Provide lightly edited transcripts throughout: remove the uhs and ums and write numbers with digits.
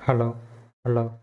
Hello, hello.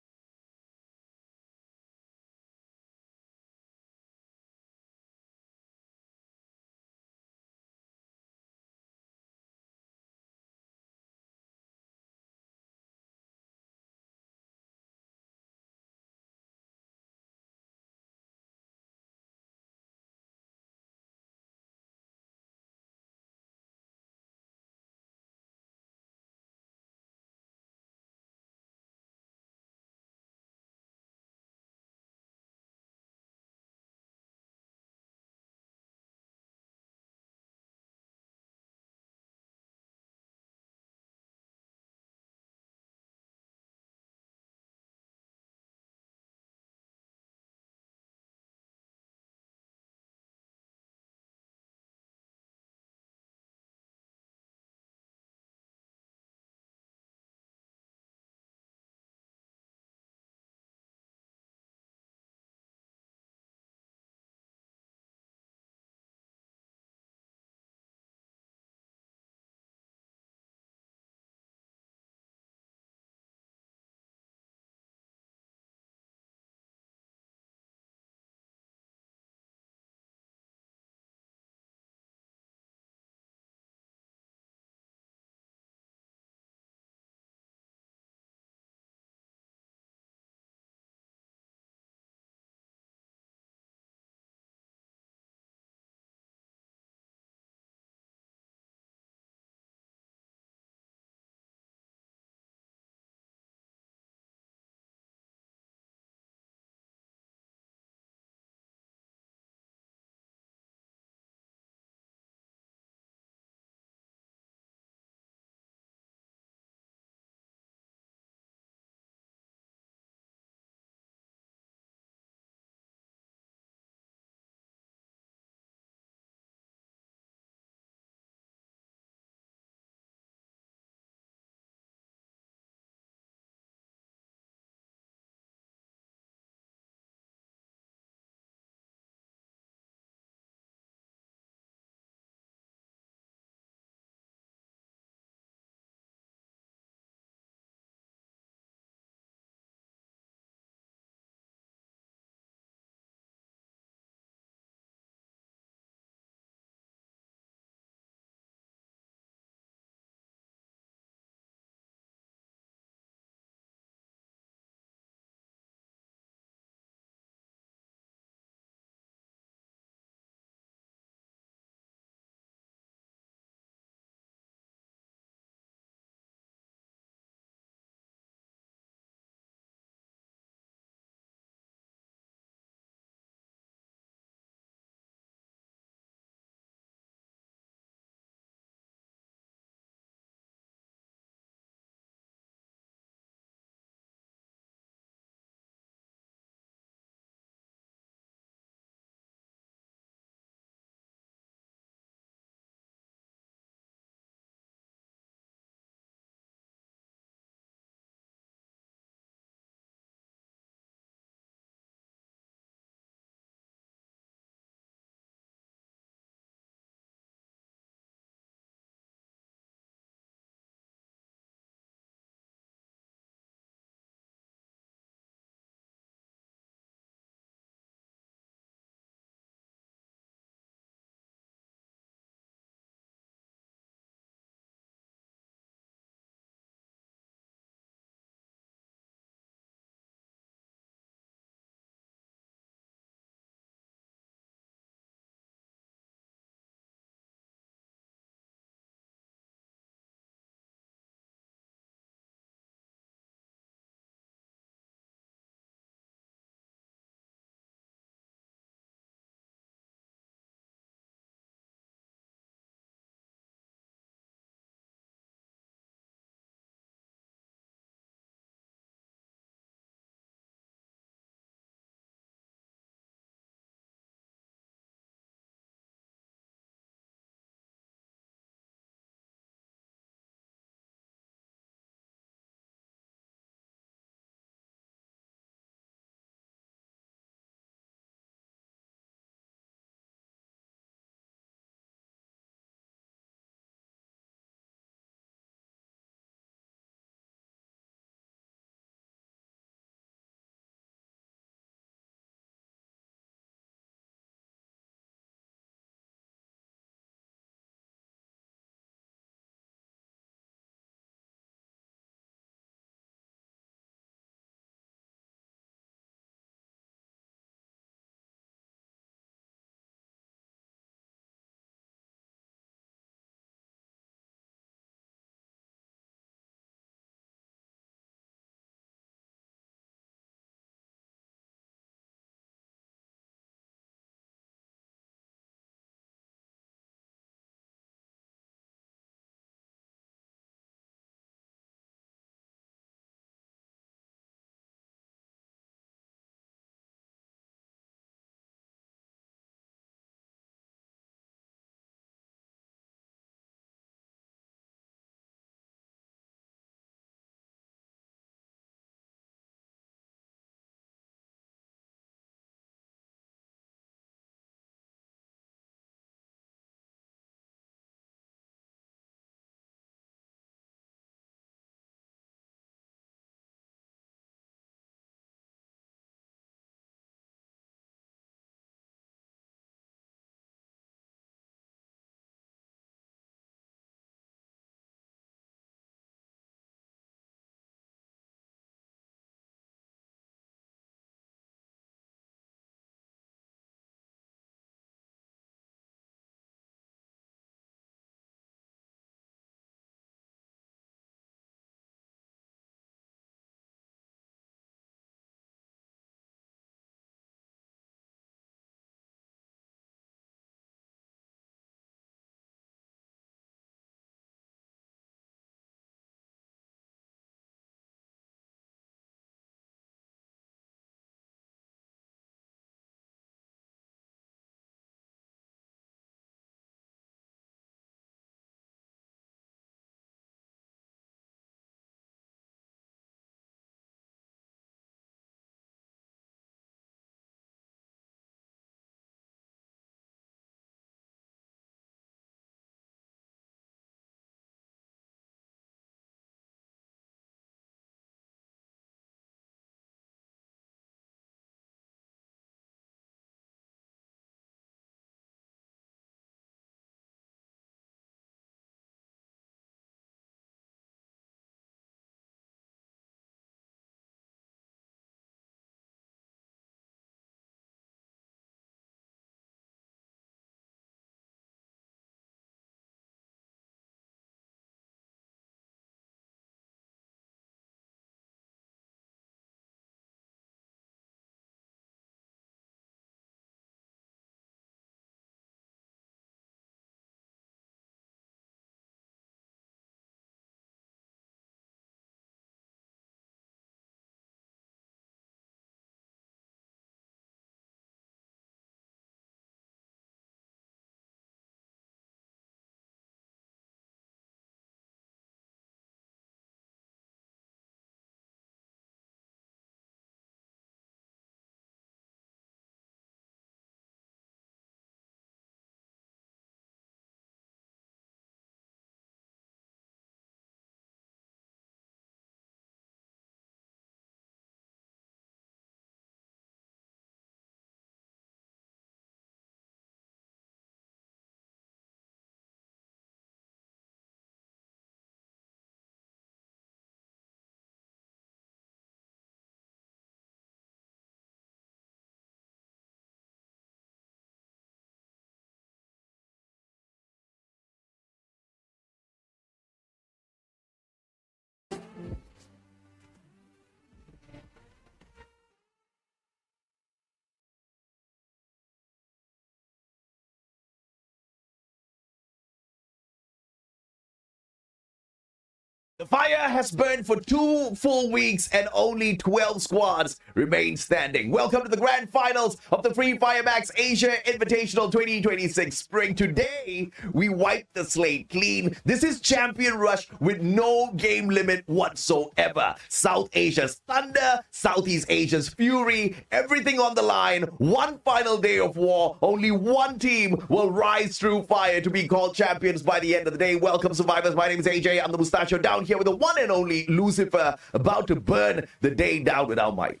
The fire has burned for 2 full weeks and only 12 squads remain standing. Welcome to the grand finals of the Free Fire Max Asia Invitational 2026 Spring. Today, we wipe the slate clean. This is Champion Rush with no game limit whatsoever. South Asia's Thunder, Southeast Asia's Fury, everything on the line. One final day of war. Only one team will rise through fire to be called champions by the end of the day. Welcome, survivors. My name is AJ. I'm the Mustachio down here with the one and only Lucifer, about to burn the day down with our might.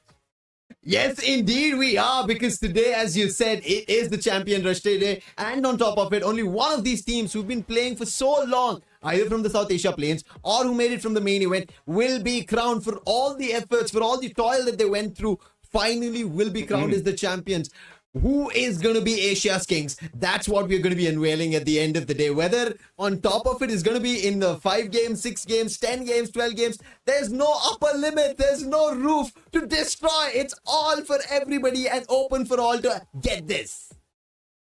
Yes, indeed we are, because today, as you said, it is the Champion Rush Day, and on top of it, only one of these teams who've been playing for so long, either from the South Asia Plains or who made it from the main event, will be crowned for all the efforts, for all the toil that they went through. Finally will be crowned as the champions. Who is going to be Asia's kings? That's what we're going to be unveiling at the end of the day. Whether on top of it is going to be in the 5 games, 6 games, 10 games, 12 games, there's no upper limit. There's no roof to destroy. It's all for everybody and open for all to get this.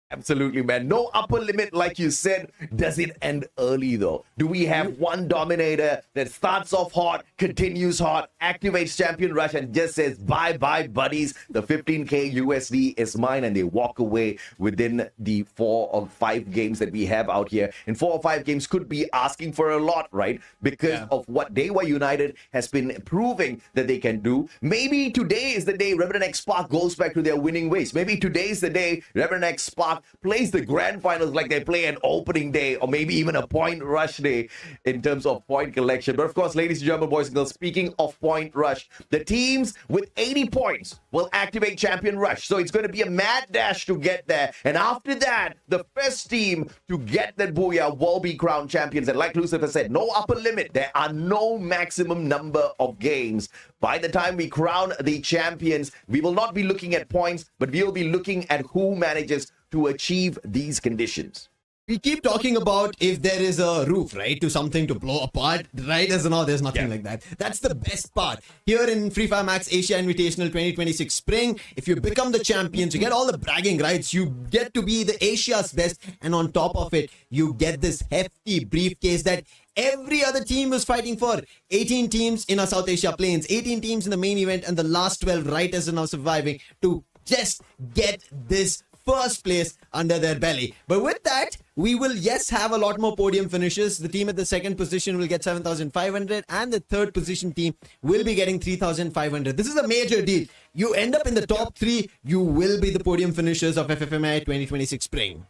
Absolutely, man. No upper limit, like you said. Does it end early, though? Do we have one dominator that starts off hot, continues hot, activates Champion Rush, and just says, bye-bye, buddies. The 15K USD is mine, and they walk away within the 4 or 5 games that we have out here. And 4 or 5 games could be asking for a lot, right? Because of what Dewa United has been proving that they can do. Maybe today is the day Reverend X Spark goes back to their winning ways. Maybe today is the day Reverend X Spark plays the grand finals like they play an opening day, or maybe even a point rush day in terms of point collection. But of course, ladies and gentlemen, boys and girls, speaking of point rush, the teams with 80 points will activate Champion Rush. So it's going to be a mad dash to get there. And after that, the first team to get that booyah will be crowned champions. And like Lucifer said, no upper limit. There are no maximum number of games. By the time we crown the champions, we will not be looking at points, but we will be looking at who manages to achieve these conditions. We keep talking about if there is a roof, right, to something to blow apart, right? As no, there's nothing like that. That's the best part. Here in Free Fire Max Asia Invitational 2026 Spring, if you become the champions, you get all the bragging rights, you get to be the Asia's best, and on top of it, you get this hefty briefcase that every other team was fighting for. 18 teams in our South Asia Plains, 18 teams in the main event, and the last 12 right as are now surviving to just get this first place under their belly. But with that, we will, yes, have a lot more podium finishes. The team at the second position will get 7,500 and the third position team will be getting 3,500. This is a major deal. You end up in the top 3, you will be the podium finishers of FFAI 2026 Spring.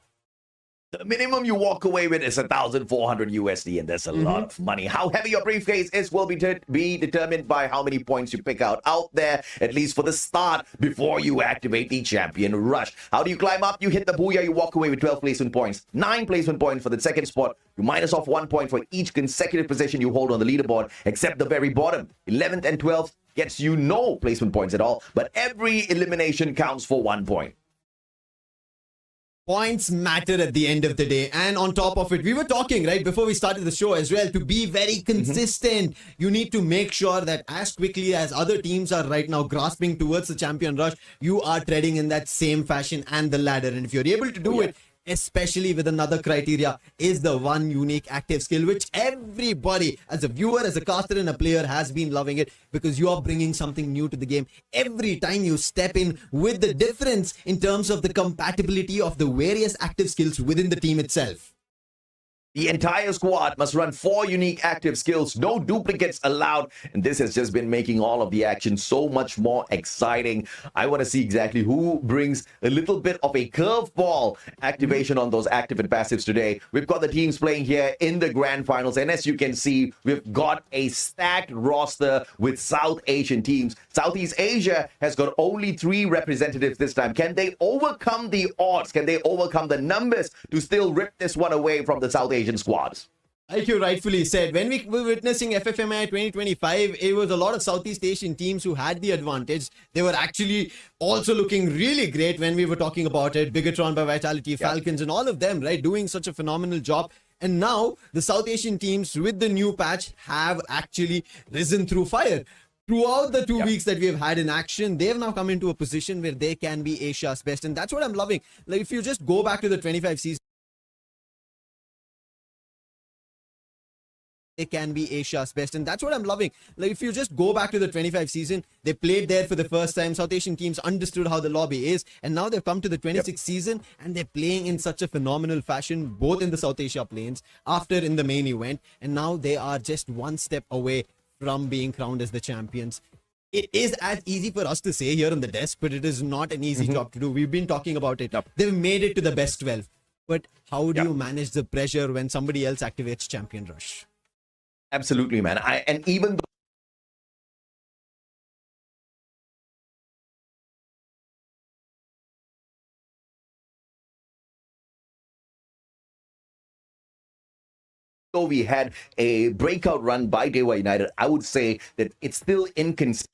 The minimum you walk away with is 1,400 USD, and that's a lot of money. How heavy your briefcase is will be determined by how many points you pick out there, at least for the start, before you activate the Champion Rush. How do you climb up? You hit the booyah, you walk away with 12 placement points, 9 placement points for the second spot. You minus off 1 point for each consecutive position you hold on the leaderboard, except the very bottom. 11th and 12th gets you no placement points at all, but every elimination counts for 1 point. Points matter at the end of the day. And on top of it, we were talking right before we started the show as well, to be very consistent. You need to make sure that as quickly as other teams are right now grasping towards the Champion Rush, you are treading in that same fashion and the ladder. And if you're able to do it, especially with another criteria, is the one unique active skill, which everybody, as a viewer, as a caster and a player, has been loving it, because you are bringing something new to the game every time you step in, with the difference in terms of the compatibility of the various active skills within the team itself. The entire squad must run 4 unique active skills, no duplicates allowed, and this has just been making all of the action so much more exciting. I want to see exactly who brings a little bit of a curveball activation on those active and passives today. We've got the teams playing here in the grand finals, and as you can see, we've got a stacked roster with South Asian teams. Southeast Asia has got only 3 representatives this time. Can they overcome the odds? Can they overcome the numbers to still rip this one away from the South Asian squads? Like you rightfully said, when we were witnessing FFMI 2025, it was a lot of Southeast Asian teams who had the advantage. They were actually also looking really great when we were talking about it. Bigatron by Vitality, Falcons, and all of them, right, doing such a phenomenal job. And now the South Asian teams with the new patch have actually risen through fire. Throughout the 2 weeks that we have had in action, they've now come into a position where they can be Asia's best. And that's what I'm loving. Like, if you just go back to the 25 season, they can be Asia's best. And that's what I'm loving. Like, if you just go back to the 25 season, they played there for the first time. South Asian teams understood how the lobby is. And now they've come to the 26th season and they're playing in such a phenomenal fashion, both in the South Asia plains, after in the main event. And now they are just one step away from being crowned as the champions. It is as easy for us to say here on the desk, but it is not an easy job to do. We've been talking about it. They've made it to the best 12. But how do you manage the pressure when somebody else activates Champion Rush? Absolutely, man. And even though we had a breakout run by Dewa United, I would say that it's still inconsistent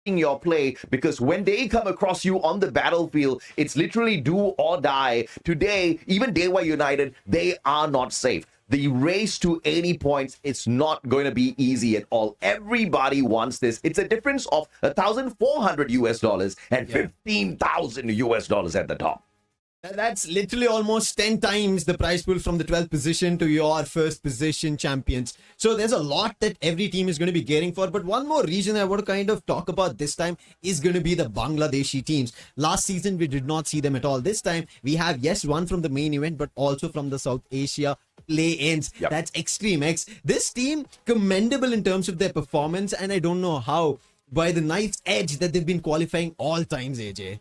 your play, because when they come across you on the battlefield, it's literally do or die. Today, even Dewa United, they are not safe. The race to 80 points, it's not going to be easy at all. Everybody wants this. It's a difference of $1,400 and $15,000 at the top. That's literally almost 10 times the prize pool from the 12th position to your first position champions. So there's a lot that every team is going to be gearing for. But one more region I want to kind of talk about this time is going to be the Bangladeshi teams. Last season, we did not see them at all. This time, we have, yes, one from the main event, but also from the South Asia play-ins. That's Extreme X. This team, commendable in terms of their performance. And I don't know how, by the knife's edge that they've been qualifying all times, AJ.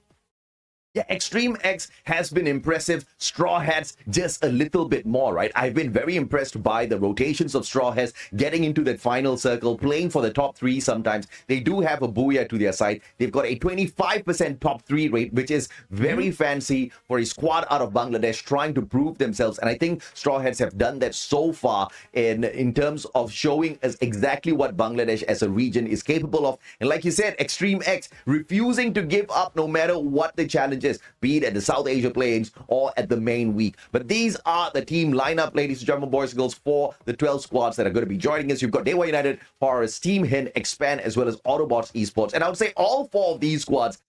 Yeah, Extreme X has been impressive. Straw Hats just a little bit more, right? I've been very impressed by the rotations of Straw Hats getting into that final circle, playing for the top three sometimes. They do have a booyah to their side. They've got a 25% top three rate, which is very fancy for a squad out of Bangladesh trying to prove themselves. And I think Straw Hats have done that so far in terms of showing us exactly what Bangladesh as a region is capable of. And like you said, Extreme X refusing to give up no matter what the challenge is, be it at the South Asia Plains or at the main week. But these are the team lineup, ladies and gentlemen, boys and girls, for the 12 squads that are going to be joining us. You've got Dewa United, Forest, Team Hind, Expand, as well as Autobots Esports. And I would say all four of these squads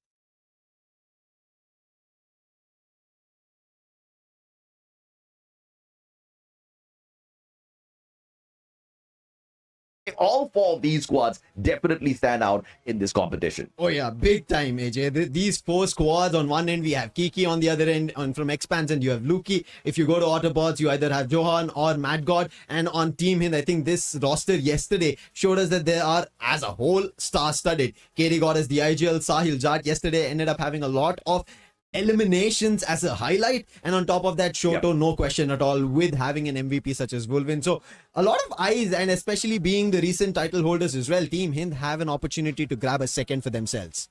definitely stand out in this competition. Oh yeah, big time, AJ. These four squads, on one end we have Kiki, on the other end, from Expansion you have Luki. If you go to Autobots, you either have Johan or Mad God. And on Team Hind, I think this roster yesterday showed us that they are, as a whole, star-studded. KD got us the IGL, Sahil Jat yesterday ended up having a lot of eliminations as a highlight, and on top of that, Shoto, no question at all, with having an MVP such as Wolvin. So a lot of eyes, and especially being the recent title holders as well, Team Hind have an opportunity to grab a second for themselves.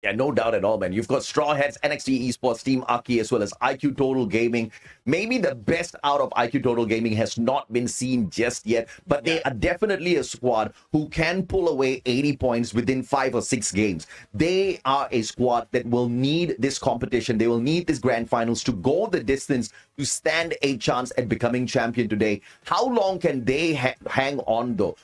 Yeah, no doubt at all, man. You've got Straw Hats, NXT Esports, Team Aki, as well as IQ Total Gaming. Maybe the best out of IQ Total Gaming has not been seen just yet, but they are definitely a squad who can pull away 80 points within 5 or 6 games. They are a squad that will need this competition. They will need this grand finals to go the distance to stand a chance at becoming champion today. How long can they hang on, though?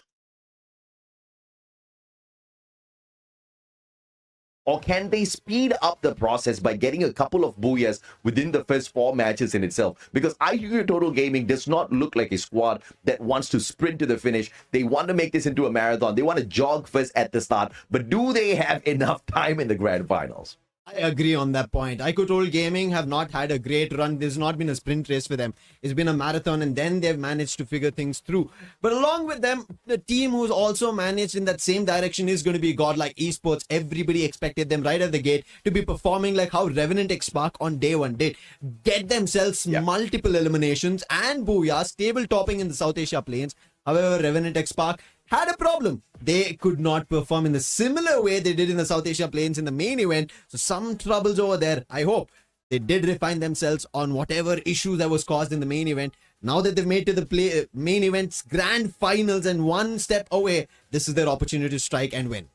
Or can they speed up the process by getting a couple of booyahs within the first 4 matches in itself? Because IQ Total Gaming does not look like a squad that wants to sprint to the finish. They want to make this into a marathon. They want to jog first at the start. But do they have enough time in the grand finals? I agree on that point. IQ Total Gaming have not had a great run. There's not been a sprint race for them. It's been a marathon, and then they've managed to figure things through. But along with them, the team who's also managed in that same direction is going to be Godlike Esports. Everybody expected them right at the gate to be performing like how Revenant X Spark on day one did. Get themselves multiple eliminations and booyahs, table topping in the South Asia Plains. However, Revenant X Spark had a problem. They could not perform in the similar way they did in the South Asia Plains in the main event. So some troubles over there. I hope they did refine themselves on whatever issue that was caused in the main event. Now that they've made to the main event's grand finals and one step away, this is their opportunity to strike and win.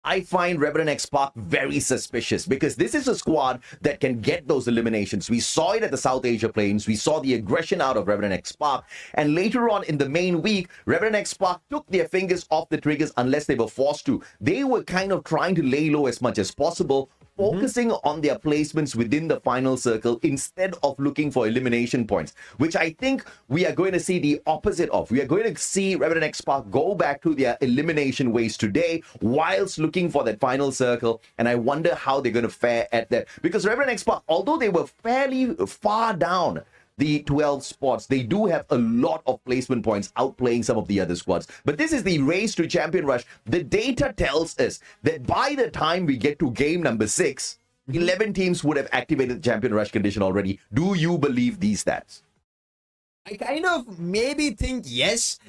I find Revenant X Spark very suspicious because this is a squad that can get those eliminations. We saw it at the South Asia Plains. We saw the aggression out of Revenant X Spark. And later on in the main week, Revenant X Spark took their fingers off the triggers unless they were forced to. They were kind of trying to lay low as much as possible, focusing on their placements within the final circle instead of looking for elimination points, which I think we are going to see the opposite of. We are going to see Reverend X Park go back to their elimination ways today whilst looking for that final circle, and I wonder how they're going to fare at that. Because Reverend X Park, although they were fairly far down the 12 spots, they do have a lot of placement points, outplaying some of the other squads. But this is the race to Champion Rush. The data tells us that by the time we get to game number 6, 11 teams would have activated the Champion Rush condition already. Do you believe these stats? I kind of maybe think yes.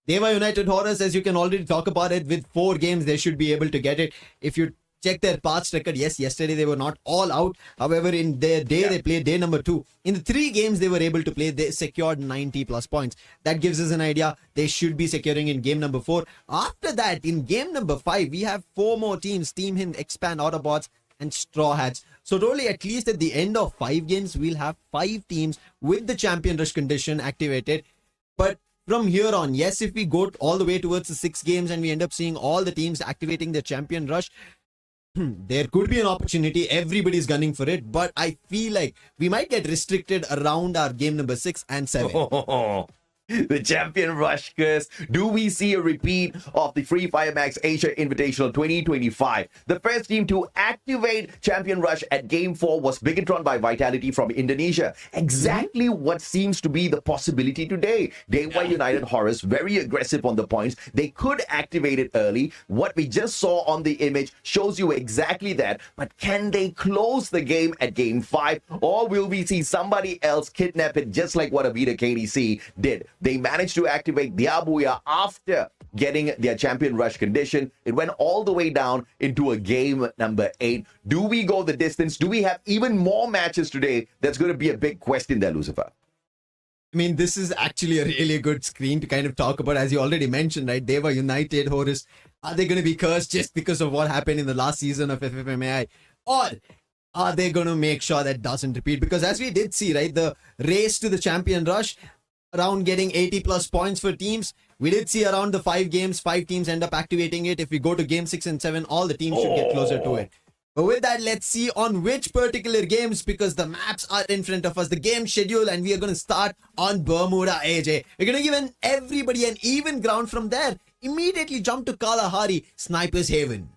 Deva United Horrors, as you can already talk about it, with 4 games, they should be able to get it. If you check their past record, yes, yesterday they were not all out. However, in their day, they played day number 2. In the 3 games they were able to play, they secured 90 plus points. That gives us an idea they should be securing in game number 4. After that, in game number 5, we have 4 more teams, Team Hind, Expand, Autobots, and Straw Hats. So totally, at least at the end of 5 games, we'll have 5 teams with the Champion Rush condition activated. But from here on, yes, if we go all the way towards the 6 games and we end up seeing all the teams activating the Champion Rush, there could be an opportunity. Everybody's gunning for it, but I feel like we might get restricted around our game number 6 and 7. The Champion Rush curse. Do we see a repeat of the Free Fire Max Asia Invitational 2025? The first team to activate Champion Rush at Game 4 was Bigotron by Vitality from Indonesia. Exactly what seems to be the possibility today. Dewa United Horrors, very aggressive on the points. They could activate it early. What we just saw on the image shows you exactly that. But can they close the game at Game 5? Or will we see somebody else kidnap it just like what Avita KDC did? They managed to activate their Booyah after getting their Champion Rush condition. It went all the way down into a game number 8. Do we go the distance? Do we have even more matches today? That's going to be a big question there, Lucifer. I mean, this is actually a really good screen to kind of talk about, as you already mentioned, right? They were United Horus. Are they going to be cursed just because of what happened in the last season of FFAI? Or are they going to make sure that doesn't repeat? Because as we did see, right, the race to the Champion Rush, around getting 80 plus points for teams, we did see around the 5 games, 5 teams end up activating it. If we go to game 6 and 7, all the teams should get closer to it. But with that, let's see on which particular games, because the maps are in front of us, the game schedule, and we are going to start on Bermuda, AJ. We're going to give everybody an even ground. From there, immediately jump to Kalahari, Sniper's Haven.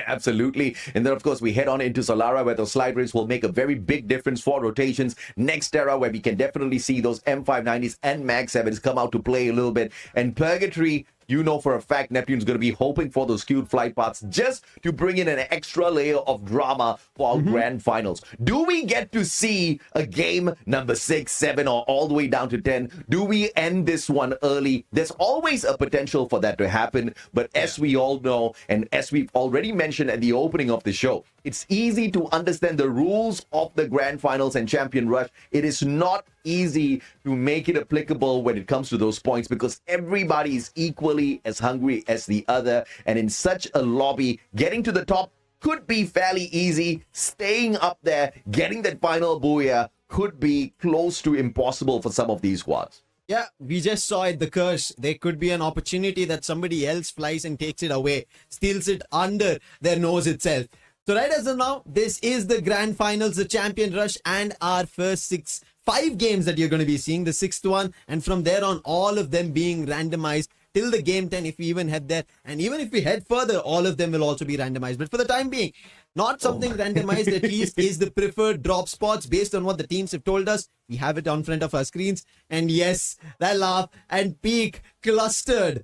Absolutely. And then, of course, we head on into Solara, where those slide rates will make a very big difference for rotations. Next era, where we can definitely see those M590s and Mag 7s come out to play a little bit. And Purgatory, you know for a fact Neptune's going to be hoping for those skewed flight paths just to bring in an extra layer of drama for our grand finals. Do we get to see a game number 6, 7, or all the way down to 10? Do we end this one early? There's always a potential for that to happen. But as we all know, and as we've already mentioned at the opening of the show, it's easy to understand the rules of the grand finals and Champion Rush. It is not easy to make it applicable when it comes to those points, because everybody is equally as hungry as the other, and in such a lobby, getting to the top could be fairly easy. Staying up there, getting that final booyah could be close to impossible for some of these squads. Yeah, we just saw it, the curse. There could be an opportunity that somebody else flies and takes it away, steals it under their nose itself. So right as of now, this is the grand finals, the Champion Rush, and our first 5 games that you're going to be seeing, the 6th one, and from there on, all of them being randomized till the game 10 if we even head there. And even if we head further, all of them will also be randomized. But for the time being, not something randomized, at least, is the preferred drop spots based on what the teams have told us. We have it on front of our screens. And yes, that laugh and peak clustered.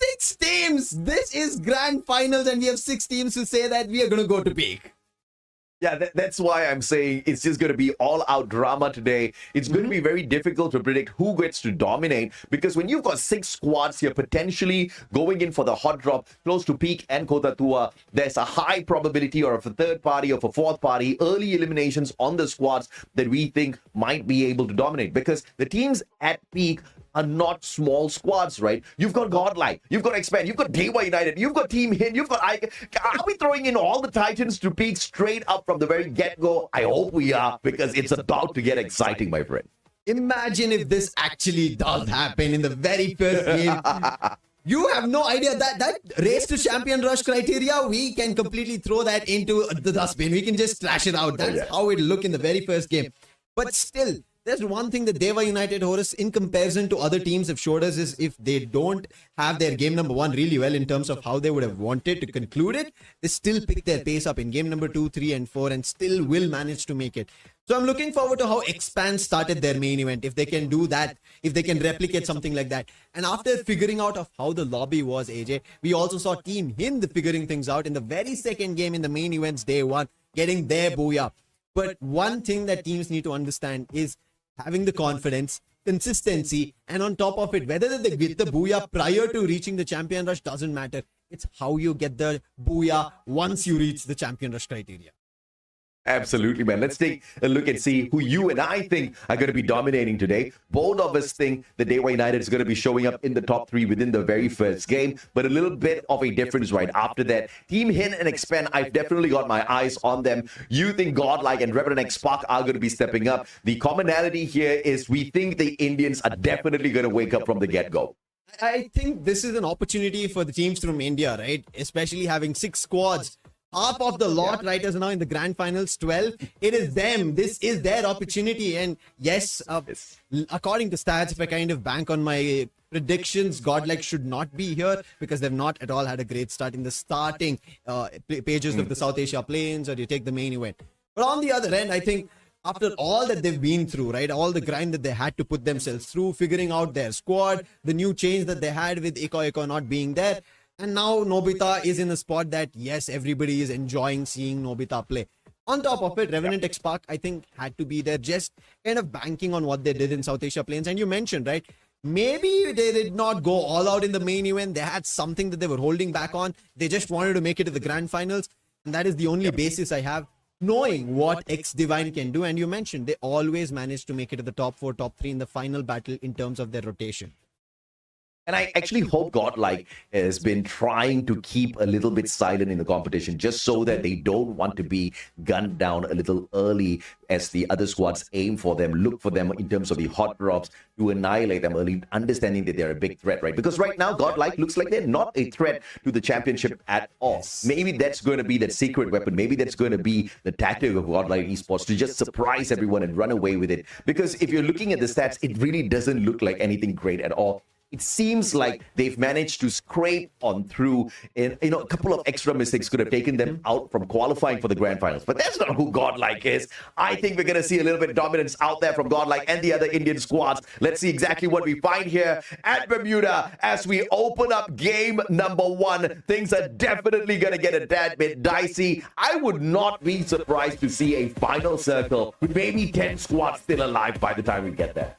6 teams! This is grand finals, and we have 6 teams who say that we are going to go to peak. Yeah, that's why I'm saying it's just going to be all-out drama today. It's going to be very difficult to predict who gets to dominate, because when you've got 6 squads here potentially going in for the hot drop close to Peak and Kota Tua, there's a high probability of a third party, of a fourth party, early eliminations on the squads that we think might be able to dominate, because the teams at Peak are not small squads, right? You've got Godlike, you've got Expand, you've got Dewa United, you've got Team Hind, you've got Are we throwing in all the Titans to Peak straight up from the very get-go? I hope we are, because it's about to get exciting, my friend. Imagine if this actually does happen in the very first game. You have no idea that race to champion rush criteria, we can completely throw that into the dustbin. We can just trash it out. That's how it look in the very first game. But still, there's one thing that Deva United Horus, in comparison to other teams, have showed us is if they don't have their game number 1 really well in terms of how they would have wanted to conclude it, they still pick their pace up in game number 2, 3 and 4 and still will manage to make it. So I'm looking forward to how Expand started their main event. If they can do that, if they can replicate something like that. And after figuring out of how the lobby was, AJ, we also saw Team Hind figuring things out in the very second game in the main events day 1, getting their booyah. But one thing that teams need to understand is having the confidence, consistency, and on top of it, whether they get the booyah prior to reaching the champion rush doesn't matter. It's how you get the booyah once you reach the champion rush criteria. Absolutely, man. Let's take a look and see who you and I think are going to be dominating today. Both of us think that Deva United is going to be showing up in the top 3 within the very first game, but a little bit of a difference right after that. Team Hind and Expand, I've definitely got my eyes on them. You think Godlike and Reverend X Spark are going to be stepping up. The commonality here is we think the Indians are definitely going to wake up from the get-go. I think this is an opportunity for the teams from India, right? Especially having 6 squads. Half of the lot right as now in the grand finals, 12. It is them. This is their opportunity. And yes, according to stats, if I kind of bank on my predictions, Godlike should not be here because they've not at all had a great start in the starting pages of the South Asia Plains, or you take the main event. But on the other end, I think after all that they've been through, right, all the grind that they had to put themselves through, figuring out their squad, the new change that they had with Eko not being there, and now Nobita is in a spot that, yes, everybody is enjoying seeing Nobita play. On top of it, Revenant X Park, I think, had to be there, just kind of banking on what they did in South Asia Plains. And you mentioned, right, maybe they did not go all out in the main event. They had something that they were holding back on. They just wanted to make it to the grand finals. And that is the only basis I have, knowing what X Divine can do. And you mentioned, they always managed to make it to the top 4, top 3 in the final battle in terms of their rotation. And I actually hope Godlike has been trying to keep a little bit silent in the competition just so that they don't want to be gunned down a little early as the other squads aim for them, look for them in terms of the hot drops to annihilate them early, understanding that they're a big threat, right? Because right now, Godlike looks like they're not a threat to the championship at all. Maybe that's going to be that secret weapon. Maybe that's going to be the tactic of Godlike Esports to just surprise everyone and run away with it. Because if you're looking at the stats, it really doesn't look like anything great at all. It seems like they've managed to scrape on through, and a couple of extra mistakes could have taken them out from qualifying for the grand finals. But that's not who Godlike is. I think we're going to see a little bit of dominance out there from Godlike and the other Indian squads. Let's see exactly what we find here at Bermuda as we open up game number 1. Things are definitely going to get a tad bit dicey. I would not be surprised to see a final circle with maybe 10 squads still alive by the time we get there.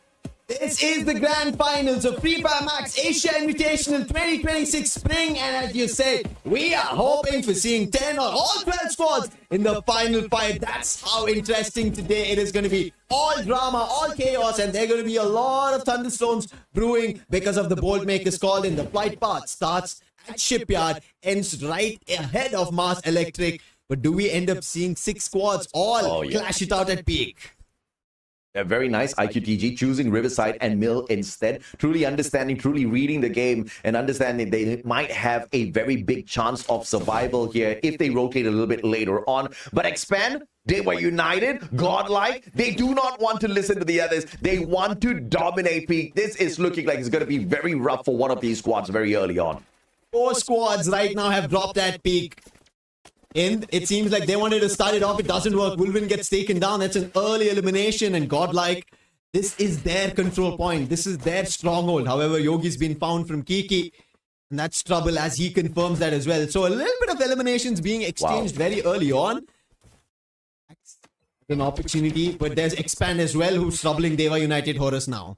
This is the grand finals of Free Fire Max Asia Invitational 2026 Spring, and as you said, we are hoping for seeing 10 or all 12 squads in the final 5. That's how interesting today it is going to be. All drama, all chaos, and there are going to be a lot of thunderstorms brewing because of the bolt makers called in. The flight path starts at Shipyard, ends right ahead of Mars Electric. But do we end up seeing 6 squads all clash it out at peak? A very nice IQTG, choosing Riverside and Mill instead. Truly understanding, truly reading the game and understanding they might have a very big chance of survival here if they rotate a little bit later on. But Expand, they were united, Godlike. They do not want to listen to the others. They want to dominate peak. This is looking like it's going to be very rough for one of these squads very early on. 4 squads right now have dropped at peak. And it seems like they wanted to start it off. It doesn't work. Wolverine gets taken down. That's an early elimination. And Godlike, this is their control point. This is their stronghold. However, Yogi's been found from Kiki. And that's trouble as he confirms that as well. So a little bit of eliminations being exchanged very early on. An opportunity. But there's Expand as well, who's troubling Deva United Horus now.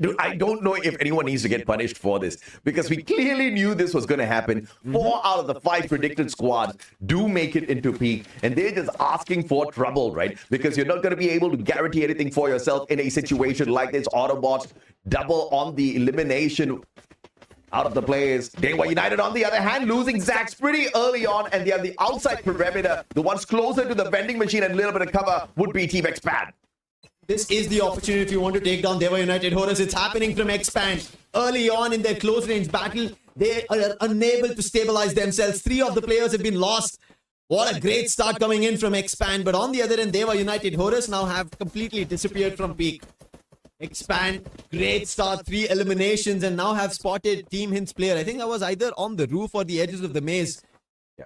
Dude, I don't know if anyone needs to get punished for this because we clearly knew this was going to happen. 4 out of the 5 predicted squads do make it into peak, and they're just asking for trouble, right? Because you're not going to be able to guarantee anything for yourself in a situation like this. Autobots double on the elimination out of the players. They were United, on the other hand, losing Zax pretty early on, and they are the outside perimeter. The ones closer to the vending machine and a little bit of cover would be Team Expand. This is the opportunity if you want to take down Deva United Horus. It's happening from Expand. early on in their close range battle. They are unable to stabilize themselves. 3 of the players have been lost. What a great start coming in from Expand. But on the other end, Deva United Horus now have completely disappeared from peak. Expand, great start, 3 eliminations, and now have spotted Team Hint's player. I think that was either on the roof or the edges of the maze.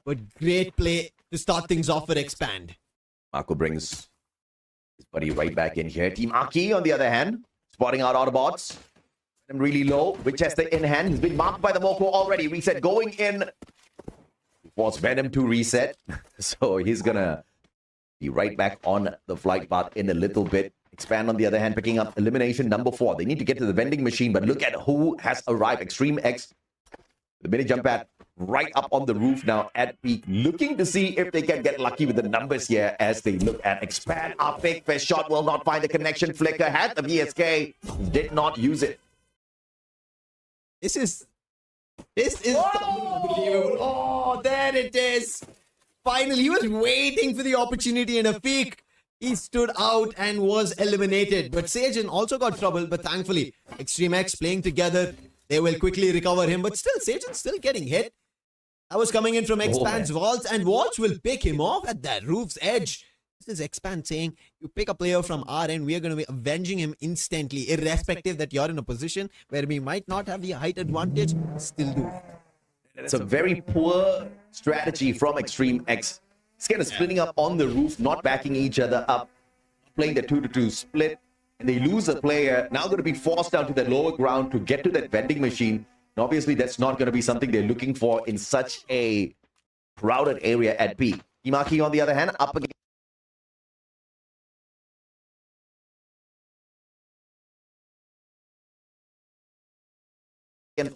But great play to start things off for Expand. Marco brings his buddy right back in here. Team Aki, on the other hand, spotting out Autobots. Them really low. Winchester in hand. He's been marked by the Moko already. Reset going in. Force Venom to reset. So he's gonna be right back on the flight path in a little bit. Expand, on the other hand, picking up elimination number 4. They need to get to the vending machine, but look at who has arrived. Extreme X, the mini jump pad, right up on the roof now at peak, looking to see if they can get lucky with the numbers here as they look at Expand. Up big first shot will not find the connection. Flicker had the VSK, did not use it. This is unbelievable. Oh, there it is. Finally, he was waiting for the opportunity in a peak. He stood out and was eliminated. But Sajan also got trouble, but thankfully, Extreme X playing together, they will quickly recover him. But still, Sajan's still getting hit. That was coming in from Expand's Vaults, and Vaults will pick him off at that roof's edge. This is Expand saying, you pick a player from our end, we are going to be avenging him instantly, irrespective that you're in a position where we might not have the height advantage, still do it. It's a very poor strategy from Extreme X. It's kind of splitting up on the roof, not backing each other up, playing the 2-2 split, and they lose a player. Now going to be forced down to the lower ground to get to that vending machine. And obviously, that's not going to be something they're looking for in such a crowded area at peak. Imaki, on the other hand, up against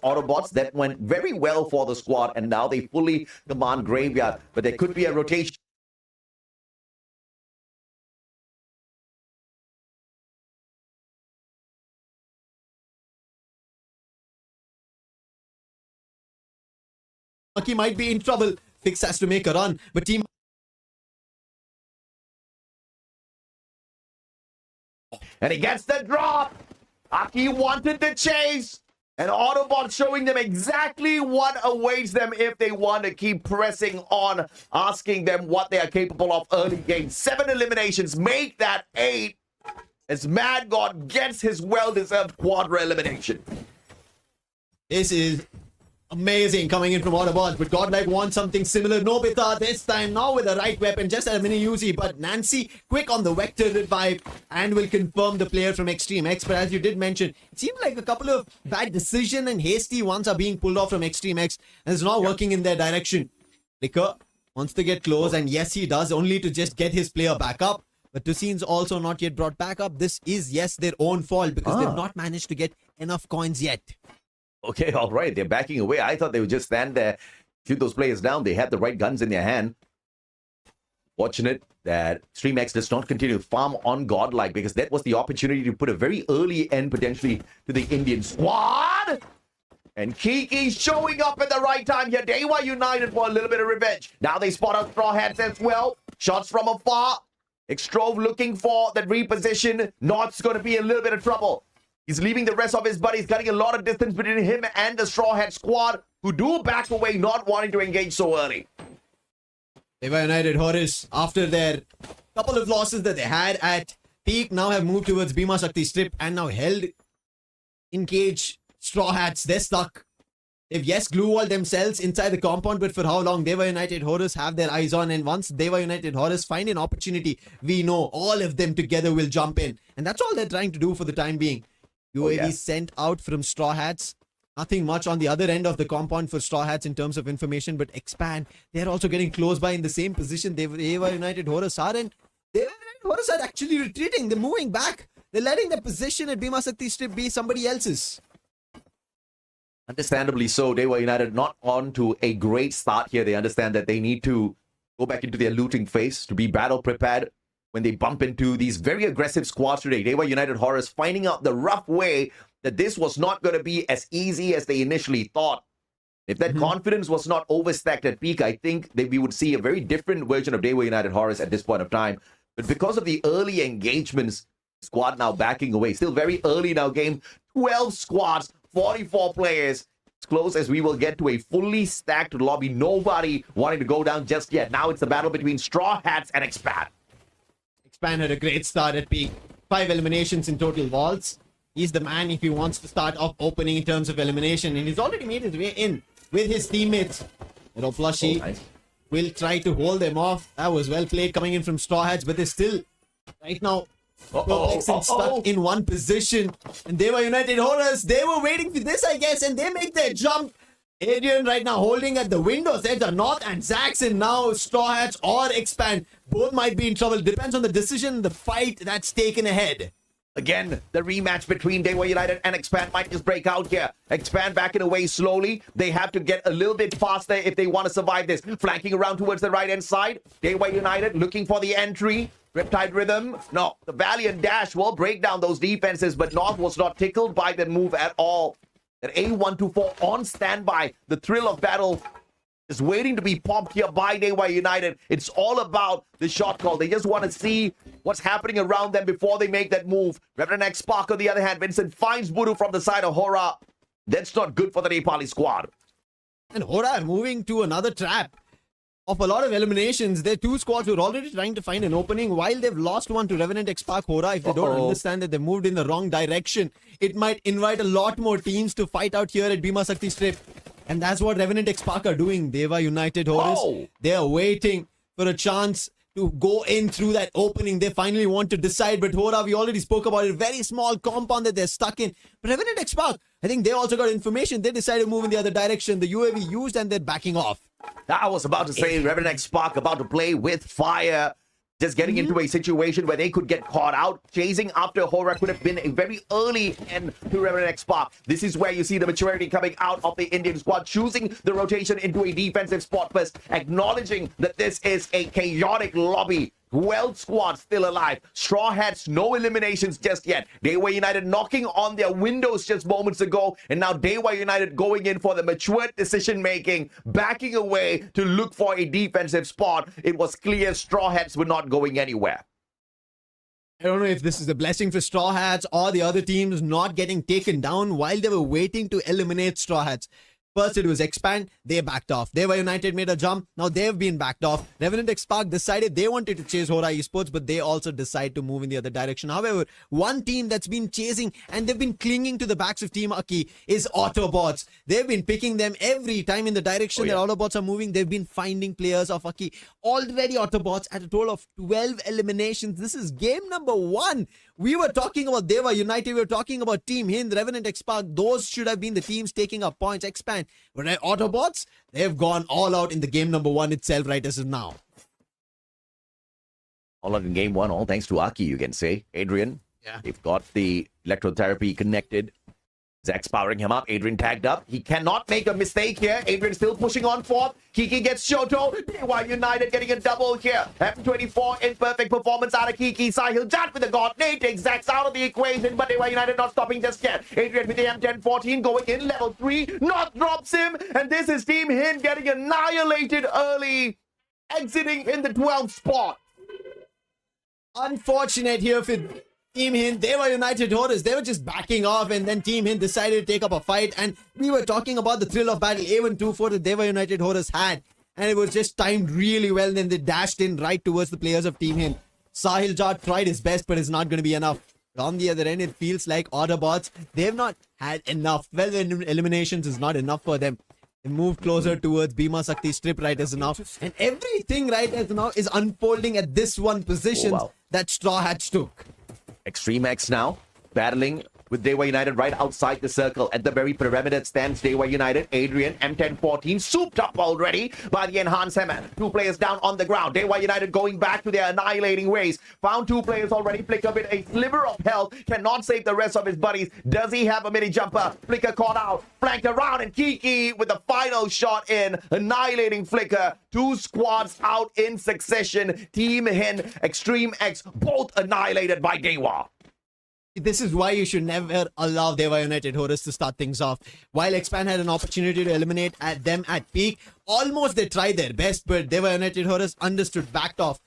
Autobots. That went very well for the squad, and now they fully command Graveyard, but there could be a rotation. Maki might be in trouble. Fix has to make a run, but Team And he gets the drop. Aki wanted the chase. And Autobot showing them exactly what awaits them if they want to keep pressing on, asking them what they are capable of early game. 7 eliminations, make that 8. As Mad God gets his well-deserved quadra elimination. This is amazing coming in from Autobots, but Godlike wants something similar. Nobita this time, now with the right weapon, just a mini Uzi, but Nancy quick on the Vector revive and will confirm the player from Extreme X. But as you did mention, it seemed like a couple of bad decision and hasty ones are being pulled off from Extreme X, and it's not working in their direction. Licker wants to get close, and yes, he does, only to just get his player back up. But Tussine's also not yet brought back up. This is, yes, their own fault because they've not managed to get enough coins yet. Okay, all right. They're backing away. I thought they would just stand there, shoot those players down. They had the right guns in their hand. Fortunate that Extreme X does not continue to farm on Godlike, because that was the opportunity to put a very early end potentially to the Indian squad. And Kiki showing up at the right time here. Dewa United for a little bit of revenge. Now they spot out Straw Hats as well. Shots from afar. Extrove looking for that reposition. Not's going to be in a little bit of trouble. He's leaving the rest of his buddies, cutting a lot of distance between him and the Straw Hat squad, who do back away, not wanting to engage so early. Deva United Horus, after their couple of losses that they had at peak, now have moved towards Bhima Shakti Strip and now held in cage. Straw Hats, they're stuck. They've, yes, glue walled themselves inside the compound, but for how long? Deva United Horus have their eyes on, and once Deva United Horus find an opportunity, we know all of them together will jump in. And that's all they're trying to do for the time being. UAV sent out from Straw Hats. Nothing much on the other end of the compound for Straw Hats in terms of information, but Expand, they're also getting close by in the same position Deva United Horus are, and Deva United Horus are actually retreating. They're moving back. They're letting their position at Bhima Shakti Strip be somebody else's. Understandably so. Dewa United not on to a great start here. They understand that they need to go back into their looting phase to be battle prepared when they bump into these very aggressive squads today. Dewa United Horus finding out the rough way that this was not going to be as easy as they initially thought. If that confidence was not overstacked at peak, I think that we would see a very different version of Dewa United Horus at this point of time. But because of the early engagements, squad now backing away. Still very early now game. 12 squads 44 players. It's close as we will get to a fully stacked lobby. Nobody wanting to go down just yet. Now it's the battle between Straw Hats and Expand. Expand had a great start at peak. 5 eliminations in total vaults. He's the man if he wants to start off opening in terms of elimination. And he's already made his way in with his teammates. Little Plushy will try to hold them off. That was well played coming in from Straw Hats, but they're still right now stuck in one position. And they were United Horrors. They were waiting for this, I guess, and they make their jump. Adrian right now holding at the windows. There's a North and Zaxxon now. Straw Hats or Expand. Both might be in trouble. Depends on the decision, the fight that's taken ahead. Again, the rematch between Dewa United and Expand might just break out here. Expand backing away slowly. They have to get a little bit faster if they want to survive this. Flanking around towards the right-hand side. Dewa United looking for the entry. Riptide Rhythm. No, the Valiant Dash will break down those defenses, but North was not tickled by the move at all. That A124 on standby. The thrill of battle is waiting to be popped here by Dewa United. It's all about the shot call. They just want to see what's happening around them before they make that move. Reverend X Spark, on the other hand, Vincent finds Buru from the side of Hora. That's not good for the Nepali squad. And Hora are moving to another trap of a lot of eliminations. Their two squads were already trying to find an opening. While they've lost one to Revenant X Spark, Hora, if they don't understand that they moved in the wrong direction, it might invite a lot more teams to fight out here at Bhima Sakti Strip. And that's what Revenant X Spark are doing. Deva United Horus, they are waiting for a chance to go in through that opening. They finally want to decide, but Hora, we already spoke about it. Very small compound that they're stuck in. But Revenant X Spark, I think they also got information. They decided to move in the other direction. The UAV used and they're backing off. I was about to say Reverend X Spark about to play with fire. Just getting into a situation where they could get caught out. Chasing after Hora could have been a very early end to Reverend X Spark. This is where you see the maturity coming out of the Indian squad, choosing the rotation into a defensive spot first, acknowledging that this is a chaotic lobby. 12 squads still alive. Straw Hats, no eliminations just yet. Dewa United knocking on their windows just moments ago. And now Dewa United going in for the matured decision making, backing away to look for a defensive spot. It was clear Straw Hats were not going anywhere. I don't know if this is a blessing for Straw Hats or the other teams not getting taken down while they were waiting to eliminate Straw Hats. First it was Expand, they backed off. Dewa United made a jump, now they've been backed off. Revenant X Spark decided they wanted to chase Hora Esports, but they also decided to move in the other direction. However, one team that's been chasing and they've been clinging to the backs of Team Aki is Autobots. They've been picking them every time in the direction that Autobots are moving. They've been finding players of Aki. Already Autobots at a total of 12 eliminations. This is game number 1. We were talking about Dewa United, we were talking about Team Hind, Revenant X Spark. Those should have been the teams taking up points. Expand. But Autobots, they've gone all out in the game number 1 itself right as of now. All out in game 1, all thanks to Aki, you can say. Adrian, they've got the electrotherapy connected. Zach's powering him up. Adrian tagged up. He cannot make a mistake here. Adrian still pushing on forth. Kiki gets Shoto. Dewa United getting a double here. F24 in perfect performance out of Kiki. Sahil Jat with the God. Nate takes Zax out of the equation, but Dewa United not stopping just yet. Adrian with the M1014 going in level 3. Not drops him. And this is Team Hind getting annihilated early. Exiting in the 12th spot. Unfortunate here for Team Hind. They were United Horrors. They were just backing off, and then Team Hind decided to take up a fight. And we were talking about the thrill of battle A124 that they were United Horrors had. And it was just timed really well. And then they dashed in right towards the players of Team Hind. Sahil Jat tried his best, but it's not going to be enough. But on the other end, it feels like Autobots, they've not had enough. 12 eliminations is not enough for them. They move closer towards Bhima Sakti Strip right as of now. And everything right as of now is unfolding at this one position that Straw Hats took. Extreme X now battling with Dewa United right outside the circle. At the very perimeter stands Dewa United. Adrian, M1014, souped up already by the Enhanced Hammer. 2 players down on the ground. Dewa United going back to their annihilating ways. Found 2 players already. Flicker with a sliver of health. Cannot save the rest of his buddies. Does he have a mini jumper? Flicker caught out. Flanked around, and Kiki with the final shot in. Annihilating Flicker. 2 squads out in succession. Team Hind, Extreme X, both annihilated by Dewa. This is why you should never allow Dewa United Horus to start things off. While Expand had an opportunity to eliminate them at peak, almost they tried their best, but Dewa United Horus understood, backed off.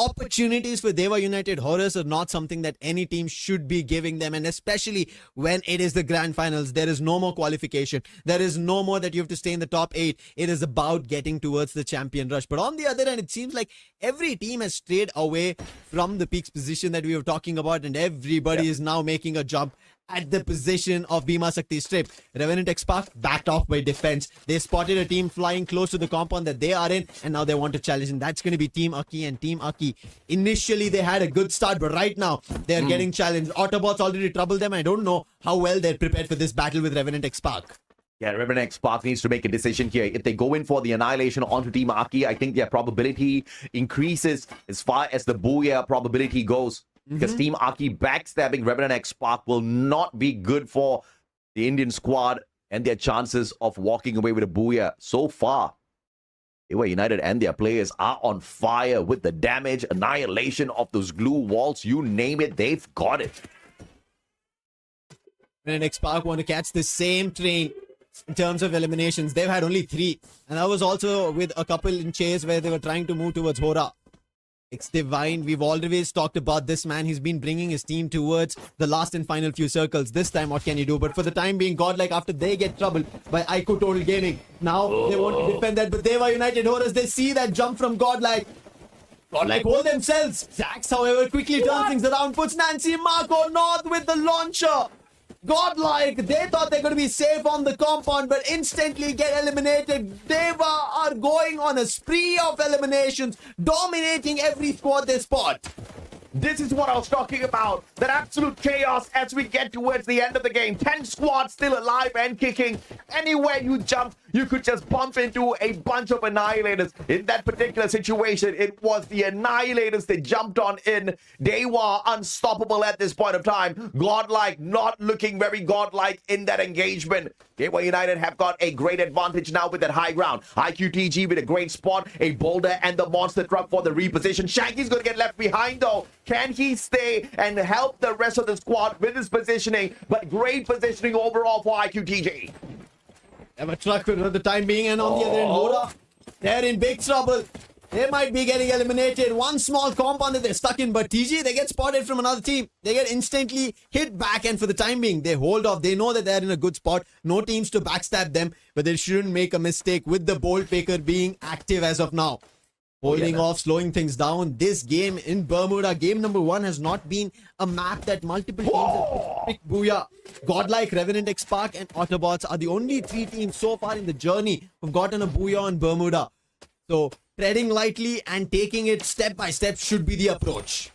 opportunities for Deva United Horrors are not something that any team should be giving them, and especially when it is the grand finals. There is no more qualification. There is no more that you have to stay in the top 8. It is about getting towards the champion rush. But on the other hand, it seems like every team has strayed away from the peaks position that we were talking about, and everybody is now making a jump at the position of Bhima Sakti Strip. Revenant X-Pac backed off by defense. They spotted a team flying close to the compound that they are in, and now they want to challenge, and that's going to be Team Aki and Team Aki. Initially, they had a good start, but right now, they're getting challenged. Autobots already troubled them. I don't know how well they're prepared for this battle with Revenant X-Pac. Yeah, Revenant X-Pac needs to make a decision here. If they go in for the annihilation onto Team Aki, I think their probability increases as far as the Booyah probability goes. Because Team Aki backstabbing Revenant X-Pac will not be good for the Indian squad and their chances of walking away with a Booyah. So far, Deva United and their players are on fire with the damage, annihilation of those glue walls. You name it, they've got it. Revenant X-Pac want to catch the same train in terms of eliminations. They've had only 3. And that was also with a couple in chase where they were trying to move towards Hora. X-Divine, we've always talked about this man. He's been bringing his team towards the last and final few circles. This time, what can you do? But for the time being, Godlike, after they get troubled by Aiko Total Gaming, now they want to defend that. But Deva United Horrors, they see that jump from Godlike. Godlike hold themselves. Zax, however, quickly turns things around, puts Nancy Marco north with the launcher. Godlike, they thought they're going to be safe on the compound, but instantly get eliminated. Deva are going on a spree of eliminations, dominating every squad they spot. This is what I was talking about. That absolute chaos as we get towards the end of the game. 10 squads still alive and kicking. Anywhere you jump, you could just bump into a bunch of annihilators. In that particular situation, it was the annihilators that jumped on in. They were unstoppable at this point of time. Godlike not looking very godlike in that engagement. Gateway United have got a great advantage now with that high ground. IQTG with a great spot, a boulder and the monster truck for the reposition. Shanky's going to get left behind though. Can he stay and help the rest of the squad with his positioning? But great positioning overall for IQTG. Have a truck for the time being, and on the other end, Hora, they're in big trouble. They might be getting eliminated. One small compound that they're stuck in, but TG, they get spotted from another team. They get instantly hit back, and for the time being, they hold off. They know that they're in a good spot. No teams to backstab them, but they shouldn't make a mistake with the Bolt Baker being active as of now. Holding off, slowing things down. This game in Bermuda, game number 1, has not been a map that multiple teams have picked Booyah. Godlike, Revenant X-Pac, and Autobots are the only 3 teams so far in the journey who've gotten a Booyah on Bermuda. So, treading lightly and taking it step by step should be the approach.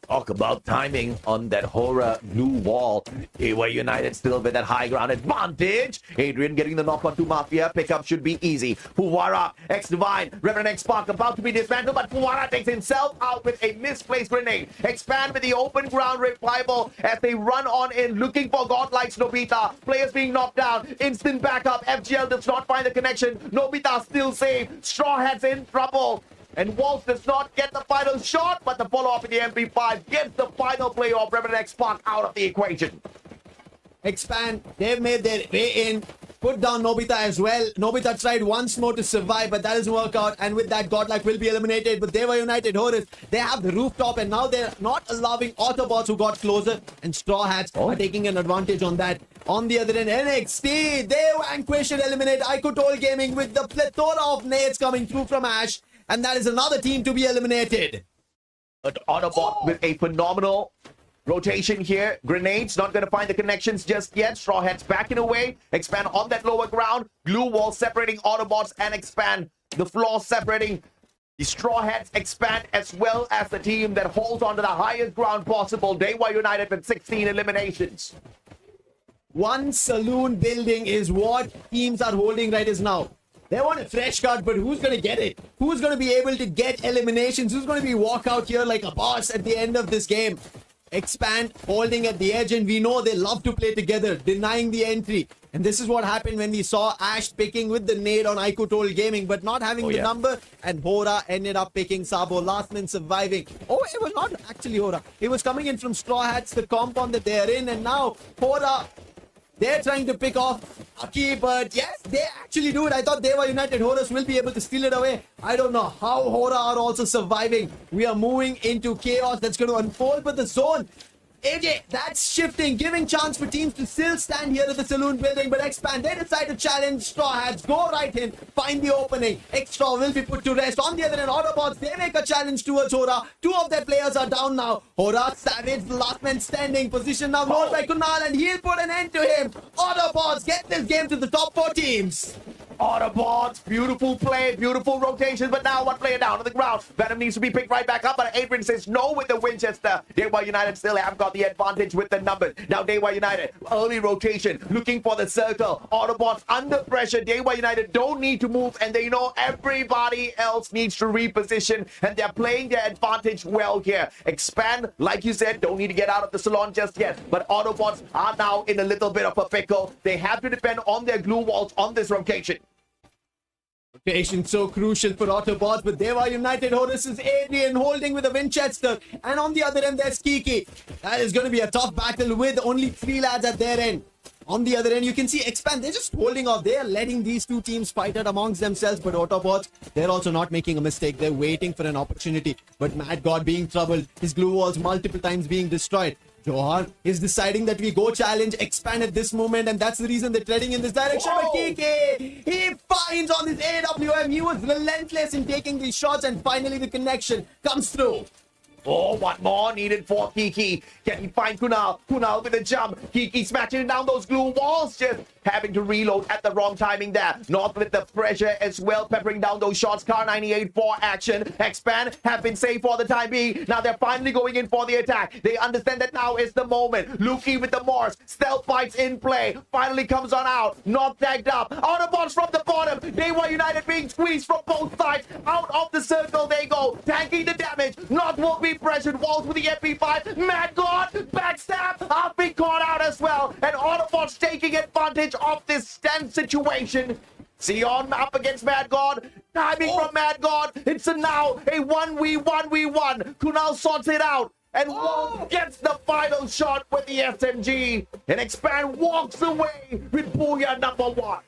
Talk about timing on that horror blue wall. Gateway United still with that high ground advantage. Adrian getting the knock on to Mafia. Pickup should be easy. Fuwara, X-Divine, Reverend X-Pac about to be dismantled, but Fuwara takes himself out with a misplaced grenade. Expand with the open ground revival as they run on in looking for Godlike Nobita. Players being knocked down. Instant backup. FGL does not find the connection. Nobita still safe. Straw Hat's in trouble. And Waltz does not get the final shot, but the follow-up in the MP5 gets the final play of Revenant X-Pac out of the equation. Expand, they've made their way in, put down Nobita as well. Nobita tried once more to survive, but that doesn't work out, and with that, Godlike will be eliminated. But Deva United Horrors, they have the rooftop, and now they're not allowing Autobots who got closer, and Straw Hats are taking an advantage on that. On the other end, NXT, they vanquish and eliminate Aiko Total Gaming with the plethora of nades coming through from Ash. And that is another team to be eliminated. But Autobot with a phenomenal rotation here. Grenades not going to find the connections just yet. Straw Hats backing away. Expand on that lower ground. Glue wall separating Autobots and Expand. The floor separating the Straw Hats. Expand as well as the team that holds on to the highest ground possible. Deva United with 16 eliminations. One saloon building is what teams are holding right as now. They want a fresh cut, but who's going to get it? Who's going to be able to get eliminations? Who's going to be walk out here like a boss at the end of this game? Expand, holding at the edge, and we know they love to play together, denying the entry. And this is what happened when we saw Ash picking with the nade on Aiko Total Gaming, but not having the number, and Hora ended up picking Sabo, last man surviving. Oh, it was not actually Hora. It was coming in from Straw Hats, the compound that they are in, and now Hora They're trying to pick off Aki, but yes, they actually do it. I thought Deva United Horus will be able to steal it away. I don't know how Hora are also surviving. We are moving into chaos that's going to unfold, but the zone, AJ, that's shifting, giving chance for teams to still stand here at the saloon building, but Expand, they decide to challenge Straw Hats, go right in, find the opening. Extra will be put to rest. On the other end, Autobots, they make a challenge towards Hora. Two of their players are down now. Hora, Savage, the last man standing, position now known by Kunal, and he'll put an end to him. Autobots get this game to the top 4 teams. Autobots, beautiful play, beautiful rotation, but now one player down on the ground. Venom needs to be picked right back up, but Adrian says no with the Winchester. Dewa United still have got the advantage with the numbers. Now Dewa United, early rotation, looking for the circle. Autobots under pressure. Dewa United don't need to move, and they know everybody else needs to reposition, and they're playing their advantage well here. Expand, like you said, don't need to get out of the salon just yet, but Autobots are now in a little bit of a pickle. They have to depend on their glue walls on this rotation. Rotation so crucial for Autobots, but Deva United Horus is Adrian holding with a Winchester, and on the other end there's Kiki. That is going to be a tough battle with only 3 lads at their end. On the other end, you can see Expand, they're just holding off. They are letting these two teams fight it amongst themselves, but Autobots, they're also not making a mistake. They're waiting for an opportunity, but Mad God being troubled, his glue walls multiple times being destroyed. Johan is deciding that we go challenge Expand at this moment, and that's the reason they're treading in this direction. But Kiki, he finds on this AWM. He was relentless in taking these shots, and finally the connection comes through. Oh, one more needed for Kiki. Can he find Kunal? Kunal with a jump. Kiki smashing down those glue walls. Just having to reload at the wrong timing there. North with the pressure as well, peppering down those shots. Car 98 for action. Expand have been safe for the time being. Now they're finally going in for the attack. They understand that now is the moment. Lukey with the Morse. Stealth fights in play. Finally comes on out. Not tagged up. Autobots from the bottom. Dewa United being squeezed from both sides. Out of the circle they go. Tanking the damage. North will be pressured. Walls with the MP5. Mad God. Backstab. Have been caught out as well. And Autobots taking advantage of this tense situation. Sion up against Mad God. Timing from Mad God. It's now a 1v1v1. Kunal sorts it out. And Wolf gets the final shot with the SMG. And Expand walks away with Booyah #1.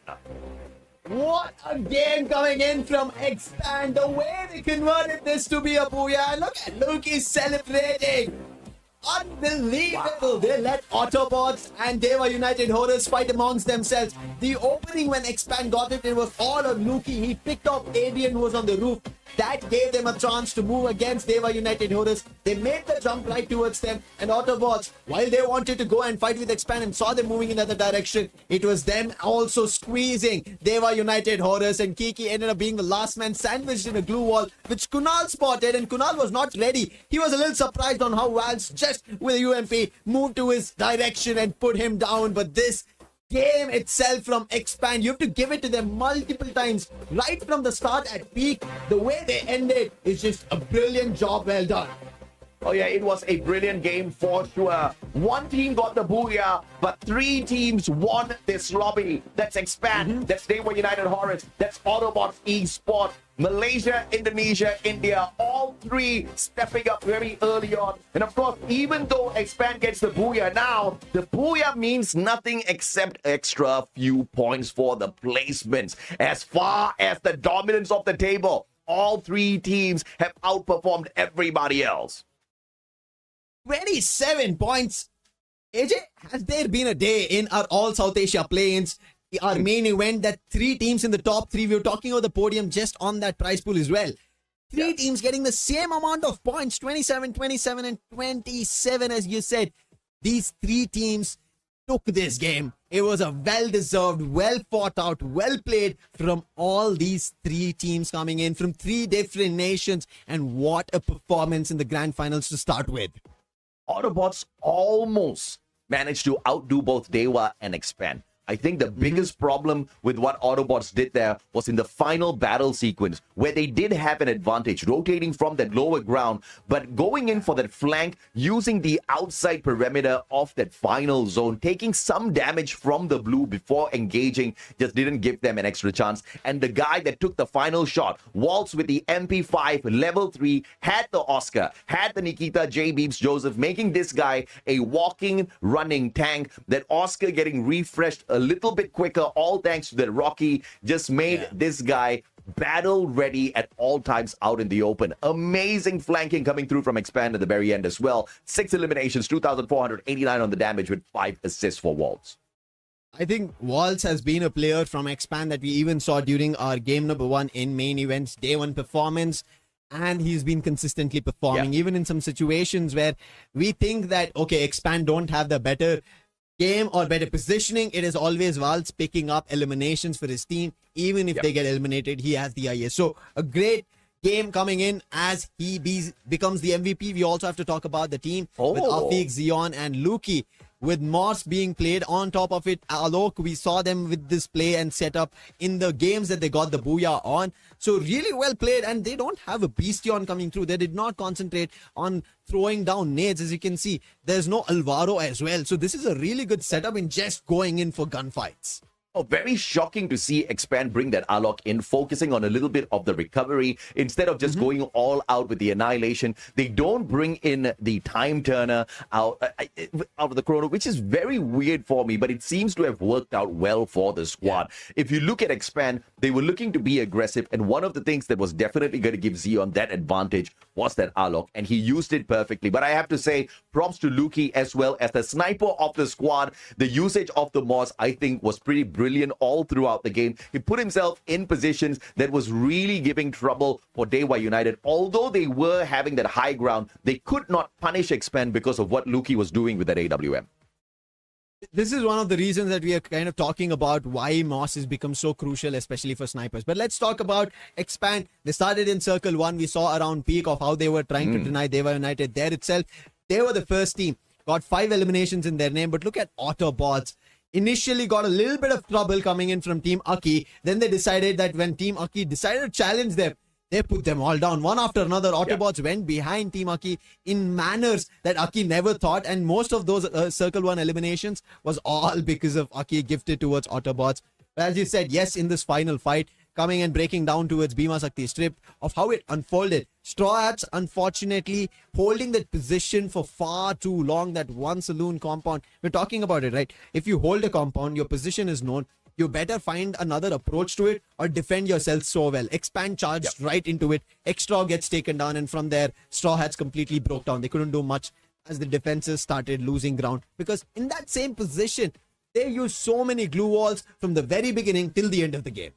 What a game coming in from Expand. The way they converted this to be a booyah. Look at Luke celebrating. Unbelievable. They let Autobots and Deva United Horus fight amongst themselves. The opening when Expand got it, it was all on Luki. He picked off Adrian, who was on the roof. That gave them a chance to move against Deva United Horus. They made the jump right towards them, and Autobots, while they wanted to go and fight with Expand and saw them moving in the other direction, it was them also squeezing Deva United Horus, and Kiki ended up being the last man sandwiched in a glue wall, which Kunal spotted, and Kunal was not ready. He was a little surprised on how Vals just with a UMP moved to his direction and put him down, but this game itself from Expand, you have to give it to them multiple times right from the start at peak. The way they ended is just a brilliant job, well done. Oh yeah, it was a brilliant game for sure. One team got the booyah, but 3 teams won this lobby. That's Expand, that's Deva United Horus, that's Autobots eSport, Malaysia, Indonesia, India, all 3 stepping up very early on. And of course, even though Expand gets the booyah now, the booyah means nothing except extra few points for the placements. As far as the dominance of the table, all 3 teams have outperformed everybody else. 27 points. AJ, has there been a day in our All South Asia play-ins, our main event, that 3 teams in the top 3, we were talking about the podium just on that prize pool as well. 3 teams getting the same amount of points, 27, 27 and 27 as you said. These 3 teams took this game. It was a well-deserved, well-fought out, well-played from all these 3 teams coming in from 3 different nations, and what a performance in the grand finals to start with. Autobots almost managed to outdo both Dewa and Expand. I think the biggest problem with what Autobots did there was in the final battle sequence, where they did have an advantage, rotating from that lower ground, but going in for that flank, using the outside perimeter of that final zone, taking some damage from the blue before engaging, just didn't give them an extra chance. And the guy that took the final shot, Waltz with the MP5 level 3, had the Oscar, had the Nikita J. Beeps Joseph, making this guy a walking, running tank. That Oscar getting refreshed a little bit quicker, all thanks to that Rocky, just made this guy battle ready at all times out in the open. Amazing flanking coming through from Expand at the very end as well. 6 eliminations, 2,489 on the damage with 5 assists for Waltz. I think Waltz has been a player from Expand that we even saw during our game number 1 in main events, day 1 performance. And he's been consistently performing, even in some situations where we think that, okay, Expand don't have the better game or better positioning. It is always Waltz picking up eliminations for his team. Even if they get eliminated, he has the IS. So a great game coming in as he becomes the MVP. We also have to talk about the team with Afiq, Zion, and Luki. With Moss being played on top of it, Alok, we saw them with this play and setup in the games that they got the Booyah on. So really well played, and they don't have a Beastion coming through. They did not concentrate on throwing down nades. As you can see, there's no Alvaro as well. So this is a really good setup in just going in for gunfights. Oh, very shocking to see Expand bring that Alok in, focusing on a little bit of the recovery instead of just going all out with the annihilation. They don't bring in the time turner out of the chrono, which is very weird for me, but it seems to have worked out well for the squad. If you look at Expand, they were looking to be aggressive, and one of the things that was definitely going to give Zion that advantage was that Alok, and he used it perfectly. But I have to say, props to Luki as well as the sniper of the squad. The usage of the Moss, I think, was pretty brilliant all throughout the game. He put himself in positions that was really giving trouble for Dewa United. Although they were having that high ground, they could not punish Expand because of what Luki was doing with that AWM. This is one of the reasons that we are kind of talking about why Moss has become so crucial, especially for snipers. But let's talk about Expand. They started in Circle 1. We saw around peak of how they were trying to deny Dewa United there itself. They were the first team. Got 5 eliminations in their name. But look at Autobots. Initially got a little bit of trouble coming in from Team Aki. Then they decided that when Team Aki decided to challenge them, they put them all down. One after another, Autobots went behind Team Aki in manners that Aki never thought. And most of those Circle 1 eliminations was all because of Aki gifted towards Autobots. But as you said, yes, in this final fight, coming and breaking down towards Bhima Sakti strip of how it unfolded. Straw Hats, unfortunately, holding that position for far too long, that one saloon compound. We're talking about it, right? If you hold a compound, your position is known. You better find another approach to it or defend yourself so well. Expand charged right into it. Extra gets taken down, and from there, Straw Hats completely broke down. They couldn't do much as the defenses started losing ground, because in that same position, they used so many glue walls from the very beginning till the end of the game.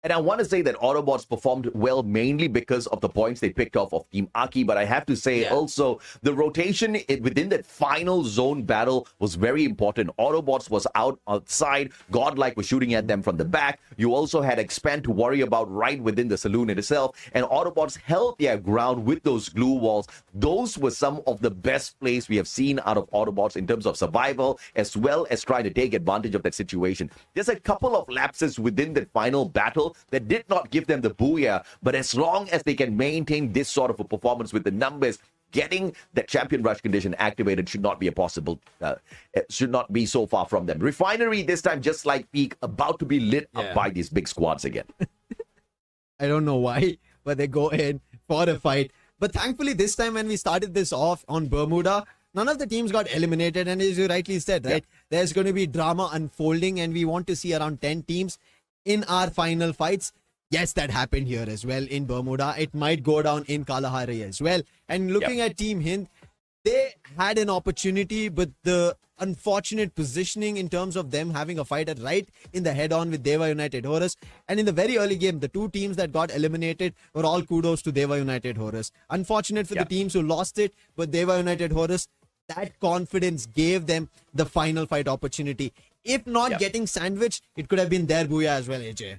And I want to say that Autobots performed well mainly because of the points they picked off of Team Aki. But I have to say also the rotation within that final zone battle was very important. Autobots was outside. Godlike was shooting at them from the back. You also had Expand to worry about right within the saloon itself. And Autobots held their ground with those glue walls. Those were some of the best plays we have seen out of Autobots in terms of survival, as well as trying to take advantage of that situation. There's a couple of lapses within that final battle that did not give them the booyah, but as long as they can maintain this sort of a performance with the numbers, getting that champion rush condition activated should not be a possible, should not be so far from them. Refinery this time, just like Peak, about to be lit up by these big squads again. I don't know why, but they go in for a fight. But thankfully, this time when we started this off on Bermuda, none of the teams got eliminated. And as you rightly said, right, there's going to be drama unfolding, and we want to see around 10 teams in our final fights. Yes, that happened here as well in Bermuda. It might go down in Kalahari as well. And looking at Team Hind, they had an opportunity, but the unfortunate positioning in terms of them having a fight at right in the head-on with Dewa United Horus. And in the very early game, the 2 teams that got eliminated were all kudos to Dewa United Horus. Unfortunate for the teams who lost it, but Dewa United Horus, that confidence gave them the final fight opportunity. If not getting sandwiched, it could have been their booyah as well, AJ.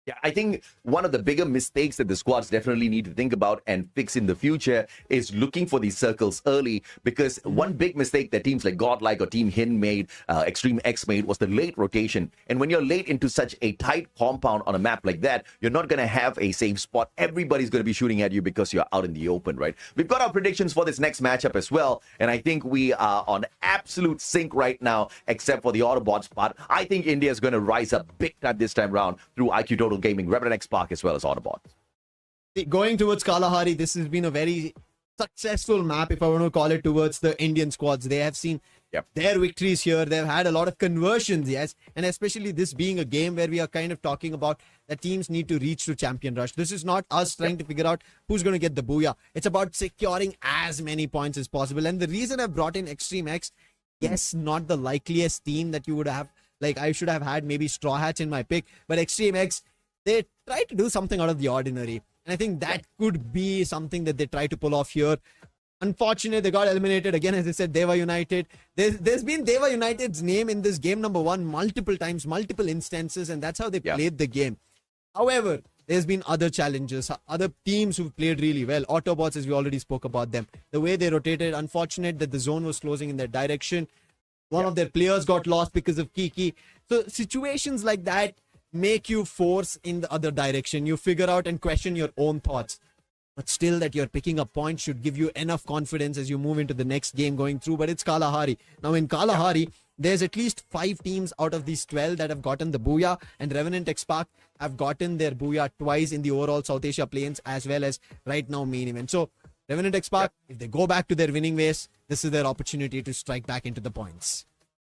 Yeah, I think one of the bigger mistakes that the squads definitely need to think about and fix in the future is looking for these circles early, because one big mistake that teams like Godlike or Team Hin made, Extreme X made, was the late rotation. And when you're late into such a tight compound on a map like that, you're not going to have a safe spot. Everybody's going to be shooting at you because you're out in the open, right? We've got our predictions for this next matchup as well, and I think we are on absolute sync right now, except for the Autobots part. I think India is going to rise up big time this time round through IQ Total Gaming, Revenant X Park, as well as Autobot. Going towards Kalahari, this has been a very successful map, if I want to call it, towards the Indian squads. They have seen their victories here. They've had a lot of conversions, yes, and especially this being a game where we are kind of talking about that teams need to reach to Champion Rush. This is not us trying to figure out who's going to get the booyah. It's about securing as many points as possible. And the reason I brought in Extreme X, yes, not the likeliest team that you would have, like I should have had maybe Straw Hats in my pick, but Extreme X, they try to do something out of the ordinary. And I think that could be something that they try to pull off here. Unfortunately, they got eliminated again. As I said, Deva United. There's been Deva United's name in this game number 1 multiple times, multiple instances, and that's how they played the game. However, there's been other challenges, other teams who've played really well. Autobots, as we already spoke about them. The way they rotated, unfortunate that the zone was closing in their direction. One of their players got lost because of Kiki. So situations like that make you force in the other direction. You figure out and question your own thoughts. But still, that you're picking up points should give you enough confidence as you move into the next game going through. But it's Kalahari. Now in Kalahari, there's at least 5 teams out of these 12 that have gotten the booyah, and Revenant X Park have gotten their booyah twice in the overall South Asia Plains as well as right now main event. So Revenant X Park, if they go back to their winning ways, this is their opportunity to strike back into the points.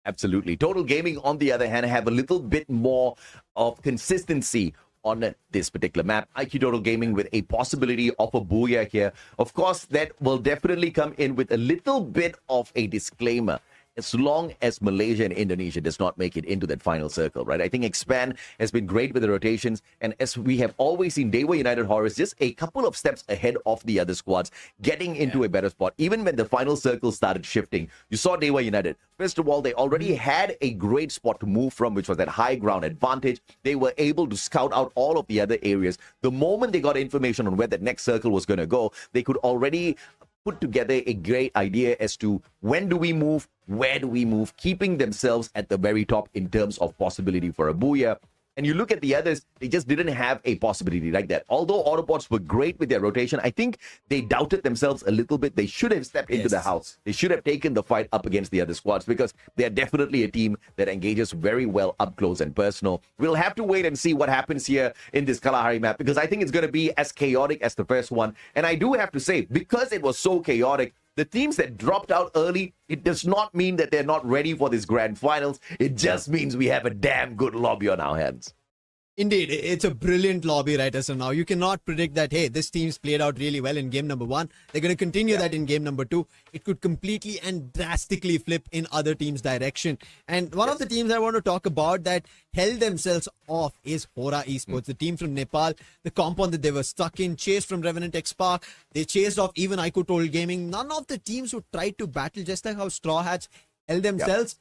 Absolutely. Total Gaming, on the other hand, have a little bit more of consistency on this particular map. IQ Total Gaming with a possibility of a booyah here. Of course, that will definitely come in with a little bit of a disclaimer. As long as Malaysia and Indonesia does not make it into that final circle, right? I think Expand has been great with the rotations. And as we have always seen, Dewa United Horrors just a couple of steps ahead of the other squads, getting into a better spot. Even when the final circle started shifting, you saw Dewa United. First of all, they already had a great spot to move from, which was that high ground advantage. They were able to scout out all of the other areas. The moment they got information on where that next circle was going to go, they could already put together a great idea as to when do we move, where do we move, keeping themselves at the very top in terms of possibility for a booyah. And you look at the others, they just didn't have a possibility like that. Although Autobots were great with their rotation, I think they doubted themselves a little bit. They should have stepped into the house. They should have taken the fight up against the other squads, because they're definitely a team that engages very well up close and personal. We'll have to wait and see what happens here in this Kalahari map, because I think it's going to be as chaotic as the first one. And I do have to say, because it was so chaotic, the teams that dropped out early, it does not mean that they're not ready for this grand finals. It just means we have a damn good lobby on our hands. Indeed, it's a brilliant lobby right as of now. You cannot predict that, hey, this team's played out really well in game number 1. They're going to continue that in game number 2. It could completely and drastically flip in other teams' direction. And one of the teams I want to talk about that held themselves off is Hora Esports, the team from Nepal. The compound that they were stuck in, chased from Revenant X Park. They chased off even IQ Total Gaming. None of the teams who tried to battle, just like how Straw Hats held themselves.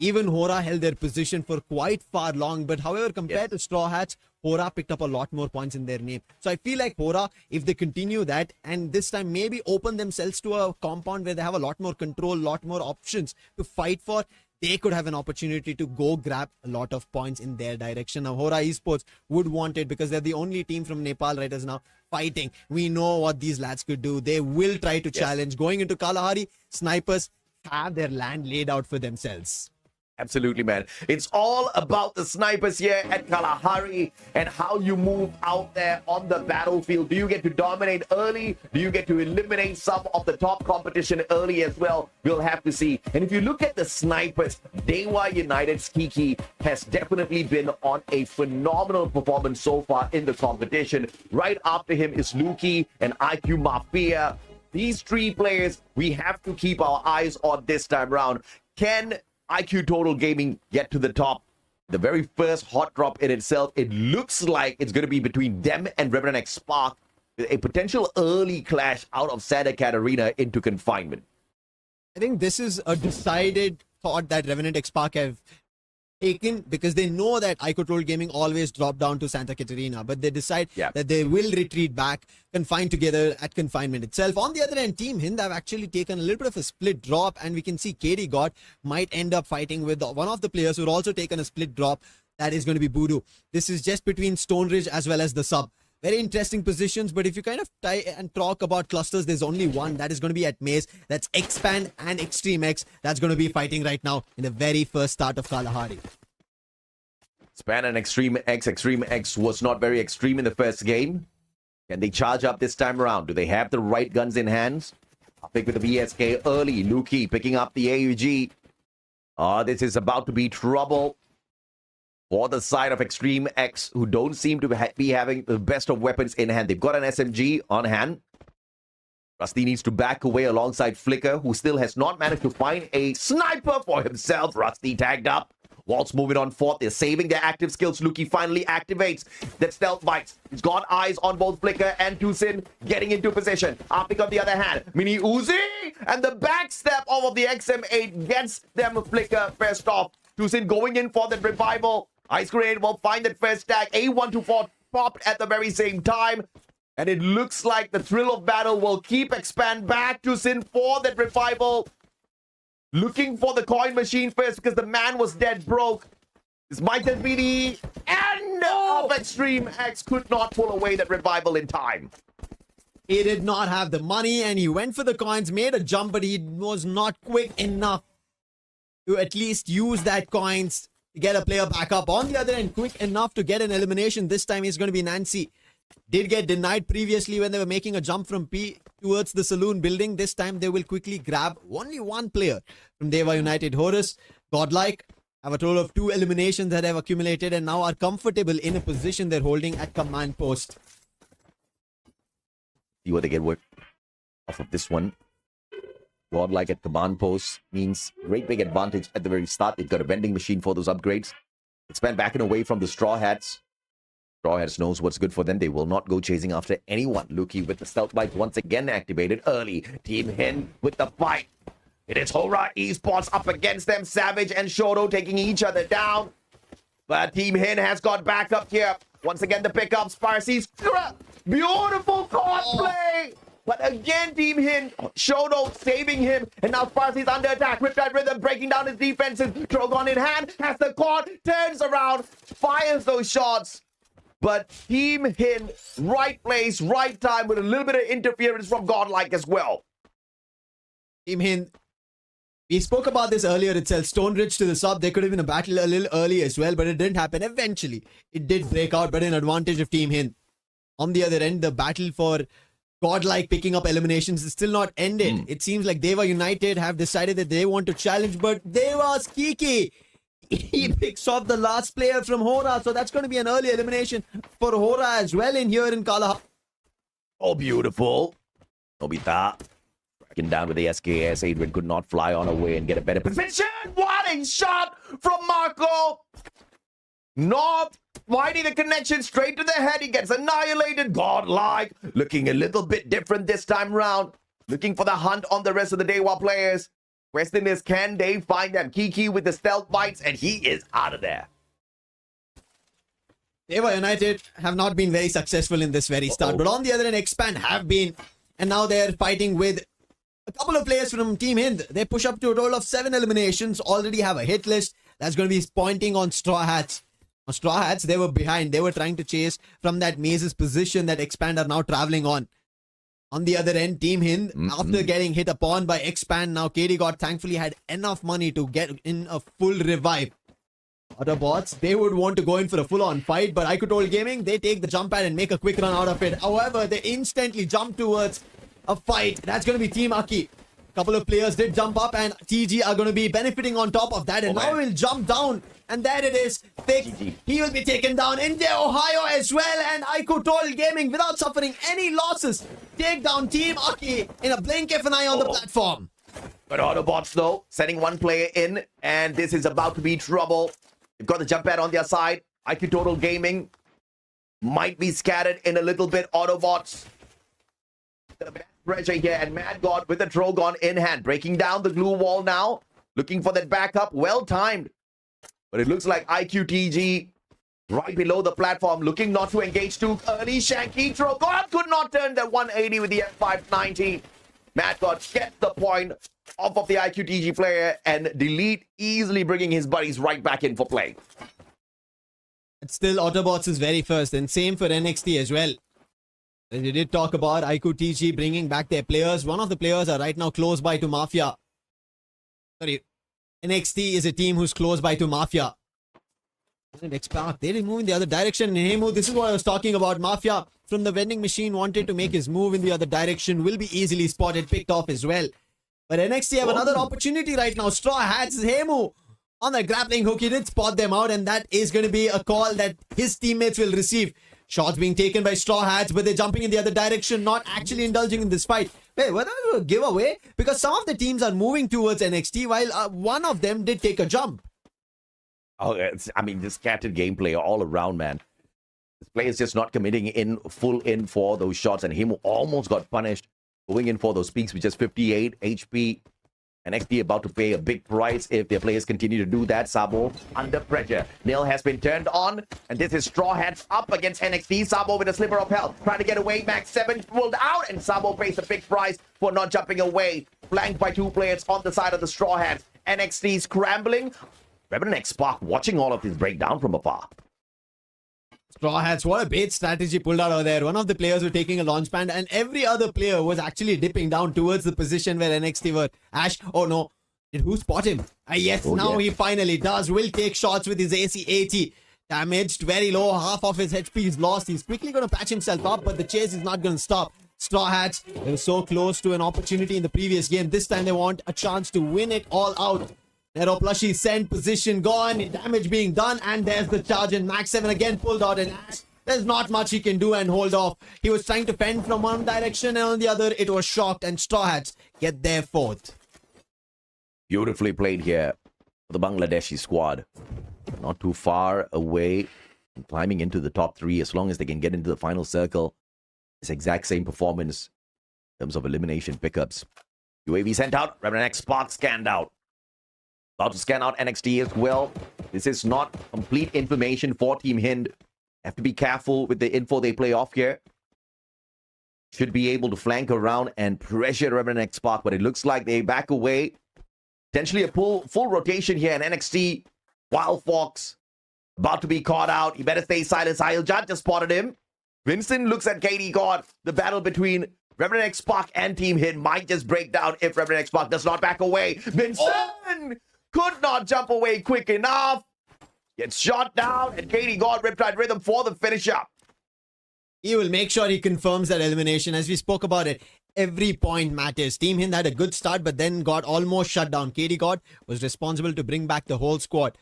Even Hora held their position for quite far long. But however, compared to Straw Hats, Hora picked up a lot more points in their name. So I feel like Hora, if they continue that and this time maybe open themselves to a compound where they have a lot more control, a lot more options to fight for, they could have an opportunity to go grab a lot of points in their direction. Now, Hora Esports would want it because they're the only team from Nepal right as now fighting. We know what these lads could do. They will try to challenge. Going into Kalahari, snipers have their land laid out for themselves. Absolutely, man. It's all about the snipers here at Kalahari and how you move out there on the battlefield. Do you get to dominate early? Do you get to eliminate some of the top competition early as well? We'll have to see. And if you look at the snipers, Dewa United's Kiki has definitely been on a phenomenal performance so far in the competition. Right after him is Luki and IQ Mafia. These 3 players, we have to keep our eyes on this time round. Can IQ Total Gaming get to the top? The very first hot drop in itself, it looks like it's going to be between them and Revenant X Spark, with a potential early clash out of Santa Catarina into confinement. I think this is a decided thought that Revenant X Park have taken because they know that iControl Gaming always drop down to Santa Catarina, but they decide that they will retreat back, confine together at confinement itself. On the other end, Team Hind have actually taken a little bit of a split drop, and we can see KD God might end up fighting with one of the players who also taken a split drop. That is going to be Voodoo. This is just between Stone Ridge as well as the sub. Very interesting positions, but if you kind of tie and talk about clusters, there's only one that is going to be at Maze. That's Expand and Extreme X. That's going to be fighting right now in the very first start of Kalahari. Expand and Extreme X. Extreme X was not very extreme in the first game. Can they charge up this time around? Do they have the right guns in hands? I'll pick with the BSK early. Luki picking up the AUG. This is about to be trouble for the side of Extreme X, who don't seem to be having the best of weapons in hand. They've got an SMG on hand. Rusty needs to back away alongside Flicker, who still has not managed to find a sniper for himself. Rusty tagged up. Waltz moving on forth. They're saving their active skills. Luki finally activates that stealth bites. He's got eyes on both Flicker and Tusin getting into position. Optic on the other hand. Mini Uzi and the backstep of the XM8 gets them Flicker first off. Tusin going in for the revival. Ice Grenade will find that first tag. A124 popped at the very same time. And it looks like the thrill of battle will keep Expand back to Sin for that revival. Looking for the coin machine first because the man was dead broke. This might have been the end of Extreme X. Could not pull away that revival in time. He did not have the money and he went for the coins, made a jump, but he was not quick enough to at least use that coins to get a player back up. On the other end, quick enough to get an elimination. This time is going to be Nancy. Did get denied previously when they were making a jump from P towards the saloon building. This time they will quickly grab only one player from Deva United. Horus, Godlike, have a total of 2 eliminations that have accumulated and now are comfortable in a position they're holding at command post. See what they get work off of this one. Godlike at command post means great big advantage at the very start. They've got a vending machine for those upgrades. Expand back and away from the Straw Hats. Straw Hats knows what's good for them. They will not go chasing after anyone. Luki with the stealth bite once again activated early. Team Hind with the fight. It is Hora Esports up against them. Savage and Shoto taking each other down. But Team Hind has got back up here. Once again, the pickups. Parsi's beautiful card play. But again, Team Hind, Shoto saving him. And now Farsi's under attack. Riptide Rhythm breaking down his defenses. Drogon in hand, has the cord, turns around, fires those shots. But Team Hind, right place, right time with a little bit of interference from Godlike as well. Team Hind, we spoke about this earlier itself. Stone Ridge to the sub, there could have been a battle a little early as well, but it didn't happen. Eventually, it did break out, but an advantage of Team Hind. On the other end, the battle for Godlike picking up eliminations is still not ended. It seems like Deva United have decided that they want to challenge, but Deva's Kiki, he picks off the last player from Hora, so that's going to be an early elimination for Hora as well in here in Kalahari. Oh, beautiful. Nobita tracking down with the SKS. Adrian could not fly on away and get a better position. What a shot from Marco. Not finding the connection straight to the head. He gets annihilated. Godlike looking a little bit different this time around. Looking for the hunt on the rest of the Dewa players. Question is, can they find them? Kiki with the stealth bites, and he is out of there. Deva United have not been very successful in this very start, but on the other end, Expand have been, and now they're fighting with a couple of players from Team Hind. They push up to a total of 7 eliminations, already have a hit list. That's going to be pointing on Straw Hats. On Straw Hats, they were behind. They were trying to chase from that Maze's position that Expand are now traveling on. On the other end, Team Hind, after getting hit upon by Expand, now KD God thankfully had enough money to get in a full revive. Autobots, they would want to go in for a full-on fight, but iControl Gaming, they take the jump pad and make a quick run out of it. However, they instantly jump towards a fight. That's going to be Team Aki. A couple of players did jump up, and TG are going to be benefiting on top of that. And now he'll jump down, and there it is. He will be taken down in the Ohio as well. And iControl Gaming, without suffering any losses, take down Team Aki in a blink of an eye on the platform. But Autobots, though, sending one player in, and this is about to be trouble. They've got the jump pad on their side. iControl Gaming might be scattered in a little bit. Autobots, the best pressure here, and Mad God with the Drogon in hand, breaking down the glue wall now, looking for that backup. Well timed. But it looks like IQTG right below the platform, looking not to engage too early. Shanky throw. God could not turn that 180 with the F590. Matt God gets the point off of the IQTG player and delete, easily bringing his buddies right back in for play. It's still Autobots is very first, and same for NXT as well. They did talk about IQTG bringing back their players. One of the players are right now close by to Mafia. Sorry, NXT is a team who's close by to Mafia. X-Pac, they didn't move in the other direction. Hemu, this is what I was talking about. Mafia from the vending machine wanted to make his move in the other direction. Will be easily spotted, picked off as well. But NXT have another opportunity right now. Straw Hats, Hemu on the grappling hook. He did spot them out, and that is going to be a call that his teammates will receive. Shots being taken by Straw Hats, but they're jumping in the other direction, not actually indulging in this fight. Wait, was that a giveaway? Because some of the teams are moving towards NXT, while one of them did take a jump. Oh, I mean, this scattered gameplay all around, man. This player is just not committing in full in for those shots, and him almost got punished going in for those peaks with just 58 HP. NXT about to pay a big price if their players continue to do that. Sabo under pressure. Nail has been turned on, and this is Straw Hats up against NXT. Sabo with a sliver of health, trying to get away. Max 7 pulled out, and Sabo pays a big price for not jumping away. Flanked by two players on the side of the Straw Hats. NXT scrambling. Reverend X-Pac watching all of this breakdown from afar. Straw Hats, what a bait strategy pulled out over there. One of the players were taking a launch pad, and every other player was actually dipping down towards the position where NXT were. Ash, oh no. Did who spot him? Yes, now he finally does. Will take shots with his AC-80. Damaged, very low. Half of his HP is lost. He's quickly going to patch himself up, but the chase is not going to stop. Straw Hats, they were so close to an opportunity in the previous game. This time they want a chance to win it all out. Nero Plushie sent, position gone, damage being done, and there's the charge, and Max 7 again pulled out, and Ash, there's not much he can do and hold off. He was trying to fend from one direction, and on the other, it was shocked, and Straw Hats get their fourth. Beautifully played here for the Bangladeshi squad. Not too far away, climbing into the top three as long as they can get into the final circle. It's exact same performance in terms of elimination pickups. UAV sent out, Reverend X-Pac scanned out. About to scan out NXT as well. This is not complete information for Team Hind. Have to be careful with the info they play off here. Should be able to flank around and pressure Reverend X-Pac, but it looks like they back away. Potentially a full rotation here in NXT. Wild Fox about to be caught out. He better stay silent. Sahil Jat just spotted him. Vincent looks at Katie God. The battle between Reverend X-Pac and Team Hind might just break down if Reverend X-Pac does not back away. Vincent could not jump away quick enough. Gets shot down, and Katie God Riptide Rhythm for the finish up. He will make sure he confirms that elimination. As we spoke about it, every point matters. Team Hind had a good start, but then got almost shut down. Katie God was responsible to bring back the whole squad.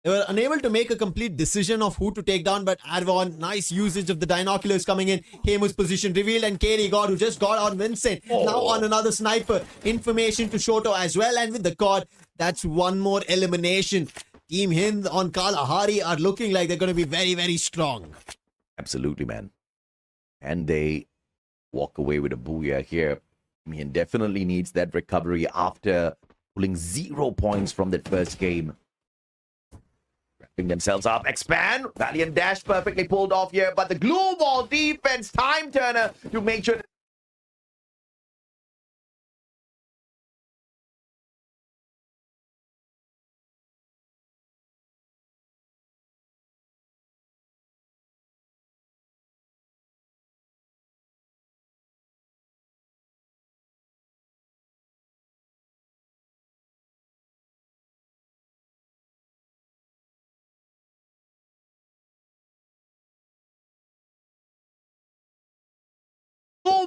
They were unable to make a complete decision of who to take down, but Arvon, nice usage of the binoculars coming in. Hemu's position revealed, and Katie God, who just got on Vincent, now on another sniper. Information to Shoto as well, and with the COD, that's one more elimination. Team Hind on Kalahari are looking like they're going to be very, very strong. Absolutely, man. And they walk away with a booyah here. Team Hind definitely needs that recovery after pulling 0 points from that first game. Wrapping themselves up. Expand. Valiant dash perfectly pulled off here, but the glue ball defense time turner to make sure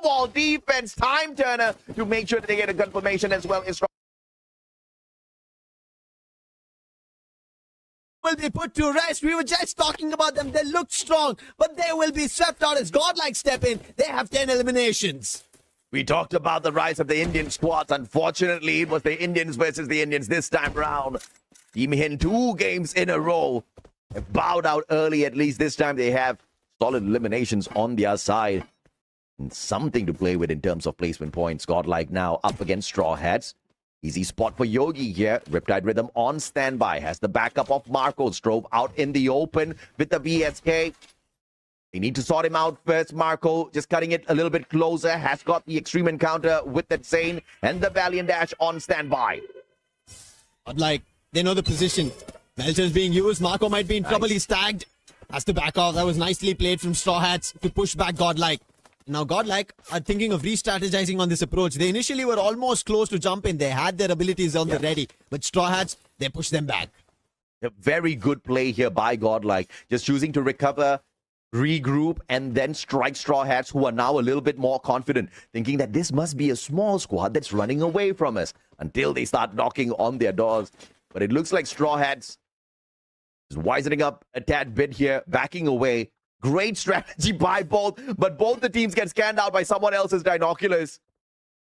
ball defense time turner to make sure that they get a confirmation as well. Is will be put to rest. We were just talking about them. They look strong, but they will be swept out as godlike step in. They have 10 eliminations. We talked about the rise of the Indian squads. Unfortunately, it was the Indians versus the Indians this time round. Team Hind 2 games in a row have bowed out early. At least this time they have solid eliminations on their side. And something to play with in terms of placement points. Godlike now up against Straw Hats. Easy spot for Yogi here. Riptide Rhythm on standby. Has the backup of Marco. Strove out in the open with the VSK. They need to sort him out first. Marco just cutting it a little bit closer. Has got the extreme encounter with that Zane and the Valiant Dash on standby. But like, they know the position. Melcher's being used. Marco might be in trouble. He's tagged. Has to back off. That was nicely played from Straw Hats to push back Godlike. Now, Godlike are thinking of re-strategizing on this approach. They initially were almost close to jump in. They had their abilities on the ready. But Straw Hats, they pushed them back. A very good play here by Godlike. Just choosing to recover, regroup, and then strike Straw Hats, who are now a little bit more confident, thinking that this must be a small squad that's running away from us until they start knocking on their doors. But it looks like Straw Hats is wisening up a tad bit here, backing away. Great strategy by both, but both the teams get scanned out by someone else's binoculars.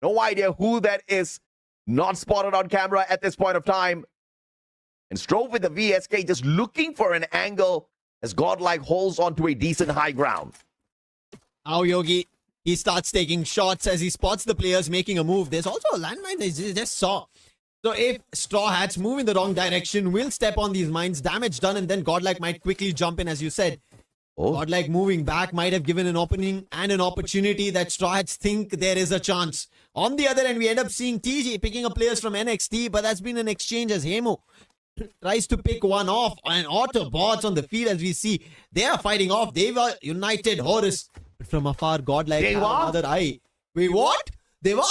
No idea who that is. Not spotted on camera at this point of time. And Strove with the VSK just looking for an angle as Godlike holds onto a decent high ground. Now Yogi, he starts taking shots as he spots the players making a move. There's also a landmine they just saw. So if Straw Hats move in the wrong direction, will step on these mines, damage done, and then Godlike might quickly jump in, as you said. Godlike moving back might have given an opening and an opportunity that Straw Hats think there is a chance. On the other end, we end up seeing TG picking up players from NXT, but that's been an exchange as Hemo tries to pick one off, and Autobots on the field, as we see, they are fighting off. They were United Horus, but from afar, Godlike had another eye. Wait, what? They were?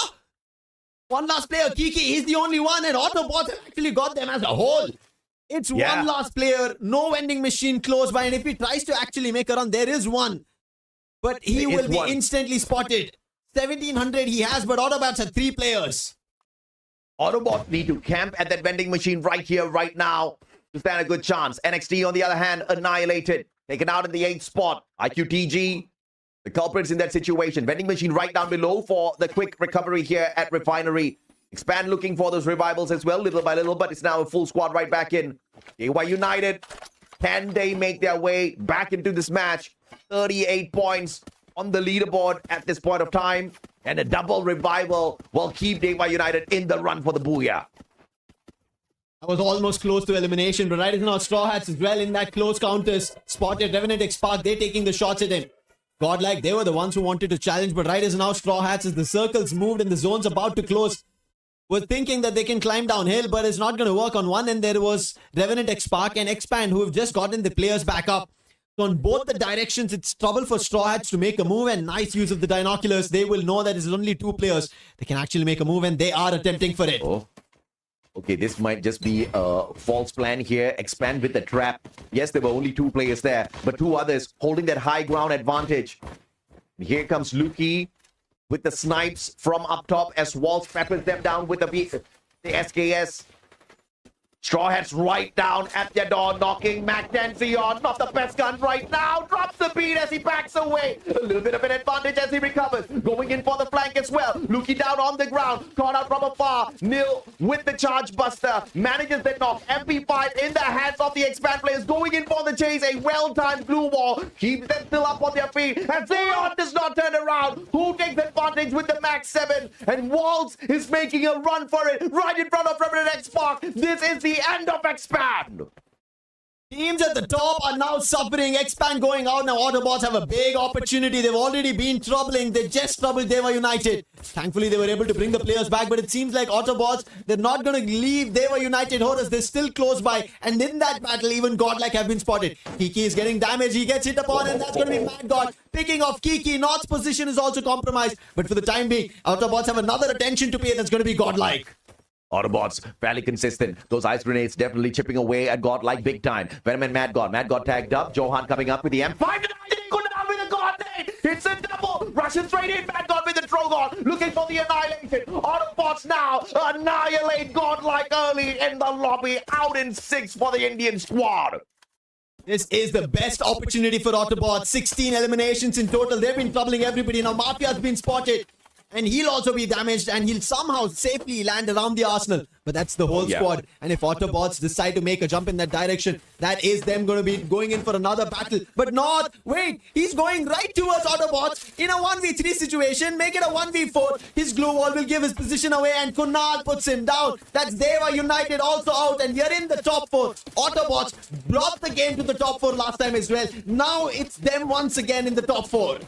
One last player, Kiki, he's the only one, and Autobots have actually got them as a whole. It's one last player, no vending machine close by, and if he tries to actually make a run, there is one. But he will be instantly spotted. 1700 he has, but Autobots have 3 players. Autobots need to camp at that vending machine right here, right now, to stand a good chance. NXT, on the other hand, annihilated. Taken out in the 8th spot. IQTG, the culprits in that situation. Vending machine right down below for the quick recovery here at Refinery. Expand looking for those revivals as well, little by little, but it's now a full squad right back in. KY United, can they make their way back into this match? 38 points on the leaderboard at this point of time. And a double revival will keep KY United in the run for the Booyah. I was almost close to elimination, but right now Straw Hats as well in that close counters. Spotted Revenant X-Spark, they're taking the shots at him. Godlike, they were the ones who wanted to challenge, but right as now Straw Hats, as the circles moved and the zone's about to close, were thinking that they can climb downhill, but it's not going to work. On one end, there was Revenant X-Spark and Expand, who have just gotten the players back up. So on both the directions, it's trouble for Straw Hats to make a move, and nice use of the binoculars. They will know that it's only 2 players. They can actually make a move, and they are attempting for it. Oh. Okay, this might just be a false plan here. Expand with the trap. Yes, there were only 2 players there, but 2 others holding that high ground advantage. And here comes Luki with the snipes from up top as Waltz peppers them down with the SKS. Straw Hats right down at their door, knocking. Mac Dancy on, not the best gun right now. Drops the beat as he backs away. A little bit of an advantage as he recovers. Going in for the flank as well. Luki down on the ground, caught out from afar. Nil with the charge buster. Manages the knock. MP5 in the hands of the Expand players. Going in for the chase. A well-timed blue wall. Keeps them still up on their feet. And Zeon does not turn around. Who takes advantage with the Max 7? And Waltz is making a run for it. Right in front of Revenant X-Spark. This is the end of Expand. Teams at the top are now suffering. Expand going out. Now Autobots have a big opportunity. They've already been troubling. They just troubled Deva United. Thankfully, they were able to bring the players back. But it seems like Autobots, they're not going to leave Deva United Horus. They're still close by. And in that battle, even Godlike have been spotted. Kiki is getting damaged. He gets hit upon, and that's going to be Mad God picking off Kiki. North's position is also compromised. But for the time being, Autobots have another attention to pay. That's going to be Godlike. Autobots fairly consistent. Those ice grenades definitely chipping away at Godlike big time. Venom and Mad God. Mad God tagged up. Johan coming up with the M5. Go down with a God nade. It's a double. Russian straight in. Mad God with the Drogon. Looking for the annihilation. Autobots now annihilate Godlike early in the lobby. Out in 6 for the Indian squad. This is the best opportunity for Autobots. 16 eliminations in total. They've been troubling everybody. Now Mafia's been spotted. and he'll also be damaged, and he'll somehow safely land around the Arsenal. But that's the whole squad. And if Autobots decide to make a jump in that direction, that is them going to be going in for another battle. But not, wait, he's going right towards Autobots in a 1v3 situation. Make it a 1v4. His glue wall will give his position away, and Kunal puts him down. That's Deva United also out, and you're in the top 4. Autobots brought the game to the top 4 last time as well. Now it's them once again in the top 4.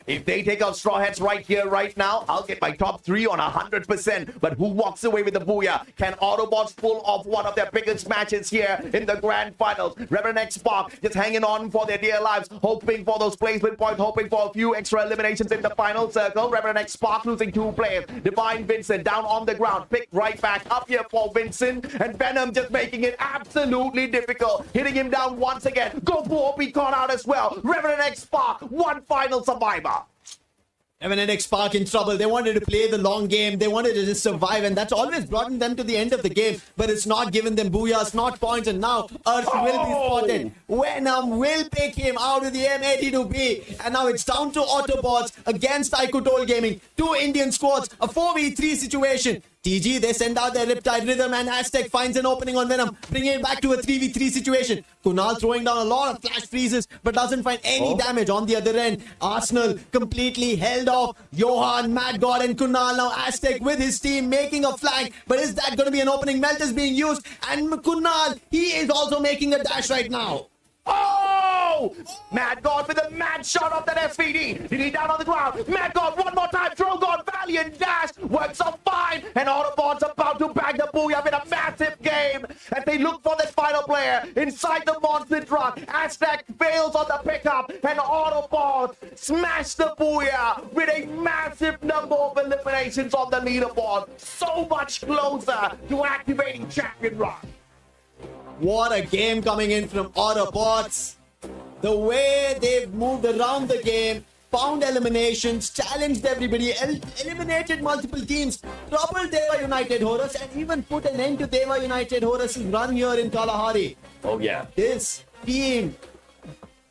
If they take out Straw Hats right here, right now, I'll get my top 3 on 100%. But who walks away with the booyah? Can Autobots pull off one of their biggest matches here in the grand finals? Reverend X Spark just hanging on for their dear lives, hoping for those placement points, hoping for a few extra eliminations in the final circle. Reverend X Spark losing 2 players. Divine Vincent down on the ground, picked right back up here for Vincent. And Venom just making it absolutely difficult, hitting him down once again. Go for be caught out as well. Reverend X Spark, one final survivor. Revenant X Spark in trouble. They wanted to play the long game. They wanted to just survive, and that's always brought them to the end of the game. But it's not given them booyahs, not points, and now Earth will be spotted. Venom will pick him out of the M82B, and now it's down to Autobots against Icotol Gaming. 2 Indian squads, a 4v3 situation. TG, they send out their Riptide Rhythm, and Aztec finds an opening on Venom, bringing it back to a 3v3 situation. Kunal throwing down a lot of flash freezes, but doesn't find any damage on the other end. Arsenal completely held off. Johan, Mad God, and Kunal. Now Aztec with his team making a flank, but is that going to be an opening? Melt is being used, and Kunal, he is also making a dash right now. Oh! Mad God with a mad shot off that SVD. Did he down on the ground? Mad God one more time. Throw God, valiant dash. Works out fine. And Autobots about to bag the booyah in a massive game. As they look for that final player inside the monster truck. Aztec fails on the pickup. And Autobots smash the booyah with a massive number of eliminations on the leaderboard. So much closer to activating Champion Rush. What a game coming in from Autobots. The way they've moved around the game, found eliminations, challenged everybody, eliminated multiple teams, troubled Deva United Horus, and even put an end to Deva United Horus' run here in Kalahari. Oh, yeah. This team,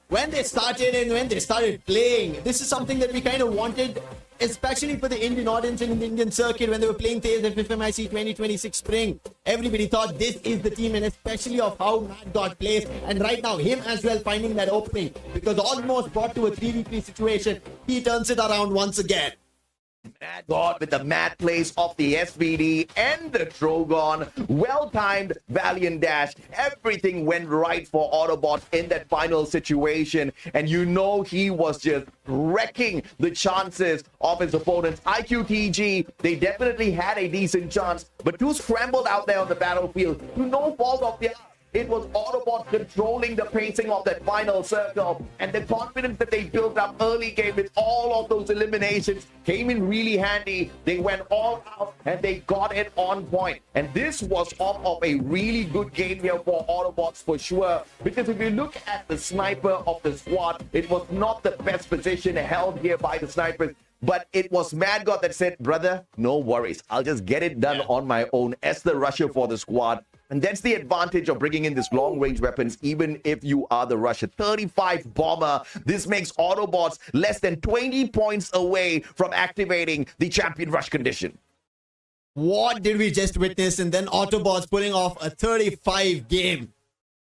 when they started and when they started playing, this is something that we kind of wanted, especially for the Indian audience and in the Indian circuit when they were playing Thales at FFAI 2026 Spring. Everybody thought this is the team, and especially of how Mad God plays. And right now, him as well finding that opening, because almost brought to a 3v3 situation, he turns it around once again. Mad God with the mad plays of the SVD and the Drogon. Well-timed valiant dash. Everything went right for Autobot in that final situation. And you know he was just wrecking the chances of his opponents. IQTG, they definitely had a decent chance, but 2 scrambled out there on the battlefield to no fault of their own. It was Autobots controlling the pacing of that final circle, and the confidence that they built up early game with all of those eliminations came in really handy. They went all out and they got it on point. And this was off of a really good game here for Autobots for sure, because if you look at the sniper of the squad, it was not the best position held here by the snipers. But it was Mad God that said, brother, no worries. I'll just get it done on my own as the rusher for the squad. And that's the advantage of bringing in this long-range weapons, even if you are the rusher. 35 bomber. This makes Autobots less than 20 points away from activating the Champion Rush condition. What did we just witness? And then Autobots pulling off a 35 game.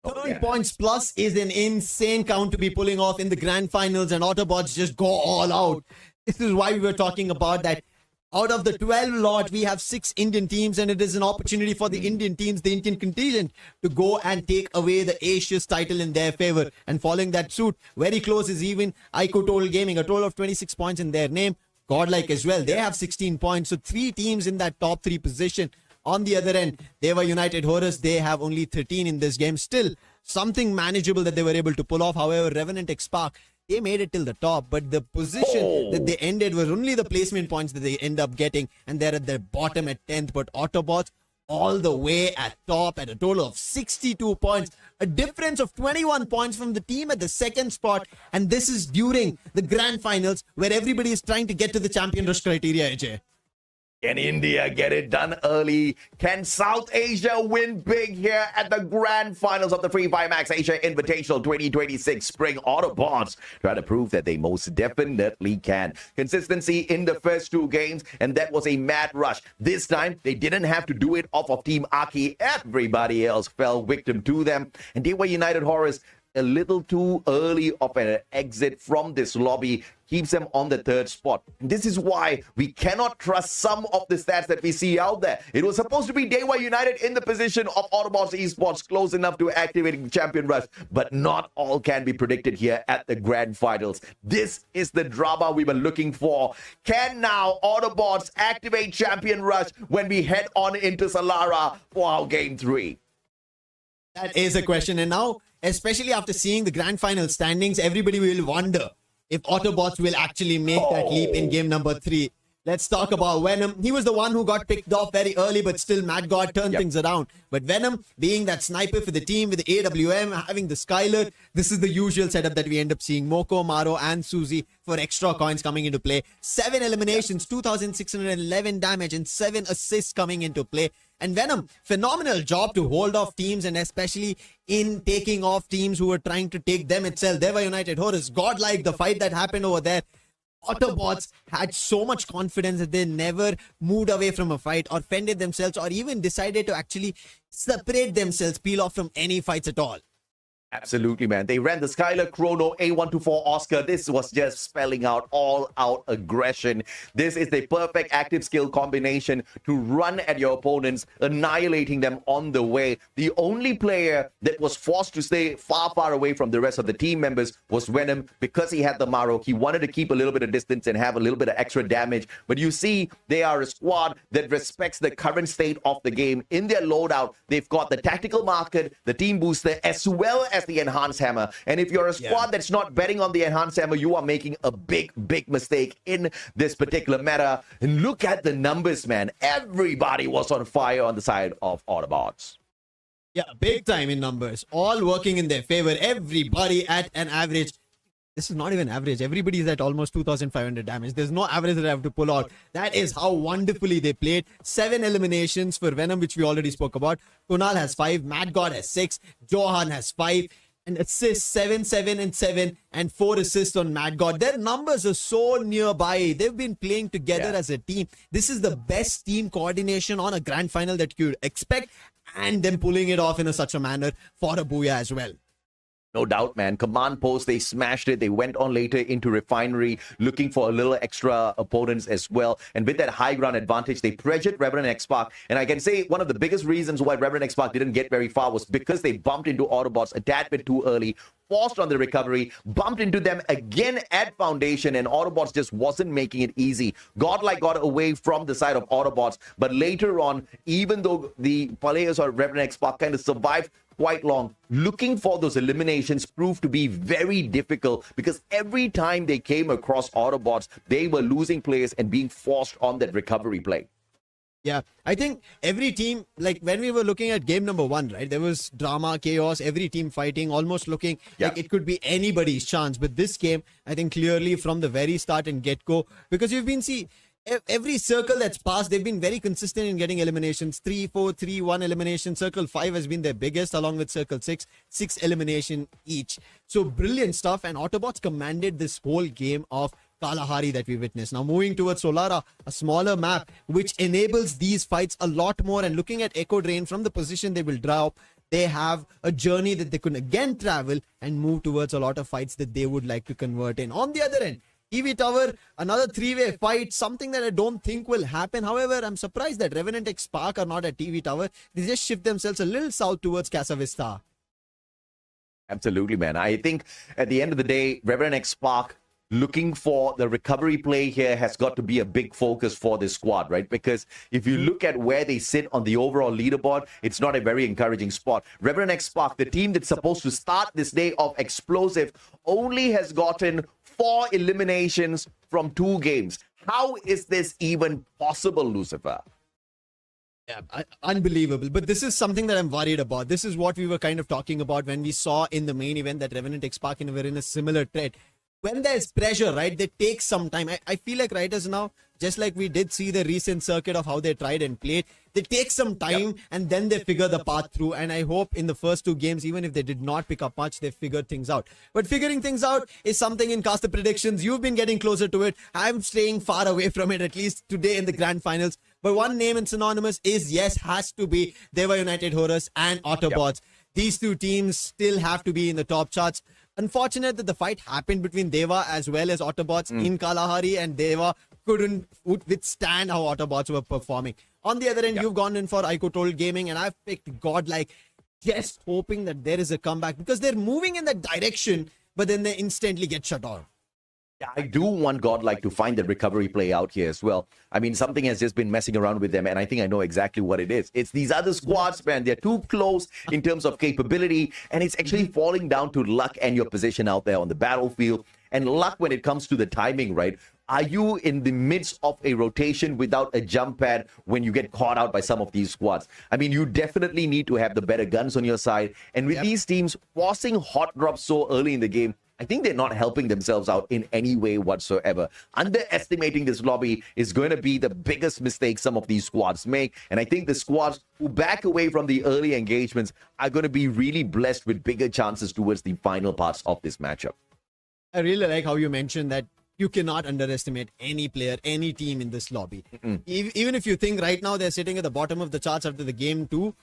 30 points plus is an insane count to be pulling off in the grand finals, and Autobots just go all out. This is why we were talking about that. Out of the 12 lot, we have 6 Indian teams, and it is an opportunity for the Indian teams, the Indian contingent, to go and take away the Asia's title in their favor. And following that suit, very close is even Icotol Gaming, a total of 26 points in their name. Godlike as well, they have 16 points. So 3 teams in that top 3 position. On the other end, Deva United Horus, they have only 13 in this game. Still, something manageable that they were able to pull off. However, Revenant X Spark, they made it till the top, but the position that they ended was only the placement points that they end up getting, and they're at the bottom at 10th. But Autobots all the way at top at a total of 62 points, a difference of 21 points from the team at the 2nd spot. And this is during the grand finals where everybody is trying to get to the Champion Rush criteria, AJ. Can India get it done early? Can South Asia win big here at the grand finals of the Free Fire Max Asia Invitational 2026 Spring Autobots? Try to prove that they most definitely can. Consistency in the first two games, and that was a mad rush. This time, they didn't have to do it off of Team Aki. Everybody else fell victim to them. And they were United Horrors. A little too early of an exit from this lobby keeps them on the third spot. This is why we cannot trust some of the stats that we see out there. It was supposed to be Dewa United in the position of Autobots Esports, close enough to activating Champion Rush, but not all can be predicted here at the grand finals. This is the drama we were looking for. Can now Autobots activate Champion Rush when we head on into Solara for our game 3? That is a question. And now, especially after seeing the grand final standings, everybody will wonder if Autobots will actually make that leap in game number 3. Let's talk about Venom. He was the one who got picked off very early, but still Mad God turned things around. But Venom, being that sniper for the team with the AWM, having the Skyler, this is the usual setup that we end up seeing. Moko, Maro, and Suzy for extra coins coming into play. 7 eliminations, 2,611 damage, and 7 assists coming into play. And Venom, phenomenal job to hold off teams, and especially in taking off teams who were trying to take them itself. They were United Horrors. Godlike, the fight that happened over there. Autobots had so much confidence that they never moved away from a fight or fended themselves or even decided to actually separate themselves, peel off from any fights at all. Absolutely, man. They ran the Skylar Chrono A124 Oscar. This was just spelling out all-out aggression. This is the perfect active skill combination to run at your opponents, annihilating them on the way. The only player that was forced to stay far, far away from the rest of the team members was Venom. Because he had the Maro, he wanted to keep a little bit of distance and have a little bit of extra damage. But you see, they are a squad that respects the current state of the game. In their loadout, they've got the tactical market, the team booster, as well as the enhanced hammer. And if you're a squad that's not betting on the enhanced hammer, you are making a big mistake in this particular meta. And look at the numbers, man. Everybody was on fire on the side of Autobots. Yeah, big time in numbers. All working in their favor. Everybody at an average. This is not even average. Everybody's at almost 2,500 damage. There's no average that I have to pull out. That is how wonderfully they played. 7 eliminations for Venom, which we already spoke about. Kunal has 5. Mad God has 6. Johan has 5. And assists 7, 7, and 7. And 4 assists on Mad God. Their numbers are so nearby. They've been playing together as a team. This is the best team coordination on a grand final that you'd expect. And them pulling it off in such a manner for a booyah as well. No doubt, man. Command post, they smashed it. They went on later into Refinery, looking for a little extra opponents as well. And with that high ground advantage, they pressured Reverend X-Spark. And I can say one of the biggest reasons why Reverend X-Spark didn't get very far was because they bumped into Autobots a tad bit too early, forced on the recovery, bumped into them again at Foundation, and Autobots just wasn't making it easy. Godlike got away from the side of Autobots, but later on, even though the players or Reverend X-Spark kind of survived quite long, looking for those eliminations proved to be very difficult because every time they came across Autobots, they were losing players and being forced on that recovery play. Yeah, I think every team, like when we were looking at game number 1, right, there was drama, chaos, every team fighting, almost looking like it could be anybody's chance. But this game, I think clearly from the very start and get-go, because you've been every circle that's passed, they've been very consistent in getting eliminations. 3, 4, 3, 1 elimination. Circle 5 has been their biggest, along with Circle 6. 6 elimination each. So brilliant stuff. And Autobots commanded this whole game of Kalahari that we witnessed. Now moving towards Solara, a smaller map, which enables these fights a lot more. And looking at Echo Drain from the position they will drop, they have a journey that they could again travel and move towards a lot of fights that they would like to convert in. On the other end, TV Tower, another 3-way fight, something that I don't think will happen. However, I'm surprised that Revenant X Spark are not at TV Tower. They just shift themselves a little south towards Casa Vista. Absolutely, man. I think at the end of the day, Reverend X Spark looking for the recovery play here has got to be a big focus for this squad, right? Because if you look at where they sit on the overall leaderboard, it's not a very encouraging spot. Reverend X Spark, the team that's supposed to start this day of explosive, only has gotten 4 eliminations from 2 games. How is this even possible, Lucifer? Yeah, unbelievable. But this is something that I'm worried about. This is what we were kind of talking about when we saw in the main event that Revenant X Spark were in a similar threat. when there's pressure, right, they take some time. I feel like writers now, just like we did see the recent circuit of how they tried and played, they take some time and then they figure the path through. And I hope in the first 2 games, even if they did not pick up much, they figured things out. But figuring things out is something in Cast the Predictions. You've been getting closer to it. I'm staying far away from it, at least today in the grand finals. But one name in synonymous is, yes, has to be Deva United Horus and Autobots. These 2 teams still have to be in the top charts. Unfortunate that the fight happened between Deva as well as Autobots in Kalahari, and Deva couldn't withstand how Autobots were performing. On the other end, you've gone in for Aiko Told Gaming, and I've picked Godlike, just hoping that there is a comeback because they're moving in that direction, but then they instantly get shut off. Yeah, I do want Godlike to find the recovery play out here as well. I mean, something has just been messing around with them, and I think I know exactly what it is. It's these other squads, man. They're too close in terms of capability, and it's actually falling down to luck and your position out there on the battlefield. And luck when it comes to the timing, right? Are you in the midst of a rotation without a jump pad when you get caught out by some of these squads? I mean, you definitely need to have the better guns on your side. And with these teams forcing hot drops so early in the game, I think they're not helping themselves out in any way whatsoever. Underestimating this lobby is going to be the biggest mistake some of these squads make. And I think the squads who back away from the early engagements are going to be really blessed with bigger chances towards the final parts of this matchup. I really like how you mentioned that you cannot underestimate any player, any team in this lobby. Even if you think right now they're sitting at the bottom of the charts after the game 2,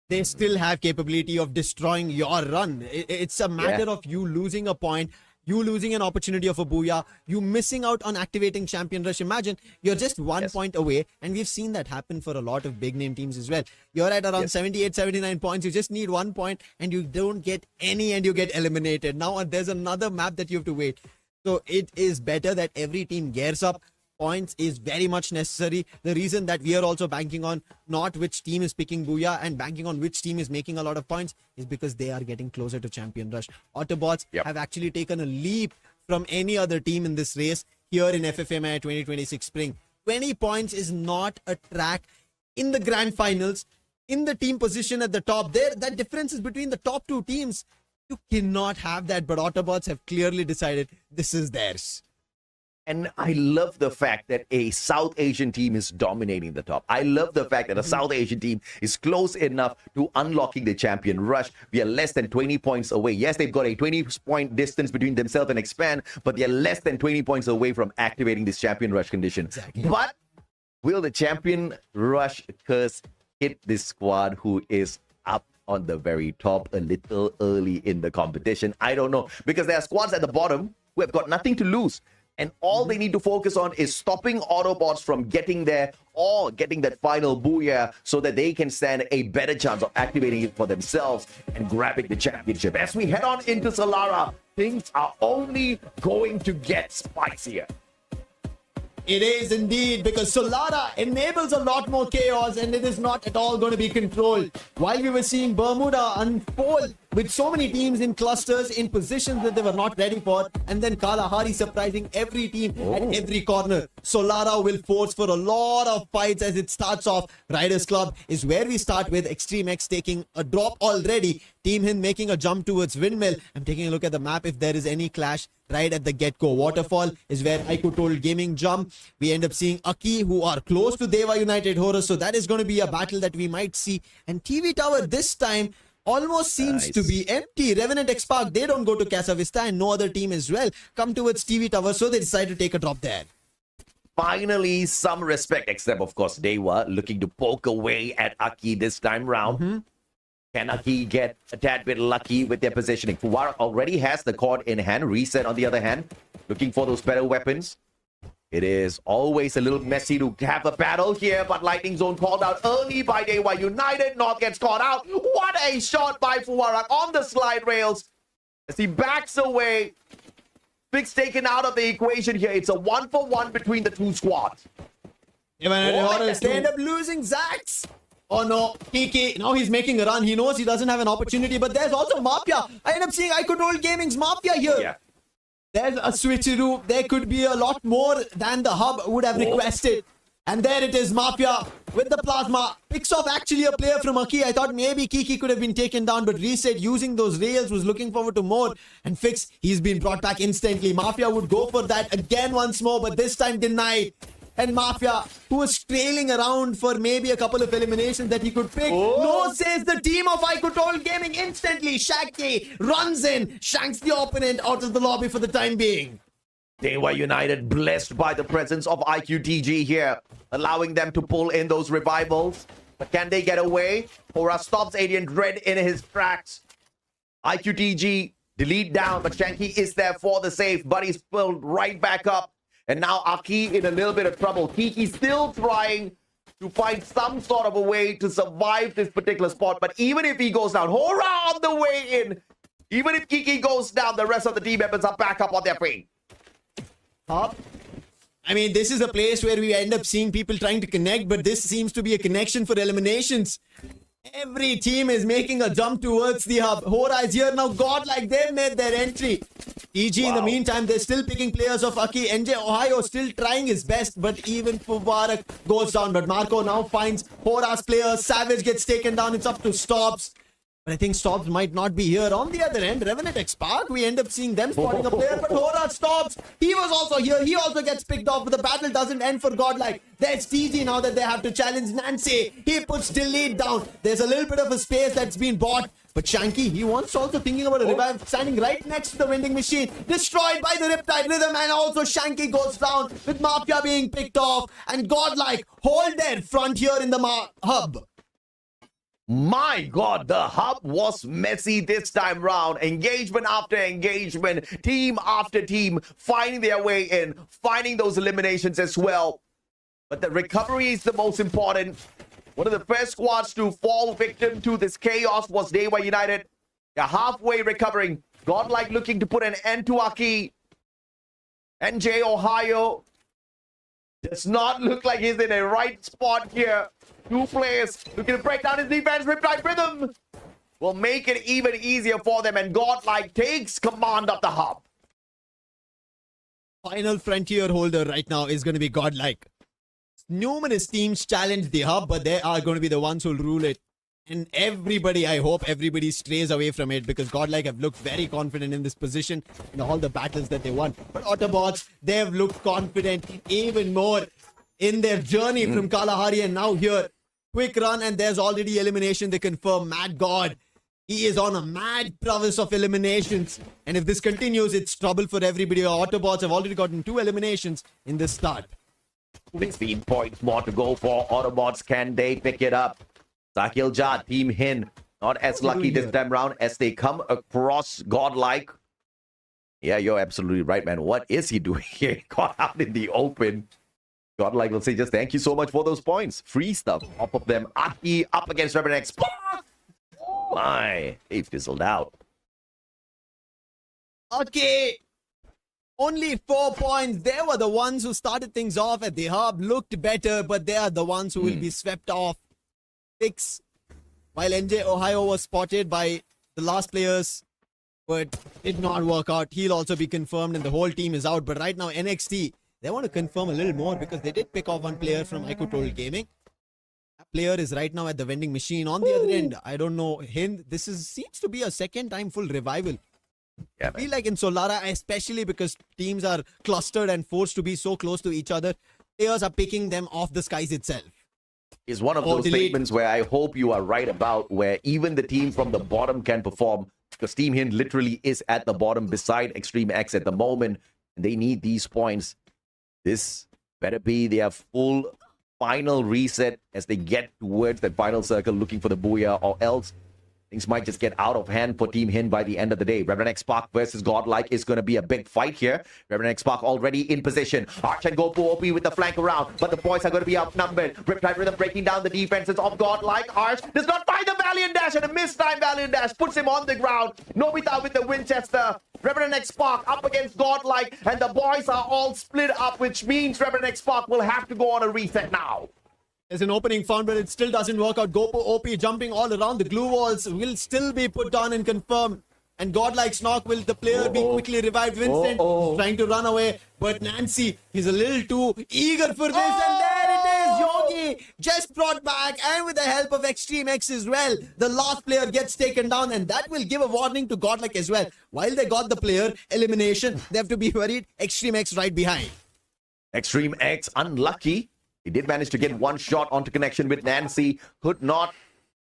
they still have capability of destroying your run. It's a matter of you losing a point, you losing an opportunity of a booyah, you missing out on activating Champion Rush. Imagine you're just 1 point away, and we've seen that happen for a lot of big name teams as well. You're at around 78, 79 points. You just need 1 point, and you don't get any, and you get eliminated. Now there's another map that you have to wait. So it is better that every team gears up. Points is very much necessary. The reason that we are also banking on not which team is picking Booyah and banking on which team is making a lot of points is because they are getting closer to Champion Rush. Autobots have actually taken a leap from any other team in this race here in FFAI 2026 Spring. 20 points is not a track in the grand finals. In the team position at the top, that difference is between the top 2 teams. You cannot have that, but Autobots have clearly decided this is theirs. And I love the fact that a South Asian team is dominating the top. I love the fact that a South Asian team is close enough to unlocking the Champion Rush. We are less than 20 points away. Yes, they've got a 20-point distance between themselves and Expand, but they're less than 20 points away from activating this Champion Rush condition. Exactly. But will the Champion Rush curse hit this squad who is up on the very top a little early in the competition? I don't know, because there are squads at the bottom who have got nothing to lose. And all they need to focus on is stopping Autobots from getting there or getting that final booyah so that they can stand a better chance of activating it for themselves and grabbing the championship. As we head on into Solara, things are only going to get spicier. It is indeed, because Solara enables a lot more chaos and it is not at all going to be controlled. While we were seeing Bermuda unfold with so many teams in clusters in positions that they were not ready for, and then Kalahari surprising every team at every corner, Solara will force for a lot of fights as it starts off. Riders Club is where we start with Extreme X taking a drop already. Team Hind making a jump towards Windmill. I'm taking a look at the map if there is any clash right at the get-go. Waterfall is where Aiko Told Gaming jump. We end up seeing Aki, who are close to Deva United Horus, so that is going to be a battle that we might see. And TV Tower this time almost seems to be empty. Revenant X Park, they don't go to Casa Vista, and no other team as well come towards TV Tower, so they decide to take a drop there. Finally, some respect, except of course Dewa looking to poke away at Aki this time round. Can Aki get a tad bit lucky with their positioning? Fuwara already has the cord in hand. Reset, on the other hand, looking for those better weapons. It is always a little messy to have a battle here, but Lightning Zone called out early by Dewa United. North gets caught out. What a shot by Fuwara on the slide rails as he backs away. Fix taken out of the equation here. It's a 1-for-1 between the two squads. They end up losing Zax. Oh no, Kiki, now he's making a run. He knows he doesn't have an opportunity, but there's also Mafia. I end up seeing Aiko Told Gaming's Mafia here. Yeah. There's a switcheroo. There could be a lot more than the hub would have requested. And there it is, Mafia with the plasma. Picks off actually a player from Aki. I thought maybe Kiki could have been taken down, but Reset using those rails was looking forward to more. And Fix, he's been brought back instantly. Mafia would go for that again once more, but this time denied. And Mafia, who was trailing around for maybe a couple of eliminations that he could pick. No, says the team of Icotol Gaming instantly. Shaki runs in, shanks the opponent out of the lobby for the time being. They were United, blessed by the presence of IQTG here, allowing them to pull in those revivals. But can they get away? Hora stops Alien Dread in his tracks. IQTG delete down, but Shanky is there for the save. Buddy's pulled right back up. And now Aki in a little bit of trouble. Kiki still trying to find some sort of a way to survive this particular spot. But even if he goes down, Hora on the way in. Even if Kiki goes down, the rest of the team members are back up on their feet. I mean, this is a place where we end up seeing people trying to connect, but this seems to be a connection for eliminations. Every team is making a jump towards the hub. Hora is here now. Godlike, they've made their entry. EG, in the meantime, they're still picking players of Aki. NJ Ohio still trying his best, but even Mubarak goes down. But Marco now finds Hora's players. Savage gets taken down. It's up to Stops. But I think Stops might not be here. On the other end, Revenant X Spark, we end up seeing them spotting a player, but Hora Stops. He was also here. He also gets picked off, but the battle doesn't end for Godlike. There's TG now that they have to challenge Nancy. He puts Delete down. There's a little bit of a space that's been bought. But Shanky, he wants also thinking about a revive, standing right next to the vending machine. Destroyed by the Riptide Rhythm, and also Shanky goes down with Mafia being picked off. And Godlike hold their front here in the hub. My God, the hub was messy this time round. Engagement after engagement, team after team, finding their way in, finding those eliminations as well. But the recovery is the most important. One of the first squads to fall victim to this chaos was Dewa United. They're halfway recovering. Godlike looking to put an end to Aki. NJ Ohio does not look like he's in a right spot here. Two players looking to break down his defense. Riptide Rhythm will make it even easier for them, and Godlike takes command of the hub. Final frontier holder right now is going to be Godlike. Numerous teams challenge the hub, but they are going to be the ones who rule it. And everybody, I hope everybody strays away from it, because Godlike have looked very confident in this position in all the battles that they won. But Autobots, they've looked confident even more in their journey from Kalahari, and now here. Quick run, and there's already elimination. They confirm Mad God. He is on a mad prowess of eliminations. And if this continues, it's trouble for everybody. Autobots have already gotten 2 eliminations in this start. 16 points more to go for Autobots. Can they pick it up? Sakil Jad, Team Hin, not as lucky this time round as they come across Godlike. Yeah, you're absolutely right, man. What is he doing here? Caught out in the open. Godlike will say just thank you so much for those points. Free stuff off of them. Aki up against Revenant X. Oh my, they fizzled out. Okay. Only 4 points. They were the ones who started things off at the hub. Looked better, but they are the ones who will be swept off. 6. While NJ Ohio was spotted by the last players, but did not work out. He'll also be confirmed and the whole team is out. But right now, NXT, they want to confirm a little more because they did pick off one player from Icotol Gaming. That player is right now at the vending machine. On the other end, I don't know, Hind, seems to be a second time full revival. Yeah, I feel like in Solara, especially because teams are clustered and forced to be so close to each other, players are picking them off the skies itself. Is one of those statements where I hope you are right about, where even the team from the bottom can perform, because Team Hind literally is at the bottom beside Extreme X at the moment, and they need these points. This better be their full final reset as they get towards that final circle looking for the Booyah, or else things might just get out of hand for Team Hind by the end of the day. Revenant X Spark versus Godlike is going to be a big fight here. Revenant X Spark already in position. Arch and Goku OP with the flank around, but the boys are going to be outnumbered. Riptide Rhythm breaking down the defenses of Godlike. Arch does not find the Valiant Dash, and a mistime Valiant Dash puts him on the ground. Nobita with the Winchester. Revenant X Spark up against Godlike, and the boys are all split up, which means Revenant X Spark will have to go on a reset now. There's an opening found, but it still doesn't work out. Gopo OP jumping all around. The glue walls will still be put on and confirmed. And Godlike Snock will the player be quickly revived. Vincent trying to run away. But Nancy, he's a little too eager for this. And there it is. Lee just brought back, and with the help of Extreme X as well, the last player gets taken down, and that will give a warning to Godlike as well. While they got the player elimination, they have to be worried. Extreme X right behind. Extreme X unlucky. He did manage to get one shot onto connection with Nancy. Could not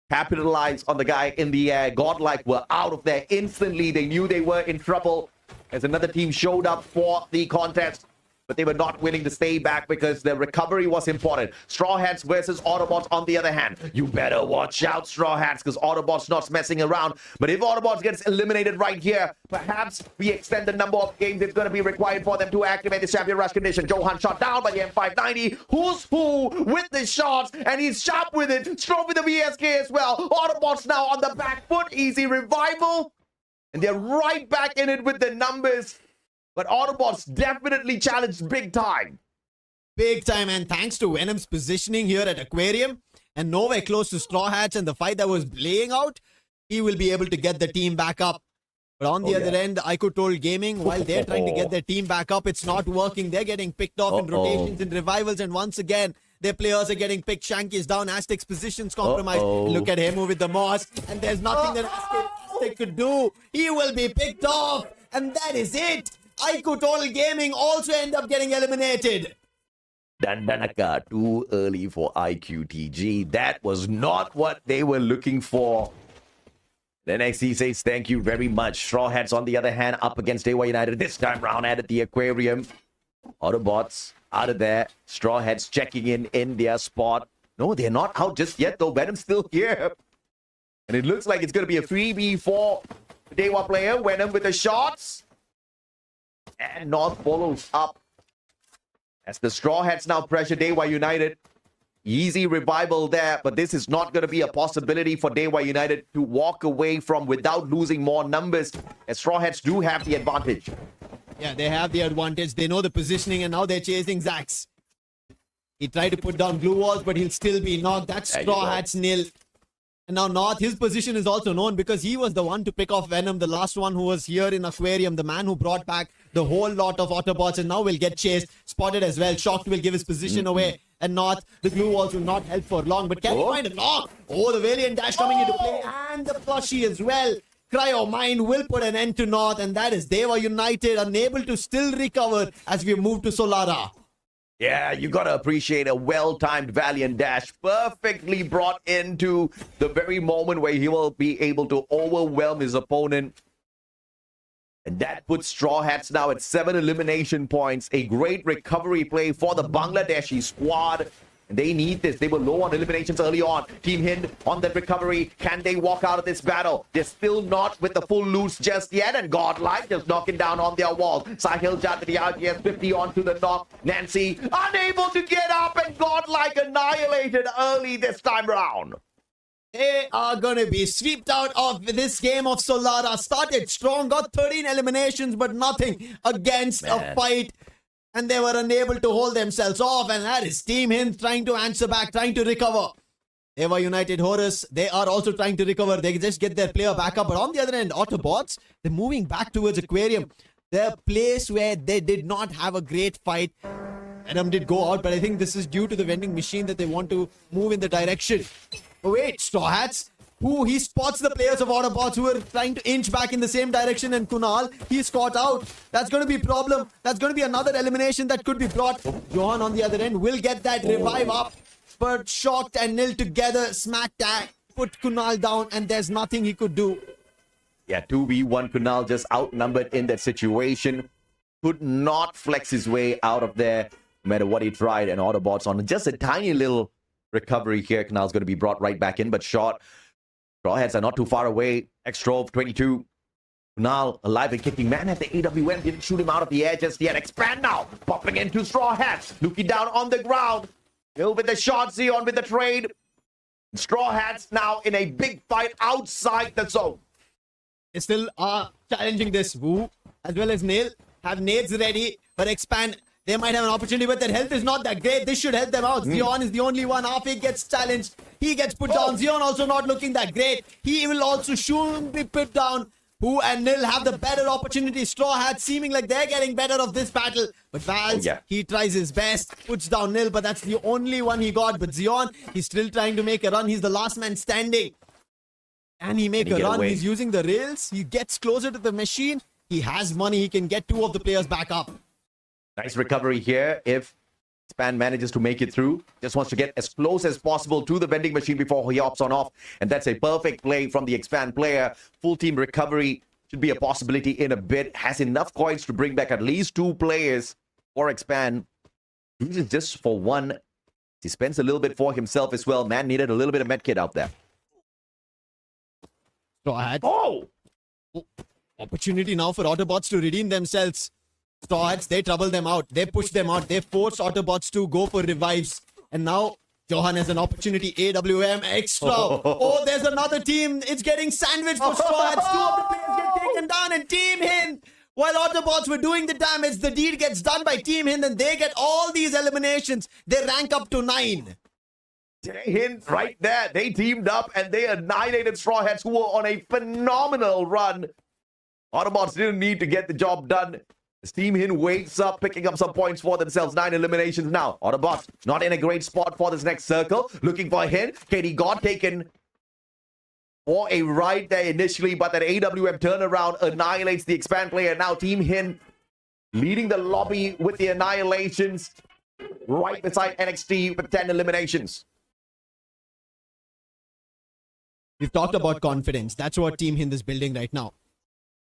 capitalize on the guy in the air. Godlike were out of there instantly. They knew they were in trouble as another team showed up for the contest, but they were not willing to stay back because their recovery was important. Straw Hats versus Autobots on the other hand. You better watch out, Straw Hats, because Autobots not messing around. But if Autobots gets eliminated right here, perhaps we extend the number of games it's going to be required for them to activate the champion rush condition. Johan shot down by the M590. Who's who with the shots, and he's sharp with it. Strong with the VSK as well. Autobots now on the back foot. Easy revival. And they're right back in it with the numbers. But Autobots definitely challenged big time. Big time, and thanks to Venom's positioning here at Aquarium and nowhere close to Straw Hats and the fight that was playing out, he will be able to get the team back up. But on the other end, Toll Gaming, while they're trying to get their team back up, it's not working. They're getting picked off in rotations and revivals, and once again, their players are getting picked. Shanky's down, Aztec's position's compromised. Look at him with the Moss, and there's nothing that Aztec could do. He will be picked off, and that is it. Total Gaming also end up getting eliminated. Dandanaka, too early for IQTG. That was not what they were looking for. Then XC says, thank you very much. Straw Hats, on the other hand, up against AY United. This time round at the Aquarium. Autobots out of there. Straw Hats checking in their spot. No, they're not out just yet, though. Venom's still here. And it looks like it's going to be a 3v4 Dewa player. Venom with the shots. And North follows up as the Straw Hats now pressure Dewa United. Easy revival there, but this is not going to be a possibility for Dewa United to walk away from without losing more numbers, as Straw Hats do have the advantage. Yeah, they have the advantage. They know the positioning, and now they're chasing Zax. He tried to put down glue walls, but he'll still be knocked. That's Straw Hats nil. And now North, his position is also known because he was the one to pick off Venom, the last one who was here in Aquarium, the man who brought back the whole lot of Autobots, and now will get chased, spotted as well. Shocked will give his position away, and North, the glue walls will not help for long, but can he find a knock? Oh, the Valiant Dash coming into play, and the plushie as well. Cryo Mine will put an end to North, and that is Dewa United unable to still recover as we move to Solara. Yeah, you got to appreciate a well-timed Valiant Dash, perfectly brought into the very moment where he will be able to overwhelm his opponent. And that puts Straw Hats now at 7 elimination points. A great recovery play for the Bangladeshi squad. And they need this. They were low on eliminations early on. Team Hind on that recovery. Can they walk out of this battle? They're still not with the full loose just yet. And Godlike just knocking down on their walls. Sahil Jat with the RGS 50 onto the knock. Nancy unable to get up, and Godlike annihilated early this time round. They are going to be swept out of this game of Solara. Started strong, got 13 eliminations, but nothing against a fight. And they were unable to hold themselves off. And that is Team Hind trying to answer back, trying to recover. Dewa United Horus, they are also trying to recover. They just get their player back up. But on the other end, Autobots, they're moving back towards Aquarium. The place where they did not have a great fight. Venom did go out, but I think this is due to the vending machine that they want to move in the direction. But wait, Straw Hats, he spots the players of Autobots who are trying to inch back in the same direction, and Kunal, he's caught out. That's going to be a problem. That's going to be another elimination that could be brought. Johan on the other end will get that revive up, but Shocked and Nil together, smack that, put Kunal down, and there's nothing he could do. Yeah, 2v1 Kunal just outnumbered in that situation. Could not flex his way out of there, no matter what he tried, and Autobots on just a tiny little recovery here. Kunal's going to be brought right back in, but shot. Straw Hats are not too far away. Extrove 22. Kunal alive and kicking. Man at the AWM. Didn't shoot him out of the air just yet. Expand now. Popping into Straw Hats. Looking down on the ground. Hill with the shot. Zion with the trade. Straw Hats now in a big fight outside the zone. They still are challenging this. Wu as well as Nail have nades ready, but Expand, they might have an opportunity, but their health is not that great. This should help them out. Zion is the only one. Afik gets challenged. He gets put down. Zion also not looking that great. He will also soon be put down. Who and Nil have the better opportunity. Straw Hats seeming like they're getting better of this battle. But Vals, he tries his best, puts down Nil, but that's the only one he got. But Zion, he's still trying to make a run. He's the last man standing. And he make a run. He's using the rails. He gets closer to the machine. He has money. He can get 2 of the players back up. Nice recovery here. If Span manages to make it through, just wants to get as close as possible to the vending machine before he hops on off. And that's a perfect play from the Expand player. Full team recovery should be a possibility in a bit. Has enough coins to bring back at least 2 players for Expand. Uses just for 1. He spends a little bit for himself as well. Man needed a little bit of medkit out there. Straw Hats. Oh! Opportunity now for Autobots to redeem themselves. Straw Hats, they trouble them out. They push them out. They force Autobots to go for revives. And now Johan has an opportunity. AWM extra. Oh, there's another team. It's getting sandwiched for Straw Hats. 2 of the players get taken down and Team Hind. While Autobots were doing the damage, the deed gets done by Team Hind and they get all these eliminations. They rank up to 9. Hind right there. They teamed up and they annihilated Straw Hats, who were on a phenomenal run. Autobots didn't need to get the job done. Team Hind wakes up, picking up some points for themselves. 9 eliminations now. Autobots not in a great spot for this next circle. Looking for Hind. Katie got taken for a ride there initially, but that AWM turnaround annihilates the Expand player. Now Team Hind leading the lobby with the annihilations, right beside NXT with 10 eliminations. We've talked about confidence. That's what Team Hind is building right now.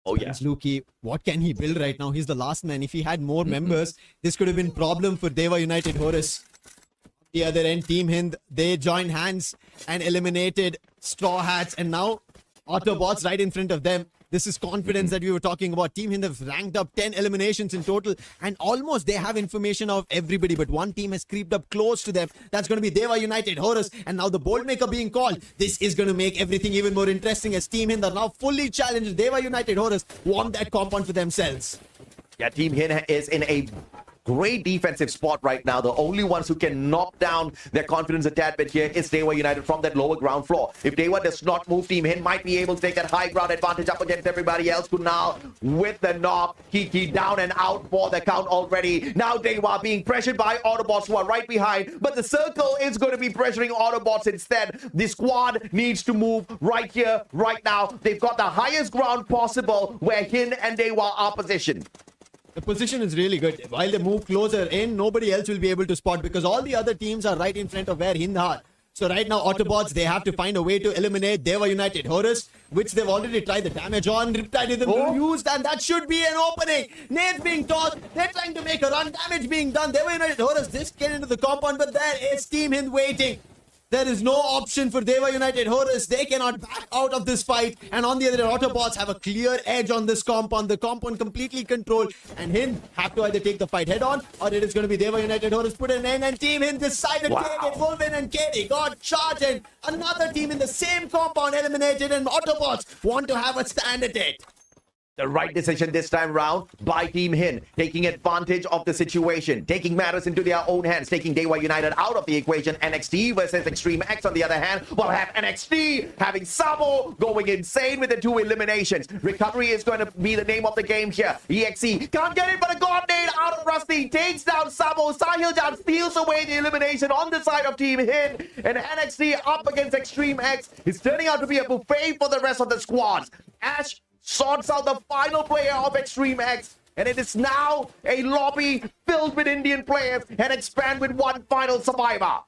Oh, yeah. Luki, what can he build right now? He's the last man. If he had more members, this could have been problem for Deva United Horus. The other end, Team Hind, they joined hands and eliminated Straw Hats. And now Autobots right in front of them. This is confidence that we were talking about. Team Hind have ranked up 10 eliminations in total. And almost they have information of everybody. But one team has creeped up close to them. That's going to be Deva United Horus. And now the Bold Maker being called. This is going to make everything even more interesting as Team Hind are now fully challenged. Deva United Horus want that compound for themselves. Yeah, Team Hind is in a great defensive spot right now. The only ones who can knock down their confidence a tad bit here is Dewa United from that lower ground floor. If Dewa does not move, Team Hind might be able to take that high ground advantage up against everybody else. Kunal with the knock. Kiki down and out for the count already. Now Dewa being pressured by Autobots who are right behind, but the circle is going to be pressuring Autobots instead. The squad needs to move right here, right now. They've got the highest ground possible where Hind and Dewa are positioned. The position is really good. While they move closer in, nobody else will be able to spot because all the other teams are right in front of where Hind are. So right now, Autobots, they have to find a way to eliminate Deva United Horus, which they've already tried the damage on. Riptide is used, and that should be an opening. Nades being tossed. They're trying to make a run. Damage being done. Deva United Horus just get into the compound, but there is Team Hind waiting. There is no option for Deva United Horus. They cannot back out of this fight. And on the other hand, Autobots have a clear edge on this compound. The compound completely controlled. And Hind have to either take the fight head on or it is going to be Deva United Horus put an end. And Team Hind decided to take it. Wolvin and Katie got charged. And another team in the same compound eliminated. And Autobots want to have a stand at it. The right decision this time round by Team Hind, taking advantage of the situation, taking matters into their own hands, taking Dewa United out of the equation. NXT versus Extreme X on the other hand will have NXT having Sabo going insane with the 2 eliminations. Recovery is going to be the name of the game here. EXE can't get it, but a God Nade out of Rusty takes down Sabo. Sahil Jan steals away the elimination on the side of Team Hind, and NXT up against Extreme X is turning out to be a buffet for the rest of the squads. Ash sorts out the final player of Extreme X, and it is now a lobby filled with Indian players and Expand with one final survivor.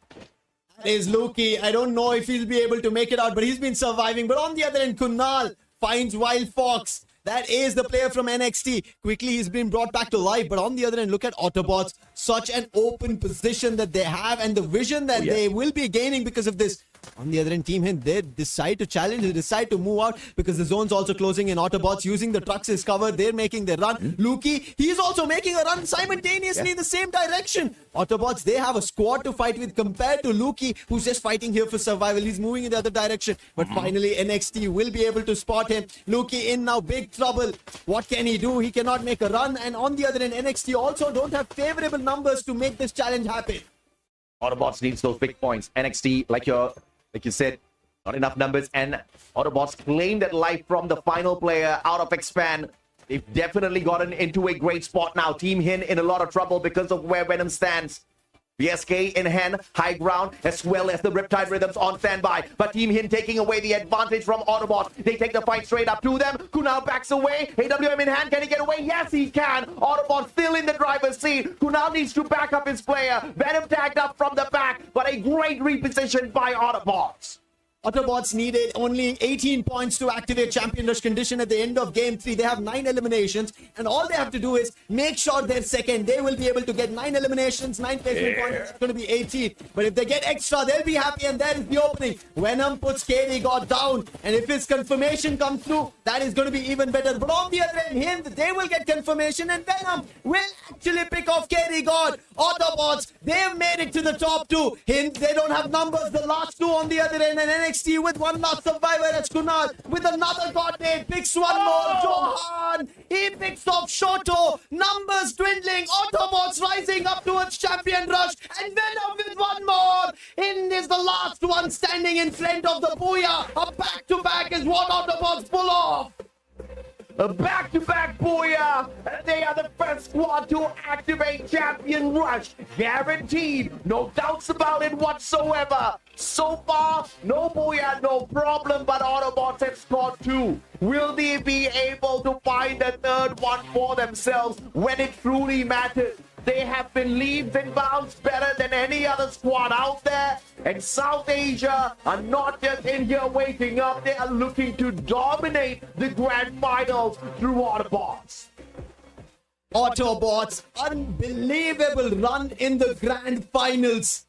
That is Luki. I don't know if he'll be able to make it out, but he's been surviving. But on the other end, Kunal finds Wild Fox. That is the player from NXT. Quickly, he's been brought back to life. But on the other end, look at Autobots. Such an open position that they have and the vision that they will be gaining because of this. On the other end, Team Hind, they decide to challenge, they decide to move out because the zone's also closing in. Autobots using the trucks as cover, they're making their run. Luki, he's also making a run simultaneously in the same direction. Autobots, they have a squad to fight with compared to Luki, who's just fighting here for survival. He's moving in the other direction. But finally, NXT will be able to spot him. Luki in now, big trouble. What can he do? He cannot make a run. And on the other end, NXT also don't have favorable numbers to make this challenge happen. Autobots needs those big points. NXT, like you said, Not enough numbers, and Autobots claim that life from the final player out of Expand. They've definitely gotten into a great spot now. Team Hin in a lot of trouble because of where Venom stands. BSK in hand, high ground, as well as the Riptide Rhythms on standby. But Team Hin taking away the advantage from Autobots. They take the fight straight up to them. Kunal backs away. AWM in hand. Can he get away? Yes, he can. Autobots still in the driver's seat. Kunal needs to back up his player. Venom tagged up from the back, but a great reposition by Autobots. Autobots needed only 18 points to activate Champion Rush condition at the end of Game 3. They have 9 eliminations, and all they have to do is make sure they're second. They will be able to get 9 eliminations, 9 placement points. That's going to be 18. But if they get extra, they'll be happy, and there is the opening. Venom puts KD God down, and if his confirmation comes through, that is going to be even better. But on the other end, Hind, they will get confirmation, and Venom will actually pick off KD God. Autobots, they've made it to the top 2. Hind, they don't have numbers. The last 2 on the other end, and NXT with one last survivor as Kunal with another coordinate picks one more. Johan, he picks off Shoto. Numbers dwindling. Autobots rising up towards Champion Rush, and Venom with one more. Hind is the last one standing in front of the Booyah. A back-to-back is what Autobots pull off. A back-to-back Booyah! They are the first squad to activate Champion Rush. Guaranteed. No doubts about it whatsoever. So far, no Booyah, no problem, but Autobots have scored 2. Will they be able to find a third one for themselves when it truly matters? They have been leaps and bounds better than any other squad out there. And South Asia are not just in here waking up. They are looking to dominate the grand finals through Autobots. Autobots, unbelievable run in the grand finals.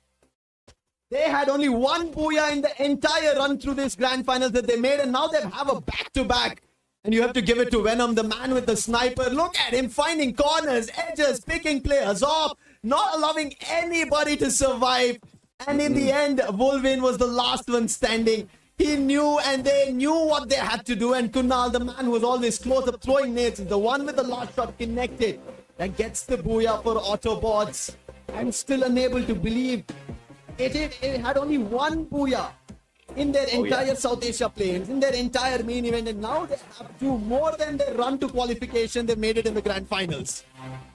They had only one Booyah in the entire run through this grand finals that they made, and now they have a back-to-back. And you have to give it to Venom, the man with the sniper. Look at him finding corners, edges, picking players off, not allowing anybody to survive. And in the end, Wolverine was the last one standing. He knew, and they knew what they had to do. And Kunal, the man who was always close up throwing nades, the one with the last shot connected, that gets the Booyah for Autobots. I'm still unable to believe it had only one Booyah in their entire South Asia planes, in their entire main event, and now they have 2 more than their run to qualification. They made it in the grand finals.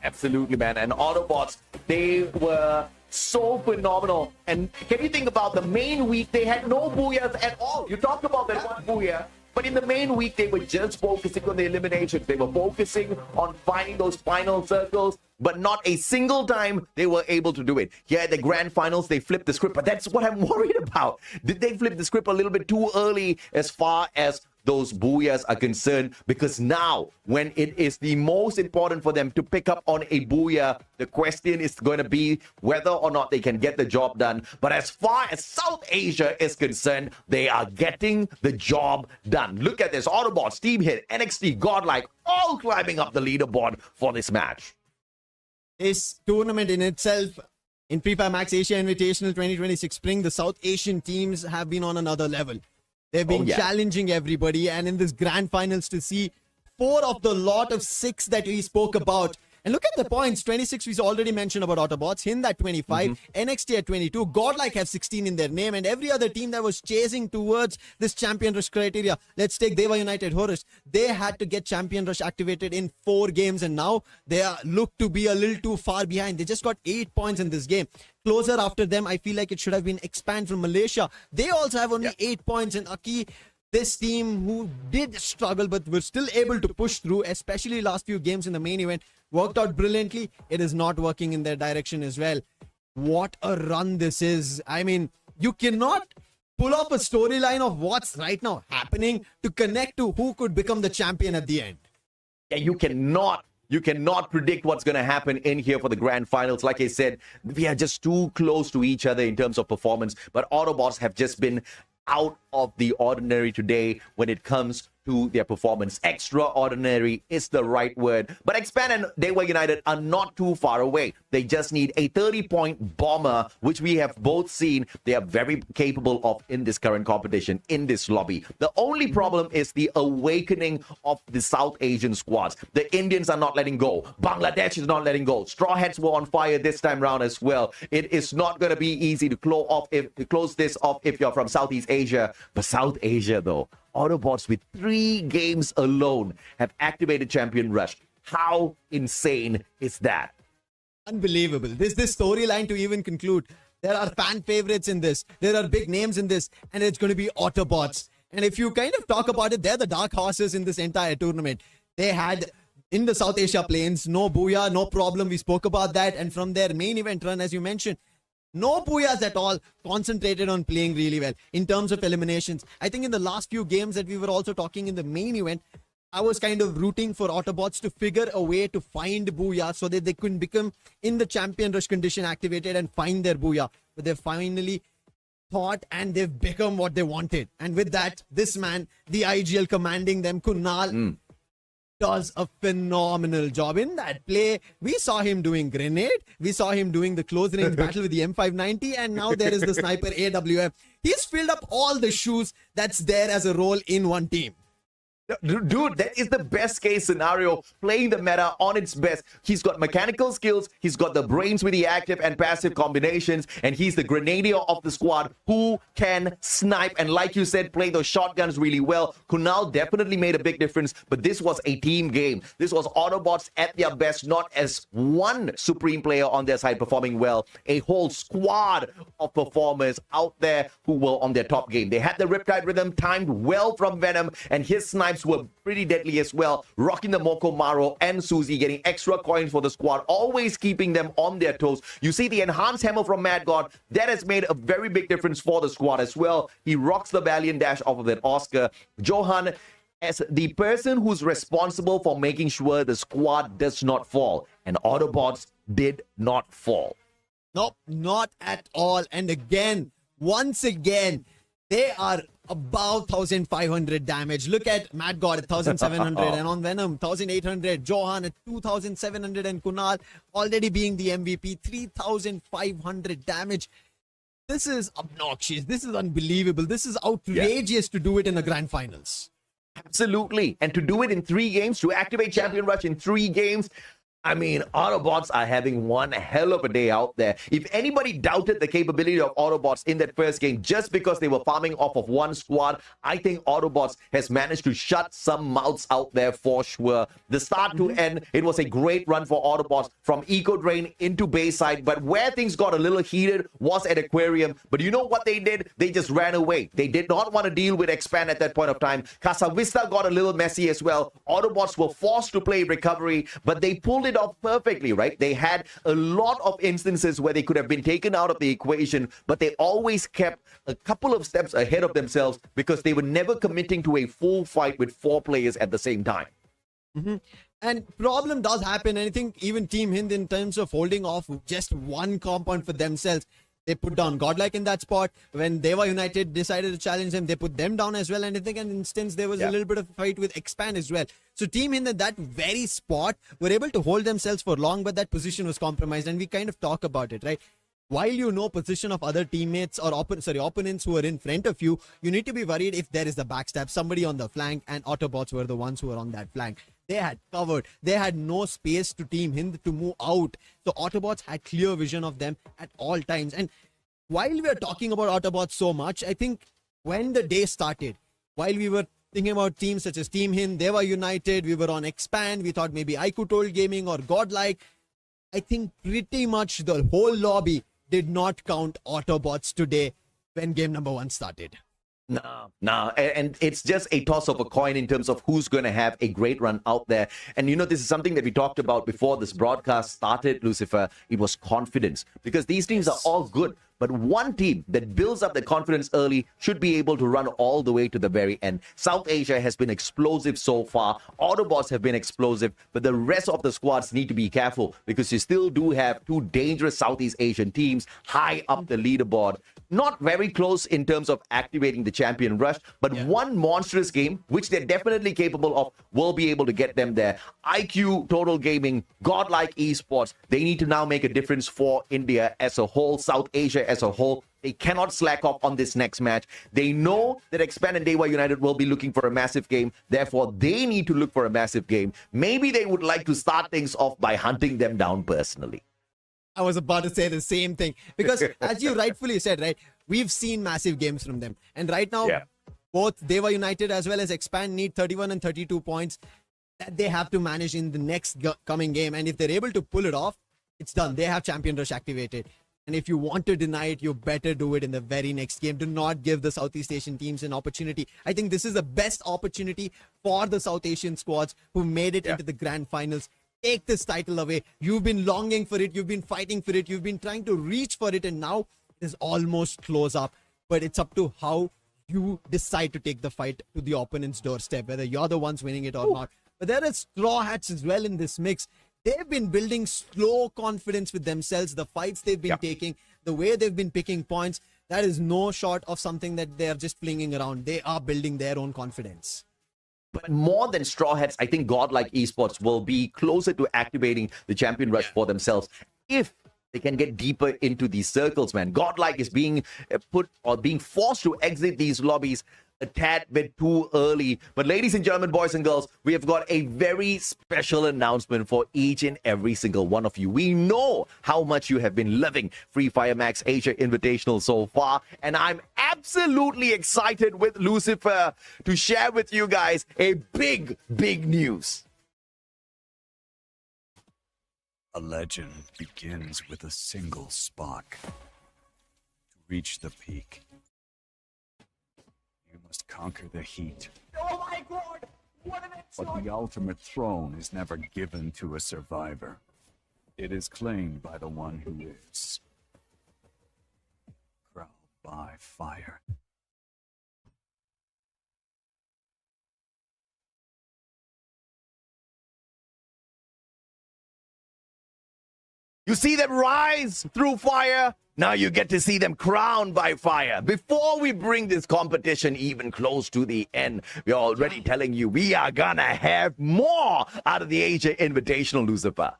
Absolutely, man. And Autobots, they were so phenomenal. And can you think about the main week? They had no Booyahs at all. You talked about that one Booyah, but in the main week, they were just focusing on the eliminations. They were focusing on finding those final circles, but not a single time they were able to do it. Here at the grand finals, they flipped the script, but that's what I'm worried about. Did they flip the script a little bit too early as far as those Booyahs are concerned? Because now, when it is the most important for them to pick up on a Booyah, the question is going to be whether or not they can get the job done. But as far as South Asia is concerned, they are getting the job done. Look at this. Autobots, Team Hit, NXT, Godlike, all climbing up the leaderboard for this match. This tournament in itself, in Free Fire Max Asia Invitational 2026 Spring, the South Asian teams have been on another level. They've been challenging everybody, and in this grand finals to see 4 of the lot of 6 that we spoke about. And look at the points. 26 we already mentioned about Autobots. Hind at 25. NXT at 22. Godlike have 16 in their name. And every other team that was chasing towards this Champion Rush criteria. Let's take Deva United Horus. They had to get Champion Rush activated in 4 games. And now they are look to be a little too far behind. They just got 8 points in this game. Closer after them, I feel like it should have been Expand from Malaysia. They also have only 8 points. And Aki, this team who did struggle but were still able to push through, especially last few games in the main event, worked out brilliantly. It is not working in their direction as well. What a run this is. I mean, you cannot pull off a storyline of what's right now happening to connect to who could become the champion at the end. Yeah, you cannot predict what's going to happen in here for the grand finals. Like I said, we are just too close to each other in terms of performance. But Autobots have just been out of the ordinary today when it comes to their performance. Extraordinary is the right word. But Expand and Dewa United are not too far away. They just need a 30-point bomber, which we have both seen they are very capable of in this current competition, in this lobby. The only problem is the awakening of the South Asian squads. The Indians are not letting go. Bangladesh is not letting go. Straw Hats were on fire this time round as well. It is not going to be easy to close this off if you're from Southeast Asia. But South Asia, though, Autobots with 3 games alone have activated Champion Rush. How insane is that? Unbelievable. This storyline to even conclude. There are fan favorites in this. There are big names in this. And it's going to be Autobots. And if you kind of talk about it, they're the dark horses in this entire tournament. They had, in the South Asia Plains, no booyah, no problem. We spoke about that. And from their main event run, as you mentioned, no booyahs at all, concentrated on playing really well. In terms of eliminations, I think in the last few games that we were also talking in the main event, I was kind of rooting for Autobots to figure a way to find booyah so that they could become in the Champion Rush condition activated and find their booyah. But they finally thought and they've become what they wanted. And with that, this man, the IGL commanding them, Kunal, does a phenomenal job in that play. We saw him doing grenade. We saw him doing the close range battle with the M590. And now there is the sniper AWM. He's filled up all the shoes that's there as a role in one team. Dude, that is the best case scenario, playing the meta on its best. He's got mechanical skills, he's got the brains with the active and passive combinations, and he's the grenadier of the squad who can snipe and, like you said, play those shotguns really well. Kunal definitely made a big difference, but this was a team game. This was Autobots at their best, not as one supreme player on their side performing well. A whole squad of performers out there who were on their top game. They had the Riptide rhythm timed well from Venom, and his snipes were pretty deadly as well, rocking the Moko Maro and Suzy, getting extra coins for the squad, always keeping them on their toes. You see the enhanced hammer from Mad God, that has made a very big difference for the squad as well. He rocks the Valiant Dash off of that Oscar. Johan, as the person who's responsible for making sure the squad does not fall, and Autobots did not fall. Nope, not at all. And again, once again, they are about 1,500 damage. Look at Mad God at 1,700 and on Venom 1,800. Johan at 2,700 and Kunal already being the MVP, 3,500 damage. This is obnoxious. This is unbelievable. This is outrageous to do it in the grand finals. Absolutely. And to do it in 3 games, to activate Champion Rush in 3 games, I mean, Autobots are having one hell of a day out there. If anybody doubted the capability of Autobots in that first game just because they were farming off of one squad, I think Autobots has managed to shut some mouths out there for sure. The start to end, it was a great run for Autobots from Eco Drain into Bayside, but where things got a little heated was at Aquarium. But you know what they did? They just ran away. They did not want to deal with Expand at that point of time. Casa Vista got a little messy as well. Autobots were forced to play recovery, but they pulled it off perfectly, right? They had a lot of instances where they could have been taken out of the equation, but they always kept a couple of steps ahead of themselves because they were never committing to a full fight with 4 players at the same time. And problem does happen. And I think even Team Hind, in terms of holding off just one compound for themselves, they put down Godlike in that spot. When Deva United decided to challenge them, they put them down as well. And I think in an instance, there was a little bit of a fight with Expand as well. So Team Hind at that very spot were able to hold themselves for long, but that position was compromised. And we kind of talk about it, right? While you know position of other teammates or opponents who are in front of you, you need to be worried if there is the backstab, somebody on the flank, and Autobots were the ones who were on that flank. They had covered. They had no space to Team Hind to move out. So Autobots had clear vision of them at all times. And while we are talking about Autobots so much, I think when the day started, while we were thinking about teams such as Team Hind, Deva United, we were on Expand, we thought maybe Aikutol Gaming or Godlike, I think pretty much the whole lobby did not count Autobots today when game number 1 started. No. And it's just a toss of a coin in terms of who's going to have a great run out there. And you know, this is something that we talked about before this broadcast started, Lucifer. It was confidence, because these teams are all good. But one team that builds up the confidence early should be able to run all the way to the very end. South Asia has been explosive so far. Autobots have been explosive, but the rest of the squads need to be careful because you still do have 2 dangerous Southeast Asian teams high up the leaderboard. not very close in terms of activating the champion rush, but one monstrous game, which they're definitely capable of, will be able to get them there. IQ, Total Gaming, godlike esports, they need to now make a difference for India as a whole, South Asia as a whole. They cannot slack off on this next match. They know that Expand and Dewa United will be looking for a massive game. Therefore, they need to look for a massive game. Maybe they would like to start things off by hunting them down personally. I was about to say the same thing because as you rightfully said, right, we've seen massive games from them. And right now, both Dewa United as well as Expand need 31 and 32 points that they have to manage in the next coming game. And if they're able to pull it off, it's done. They have Champion Rush activated. And if you want to deny it, you better do it in the very next game. Do not give the Southeast Asian teams an opportunity. I think this is the best opportunity for the South Asian squads who made it into the grand finals. Take this title away. You've been longing for it. You've been fighting for it. You've been trying to reach for it. And now it is almost close up. But it's up to how you decide to take the fight to the opponent's doorstep, whether you're the ones winning it or not. But there are Straw Hats as well in this mix. They've been building slow confidence with themselves. The fights they've been taking, the way they've been picking points, that is no short of something that they're just flinging around. They are building their own confidence. But more than Straw Hats, I think godlike esports will be closer to activating the champion rush for themselves if they can get deeper into these circles, man. Godlike is being put or being forced to exit these lobbies a tad bit too early. But ladies and gentlemen, boys and girls, we have got a very special announcement for each and every single one of you. We know how much you have been loving Free Fire Max Asia Invitational so far, and I'm absolutely excited with Lucifer to share with you guys a big news. A legend begins with a single spark. To reach the peak, you must conquer the heat. Oh my god! What an But exploit! the ultimate throne is never given to a survivor. It is claimed by the one who is crowned by fire. You see them rise through fire. Now you get to see them crowned by fire. Before we bring this competition even close to the end, we're already telling you we are gonna have more out of the Asia Invitational, Lucifer.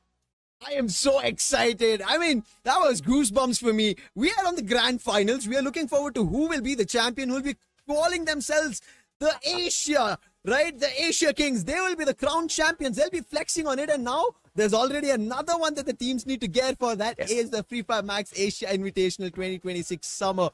I am so excited. I mean, that was goosebumps for me. We are on the grand finals. We are looking forward to who will be the champion, who will be calling themselves the Asia, right? The Asia Kings. They will be the crown champions. They'll be flexing on it. And now there's already another one that the teams need to gear for. That is the Free Fire Max Asia Invitational 2026 Summer.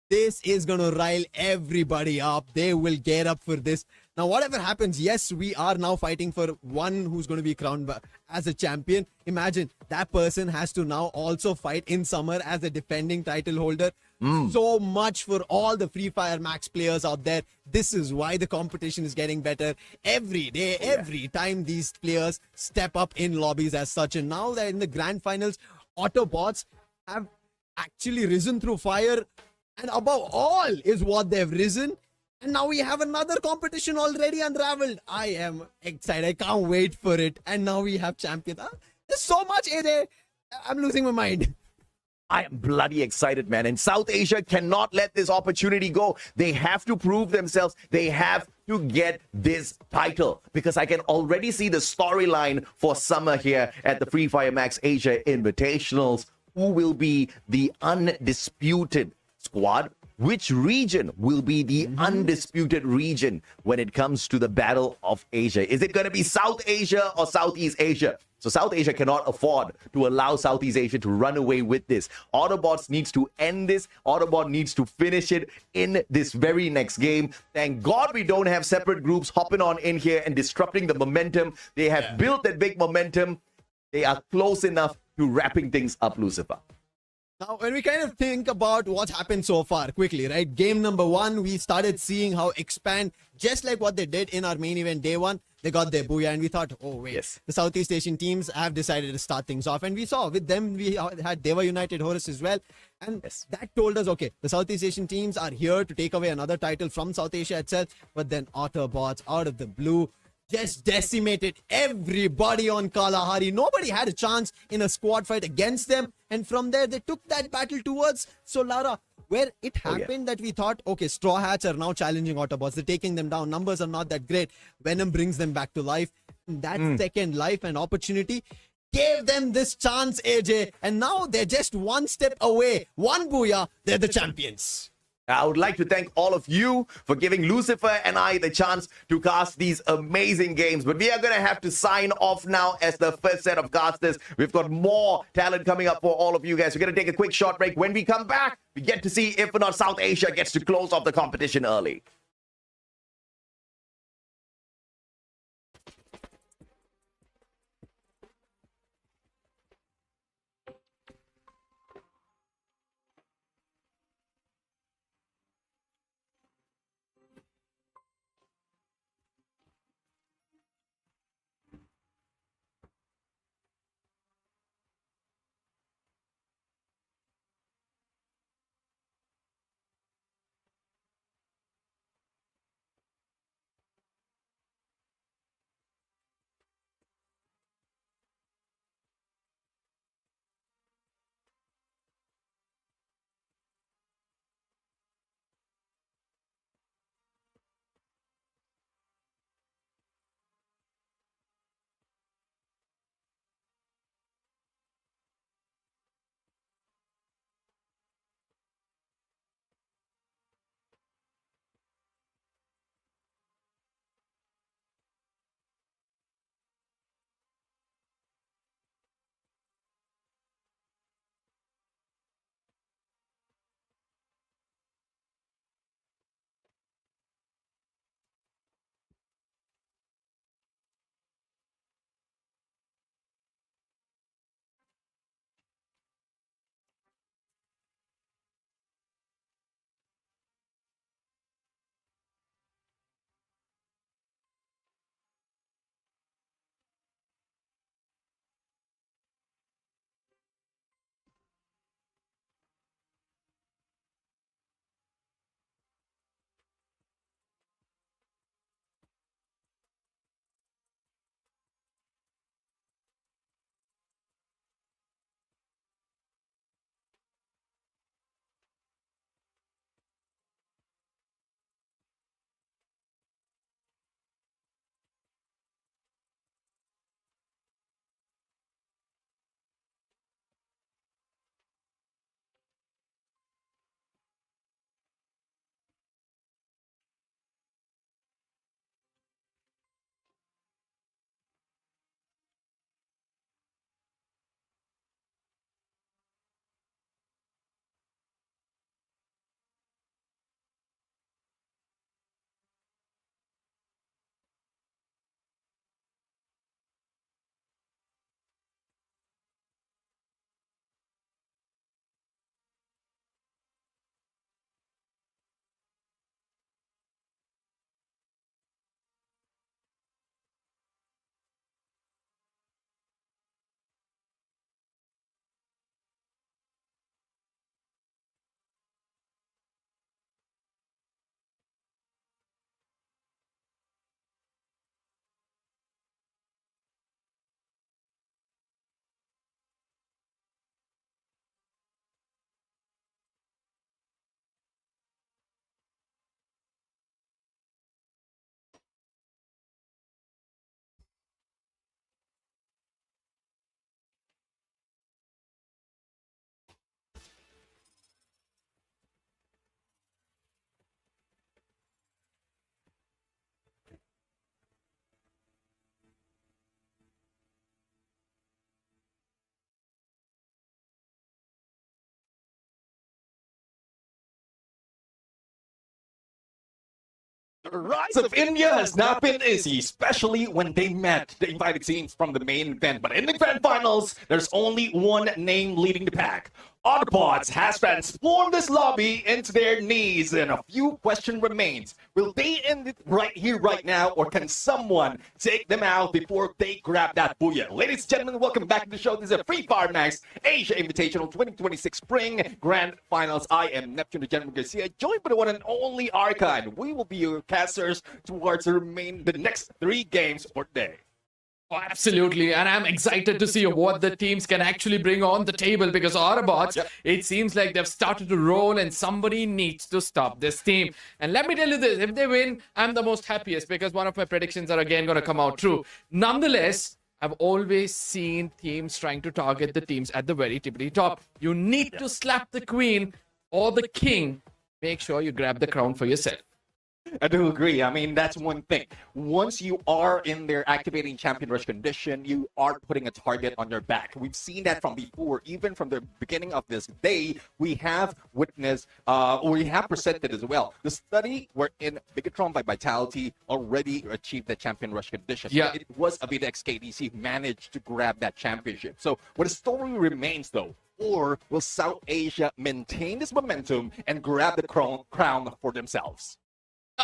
This is going to rile everybody up. They will get up for this. Now, whatever happens, yes, we are now fighting for one who's going to be crowned as a champion. Imagine that person has to now also fight in summer as a defending title holder. So much for all the Free Fire Max players out there. This is why the competition is getting better every day, every time these players step up in lobbies as such. And now that in the grand finals, Autobots have actually risen through fire. And above all is what they've risen. And now we have another competition already unraveled. I am excited. I can't wait for it. And now we have champions. There's so much in there. I'm losing my mind. I am bloody excited, man. And South Asia cannot let this opportunity go. They have to prove themselves. They have to get this title, because I can already see the storyline for summer here at the Free Fire Max Asia Invitationals. Who will be the undisputed squad? Which region will be the undisputed region when it comes to the Battle of Asia? Is it going to be South Asia or Southeast Asia? So South Asia cannot afford to allow Southeast Asia to run away with this. Autobots needs to end this. Autobot needs to finish it in this very next game. Thank God we don't have separate groups hopping on in here and disrupting the momentum. They have built that big momentum. They are close enough to wrapping things up, Lucifer. Now, when we kind of think about what's happened so far, quickly, right? Game number 1, we started seeing how Expand, just like what they did in our main event day 1, they got their booyah, and we thought, oh wait, the Southeast Asian teams have decided to start things off. And we saw with them, we had Dewa United Horus as well. And that told us, okay, the Southeast Asian teams are here to take away another title from South Asia itself. But then Autobots, out of the blue, just decimated everybody on Kalahari. Nobody had a chance in a squad fight against them. And from there, they took that battle towards Solara, where it happened that we thought, okay, Straw Hats are now challenging Autobots. They're taking them down. Numbers are not that great. Venom brings them back to life. That second life and opportunity gave them this chance, AJ. And now they're just one step away. One booyah, they're the champions. I would like to thank all of you for giving Lucifer and I the chance to cast these amazing games. But we are going to have to sign off now as the first set of casters. We've got more talent coming up for all of you guys. We're going to take a quick short break. When we come back, we get to see if or not South Asia gets to close off the competition early. The rise of India has not been easy, especially when they met the invited teams from the main event. But in the grand finals, there's only one name leading the pack. Autobots has transformed this lobby into their knees, and a few question remains. Will they end it right here, right now, or can someone take them out before they grab that booyah? Ladies and gentlemen, welcome back to the show. This is a Free Fire Max Asia Invitational 2026 Spring Grand Finals. I am Neptune the General Garcia, joined by the one and only Archive. We will be your casters towards the next 3 games for today. Oh, absolutely, and I'm excited to see what the teams can actually bring on the table because Autobots, it seems like they've started to roll and somebody needs to stop this team. And let me tell you this, if they win, I'm the most happiest because one of my predictions are again going to come out true. Nonetheless, I've always seen teams trying to target the teams at the very tippity top. You need to slap the queen or the king. Make sure you grab the crown for yourself. I do agree. I mean, that's one thing. Once you are in their activating champion rush condition, you are putting a target on your back. We've seen that from before, even from the beginning of this day. We have witnessed, we have presented as well. The study wherein Bigatron by Vitality already achieved the champion rush condition. Yeah. It was Avida XKDC who managed to grab that championship. So, what the story remains though, or will South Asia maintain this momentum and grab the crown for themselves?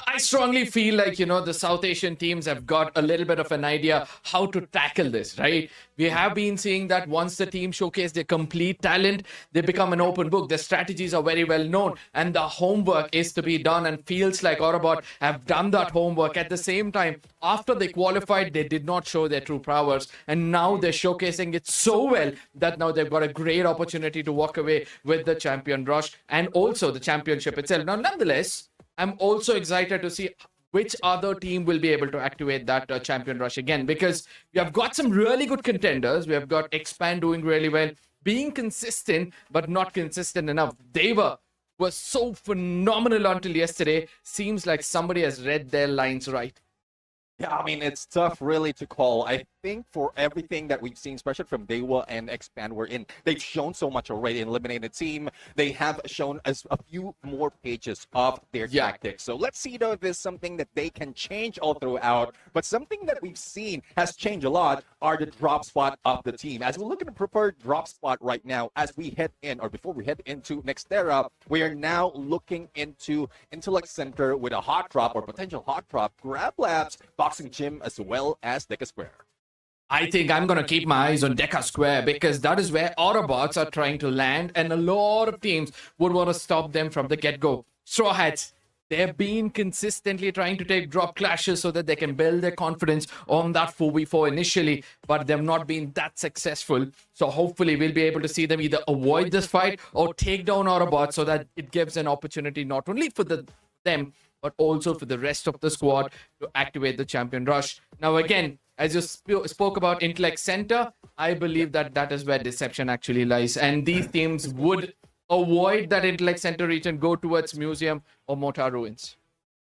I strongly feel like, the South Asian teams have got a little bit of an idea how to tackle this, right? We have been seeing that once the team showcase their complete talent, they become an open book. Their strategies are very well known and the homework is to be done, and feels like Autobot have done that homework. At the same time, after they qualified, they did not show their true prowess, and now they're showcasing it so well that now they've got a great opportunity to walk away with the champion rush and also the championship itself. Now, nonetheless, I'm also excited to see which other team will be able to activate that champion rush again, because we have got some really good contenders. We have got Expand doing really well, being consistent, but not consistent enough. Deva was so phenomenal until yesterday. Seems like somebody has read their lines right. Yeah, I mean, it's tough really to call. I think for everything that we've seen, especially from Dewa and Expand, they've shown so much already in eliminating the team. They have shown us a few more pages of their tactics. So let's see, though, if there's something that they can change all throughout. But something that we've seen has changed a lot are the drop spot of the team. As we look at the preferred drop spot right now, as we head in, or before we head into next era, we are now looking into Intellect Center with a hot drop or potential hot drop, Grab Labs, Boxing Gym, as well as Deca Square. I think I'm going to keep my eyes on Deca Square because that is where Autobots are trying to land, and a lot of teams would want to stop them from the get-go. Straw Hats, they've been consistently trying to take drop clashes so that they can build their confidence on that 4v4 initially, but they've not been that successful. So hopefully we'll be able to see them either avoid this fight or take down Autobots so that it gives an opportunity not only for them, but also for the rest of the squad to activate the champion rush. Now, again, as you spoke about Intellect Center, I believe that is where deception actually lies. And these teams would avoid that Intellect Center region, go towards Museum or Mortar Ruins.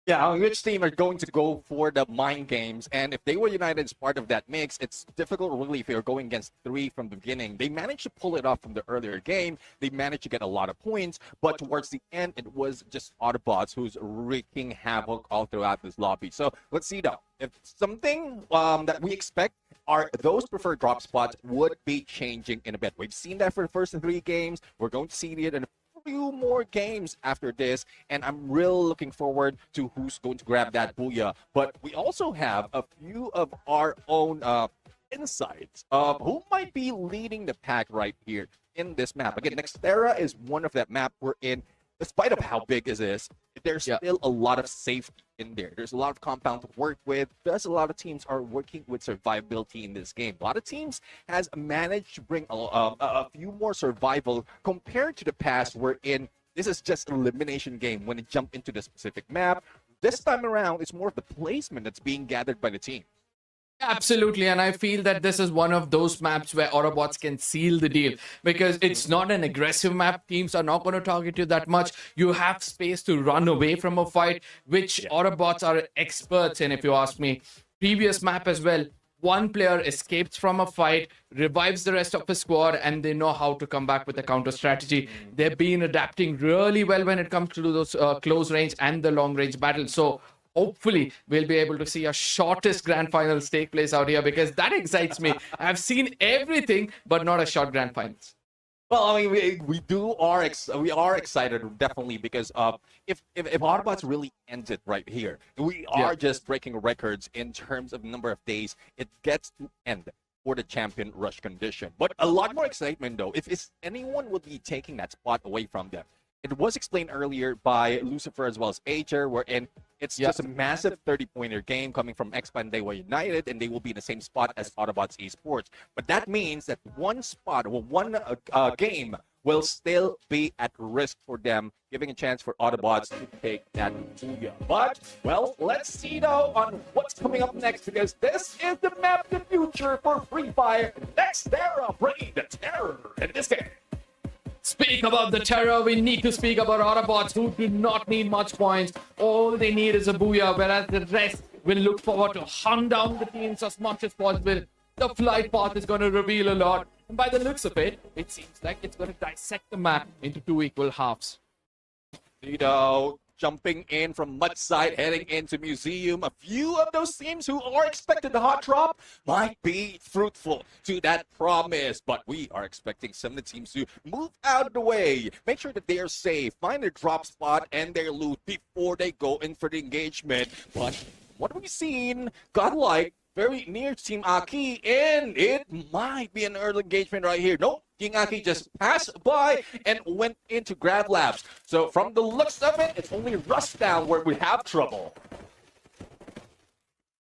Yeah, which team are going to go for the mind games? And if they were United as part of that mix, it's difficult really if you're going against 3 from the beginning. They managed to pull it off from the earlier game. They managed to get a lot of points, but towards the end, it was just Autobots who's wreaking havoc all throughout this lobby. So let's see though. If something that we expect are those preferred drop spots would be changing in a bit. We've seen that for the first 3 games. We're going to see it in a few more games after this, and I'm real looking forward to who's going to grab that booyah. But we also have a few of our own insights of who might be leading the pack right here in this map. Again, Nextera is one of that map we're in. Despite of how big it is, there's still a lot of safety in there. There's a lot of compound to work with. Plus, a lot of teams are working with survivability in this game. A lot of teams has managed to bring a few more survival compared to the past, wherein this is just an elimination game when it jumped into the specific map. This time around, it's more of the placement that's being gathered by the team. Absolutely, and I feel that this is one of those maps where Autobots can seal the deal because it's not an aggressive map. Teams are not going to target you that much. You have space to run away from a fight, which Autobots are experts in, if you ask me. Previous map as well, one player escapes from a fight, revives the rest of his squad, and they know how to come back with a counter strategy. They've been adapting really well when it comes to those close range and the long range battles. So hopefully we'll be able to see a shortest grand finals take place out here because that excites me. I've seen everything but not a short grand finals. Well, I mean, we are excited definitely because if Autobots really ends it right here, we are just breaking records in terms of number of days it gets to end for the champion rush condition. But a lot more excitement though, if anyone would be taking that spot away from them. It was explained earlier by Lucifer as well as Ager, wherein it's just a massive 30-pointer game coming from Expand. They were united, and they will be in the same spot as Autobots Esports. But that means that one spot, or one game, will still be at risk for them, giving a chance for Autobots to take that booyah. But, well, let's see though on what's coming up next, because this is the map of the future for Free Fire. Next era, bringing the terror in this game. Speak about the terror, we need to speak about Autobots who do not need much points. All they need is a booyah, whereas the rest will look forward to hunt down the teams as much as possible. The flight path is going to reveal a lot. And by the looks of it, it seems like it's going to dissect the map into 2 equal halves. Lido jumping in from Mud Side, heading into Museum. A few of those teams who are expected to hot drop might be fruitful to that promise, but we are expecting some of the teams to move out of the way, make sure that they are safe, find their drop spot and their loot before they go in for the engagement. But what we've seen, godlike, very near to Team Aki, and it might be an early engagement right here. Nope, Team Aki just passed by and went into grab labs. So from the looks of it, it's only Rust Down where we have trouble.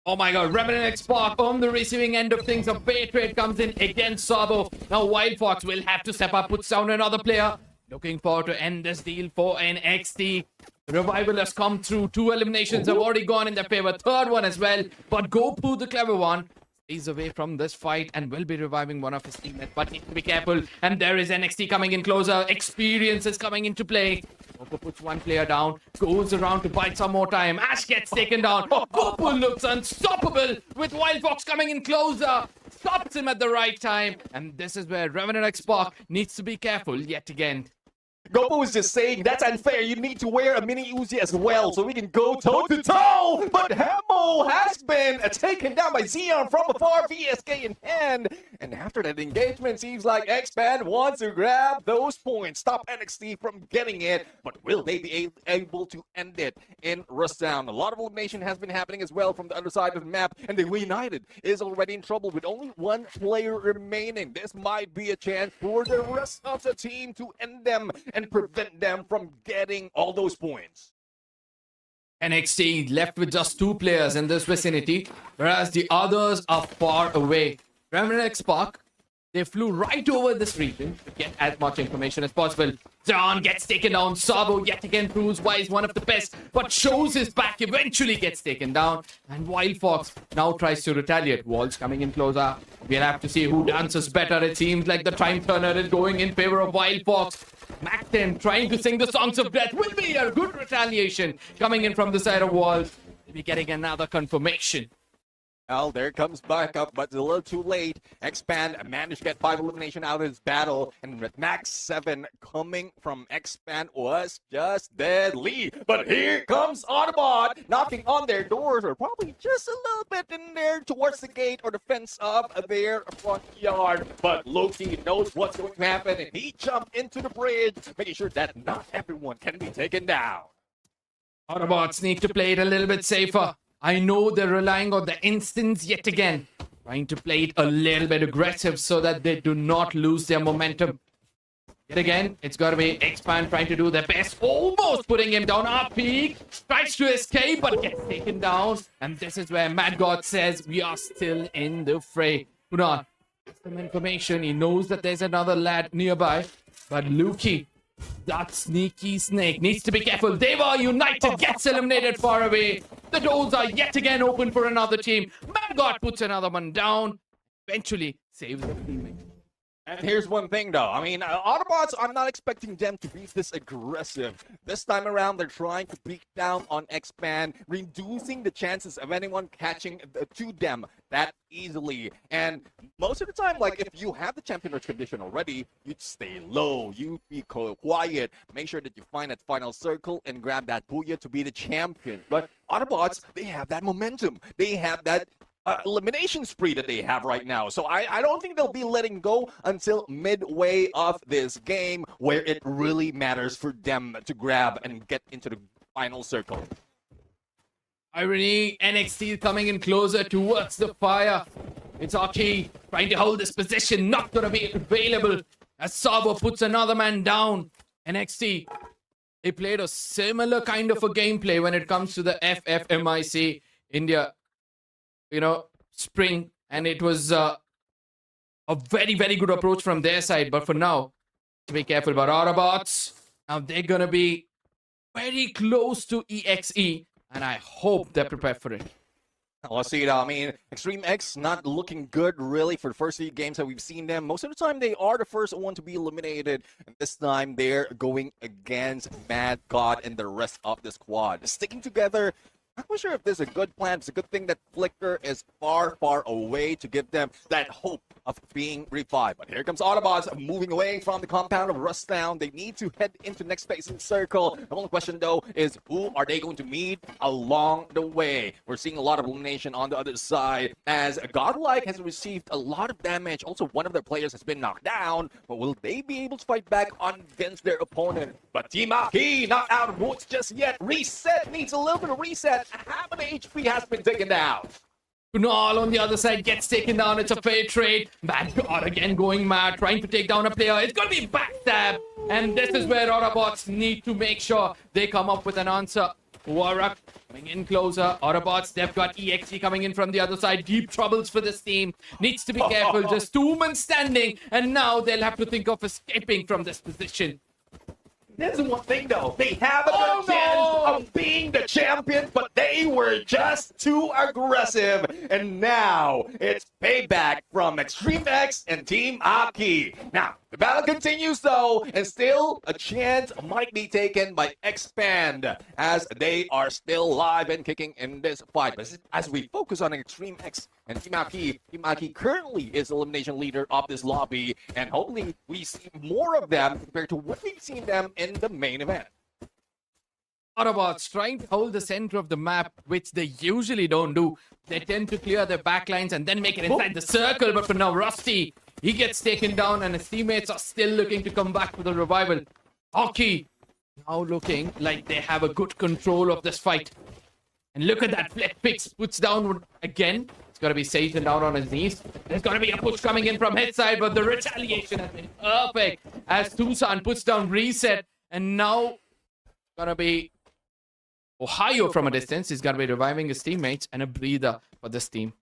Oh my god, Revenant X Spark on the receiving end of things. A bait trade comes in against Sabo. Now Wild Fox will have to step up, puts down another player. Looking forward to end this deal for NXT. Revival has come through. 2 eliminations have already gone in their favor. 3rd one as well. But Gopu, the clever one, stays away from this fight and will be reviving one of his teammates. But needs to be careful. And there is NXT coming in closer. Experience is coming into play. Gopu puts one player down. Goes around to bite some more time. Ash gets taken down. Gopu looks unstoppable with Wild Fox coming in closer. Stops him at the right time. And this is where Revenant X Spark needs to be careful yet again. Gopo was just saying, that's unfair. You need to wear a mini Uzi as well so we can go toe-to-toe. But Hemo has been taken down by Xeon from afar, VSK in hand. And after that engagement, seems like Expand wants to grab those points, stop NXT from getting it. But will they be able to end it in Rust Down? A lot of elimination has been happening as well from the other side of the map. And the United is already in trouble with only 1 player remaining. This might be a chance for the rest of the team to end them and prevent them from getting all those points. NXT left with just 2 players in this vicinity, whereas the others are far away. Revenant X Spark, they flew right over this region to get as much information as possible. Zan gets taken down. Sabo yet again proves why he's one of the best, but shows his back, eventually gets taken down. And Wild Fox now tries to retaliate. Walls coming in closer. We'll have to see who dances better. It seems like the time turner is going in favor of Wild Fox. Mac-10 trying to sing the songs of death will be a good retaliation coming in from the side of Walls. We'll be getting another confirmation. Well, there comes back up, but it's a little too late. Expand managed to get 5 elimination out of this battle, and with Max 7 coming from Expand was just deadly. But here comes Autobot, knocking on their doors, or probably just a little bit in there towards the gate or the fence of their front yard. But Loki knows what's going to happen, and he jumped into the bridge, making sure that not everyone can be taken down. Autobots need to play it a little bit safer. I know they're relying on the instants yet again, trying to play it a little bit aggressive so that they do not lose their momentum. Yet again, it's got to be Expand trying to do their best, almost putting him down. Up peak, tries to escape but gets taken down. And this is where Mad God says we are still in the fray. Unan, some information. He knows that there's another lad nearby, but Luki, that sneaky snake, needs to be careful. Deva United gets eliminated far away. The doors are yet again open for another team. Mad God puts another one down. Eventually saves the teammate. And here's one thing though, I mean, Autobots, I'm not expecting them to be this aggressive. This time around, they're trying to beat down on Expand, reducing the chances of anyone catching to them that easily. And most of the time, like, if you have the champion rush condition already, you'd stay low, you'd be quiet, make sure that you find that final circle and grab that booyah to be the champion. But Autobots, they have that momentum. They have that elimination spree that they have right now. So I don't think they'll be letting go until midway of this game, where it really matters for them to grab and get into the final circle. Irony, NXT coming in closer towards the fire. It's Aki trying to hold this position, not going to be available as Sabo puts another man down. NXT, they played a similar kind of a gameplay when it comes to the FFMIC India, spring. And it was a very, very good approach from their side. But for now, be careful about Autobots. Now they're going to be very close to EXE. And I hope they're prepared for it. Let's see. I mean, Extreme X not looking good really for the first 3 games that we've seen them. Most of the time, they are the first one to be eliminated. And this time, they're going against Mad God and the rest of the squad. Sticking together. I'm not sure if this is a good plan. It's a good thing that Flicker is far, far away to give them that hope of being revived. But here comes Autobots moving away from the compound of Rustdown. They need to head into next phase in circle. The only question, though, is who are they going to meet along the way? We're seeing a lot of elimination on the other side, as Godlike has received a lot of damage. Also, one of their players has been knocked down. But will they be able to fight back against their opponent? But Team Aki not out of woods just yet. Reset needs a little bit of reset. Half of the HP has been taken down. Kunal on the other side gets taken down. It's a fair trade. Mad God again going mad, trying to take down a player. It's going to be backstab. And this is where Autobots need to make sure they come up with an answer. Warak coming in closer. Autobots, they've got EXE coming in from the other side. Deep troubles for this team. Needs to be careful. Just 2 men standing. And now they'll have to think of escaping from this position. There's one thing though, they have a good chance of being the champion, but they were just too aggressive. And now it's payback from Extreme X and Team Aki. Now, the battle continues though, and still a chance might be taken by Expand, as they are still live and kicking in this fight. But as we focus on Extreme X and Team Aki currently is elimination leader of this lobby, and hopefully we see more of them compared to what we've seen them in the main event. Autobots trying to hold the center of the map, which they usually don't do. They tend to clear their backlines and then make it inside the circle. But for now, Rusty, he gets taken down, and his teammates are still looking to come back for the revival. Hockey now looking like they have a good control of this fight. And look at that. Fletpix puts down again. It's got to be Sage down on his knees. There's got to be a push coming in from his side, but the retaliation has been perfect as Tucson puts down Reset. And now going to be Ohio from a distance. He's going to be reviving his teammates, and a breather for this team.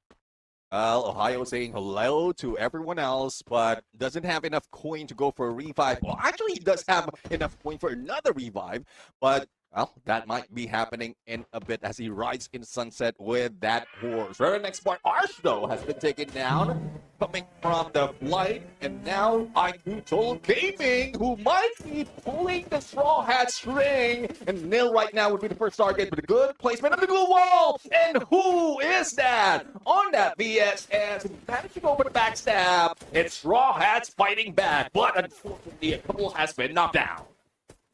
Well, Ohio saying hello to everyone else, but doesn't have enough coin to go for a revive. Well, actually, he does have enough coin for another revive, but well, that might be happening in a bit as he rides in sunset with that horse. Right, next part, Arsh, though, has been taken down, coming from the flight, and now IQ Gaming, who might be pulling the Straw Hat string, and Nil right now would be the first target, but a good placement of the glue wall, and who is that? On that VSS, managed to go for the backstab. It's Straw Hats fighting back, but unfortunately, a couple has been knocked down.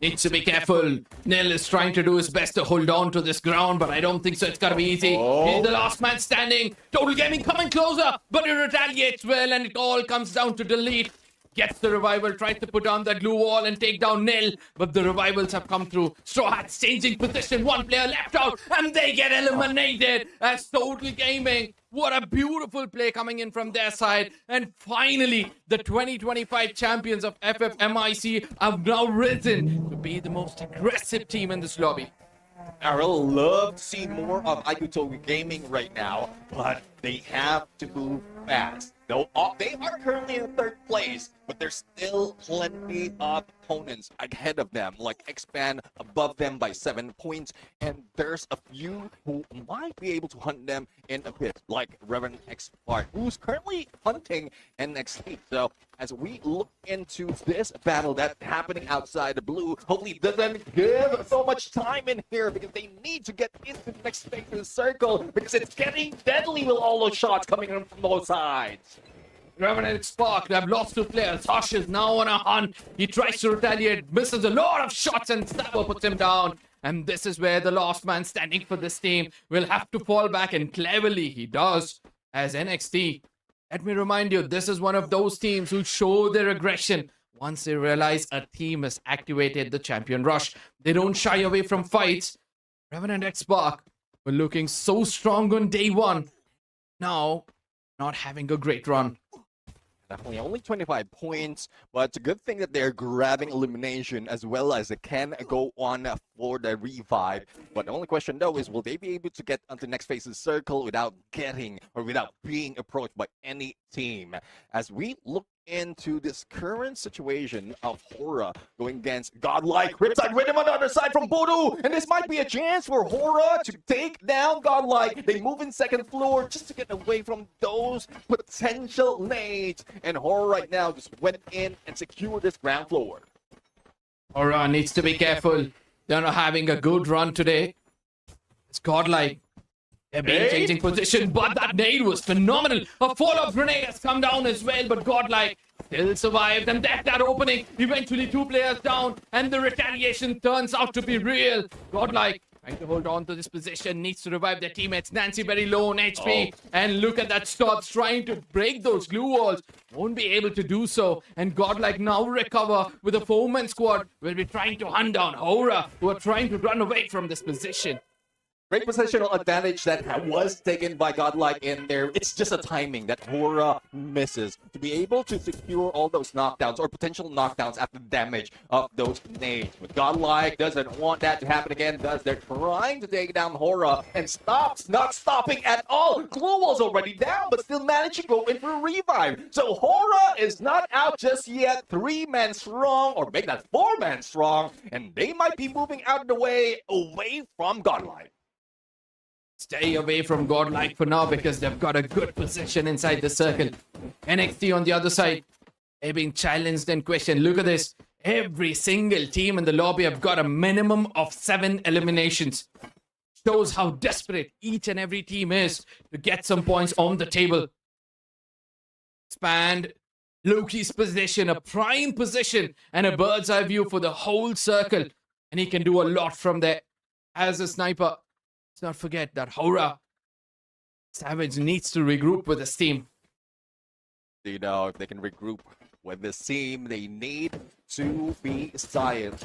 Needs to be careful. Nil is trying to do his best to hold on to this ground, but I don't think so. It's got to be easy. He's the last man standing. Total Gaming coming closer, but he retaliates well, and it all comes down to delete. Gets the revival, tries to put on that glue wall and take down Nil, but the revivals have come through. Straw Hats changing position. One player left out, and they get eliminated as Total Gaming. What a beautiful play coming in from their side. And finally, the 2025 champions of FFMIC have now risen to be the most aggressive team in this lobby. I really love to see more of IQ Gaming right now, but they have to move fast. Though they are currently in third place, but there's still plenty of opponents ahead of them, like Expand above them by 7 points, and there's a few who might be able to hunt them in a bit, like Reverend X Park, who's currently hunting NXT. So as we look into this battle that's happening outside the blue, hopefully it doesn't give so much time in here, because they need to get into the next space in the circle, because it's getting deadly with all those shots coming in from both sides. Revenant Spark, they have lost 2 players. Tosh is now on a hunt. He tries to retaliate, misses a lot of shots, and Stabber puts him down. And this is where the last man standing for this team will have to fall back, and cleverly he does. as NXT. Let me remind you, this is one of those teams who show their aggression once they realize a team has activated the champion rush. They don't shy away from fights. Revenant X Spark were looking so strong on day one. Now, not having a great run. Definitely only 25 points, but it's a good thing that they're grabbing elimination as well as they can go on for the revive. But the only question though is, will they be able to get onto next phase's circle without getting or without being approached by any team? As we look into this current situation of Hora going against Godlike, Riptide with him on the other side from Bodo, and this might be a chance for Hora to take down Godlike. They move in second floor just to get away from those potential nades, and Hora right now just went in and secured this ground floor. Aura needs to be careful. They're not having a good run today. It's Godlike. They're being changing position, but that nade was phenomenal. A follow-up grenade has come down as well, but Godlike still survived, and that opening. Eventually, 2 players down, and the retaliation turns out to be real. Godlike trying to hold on to this position, needs to revive their teammates. Nancy very low on HP, and look at that Stops trying to break those glue walls. Won't be able to do so, and Godlike now recover with a 4-man squad. Will be trying to hunt down Hora, who are trying to run away from this position. Great positional advantage that was taken by Godlike in there. It's just a timing that Hora misses to be able to secure all those knockdowns or potential knockdowns after the damage of those nades. But Godlike doesn't want that to happen again, thus they're trying to take down Hora and not stopping at all. Glue was already down, but still managed to go in for a revive. So Hora is not out just yet. 3-man strong, or make that 4-man strong, and they might be moving out of the way away from Godlike. Stay away from Godlike for now because they've got a good position inside the circle. NXT on the other side, they're being challenged and questioned. Look at this. Every single team in the lobby have got a minimum of 7 eliminations. Shows how desperate each and every team is to get some points on the table. Expand Loki's position, a prime position, and a bird's eye view for the whole circle. And he can do a lot from there as a sniper. Let's not forget that Hora Savage needs to regroup with his team. You know, if they can regroup with this team, they need to be silent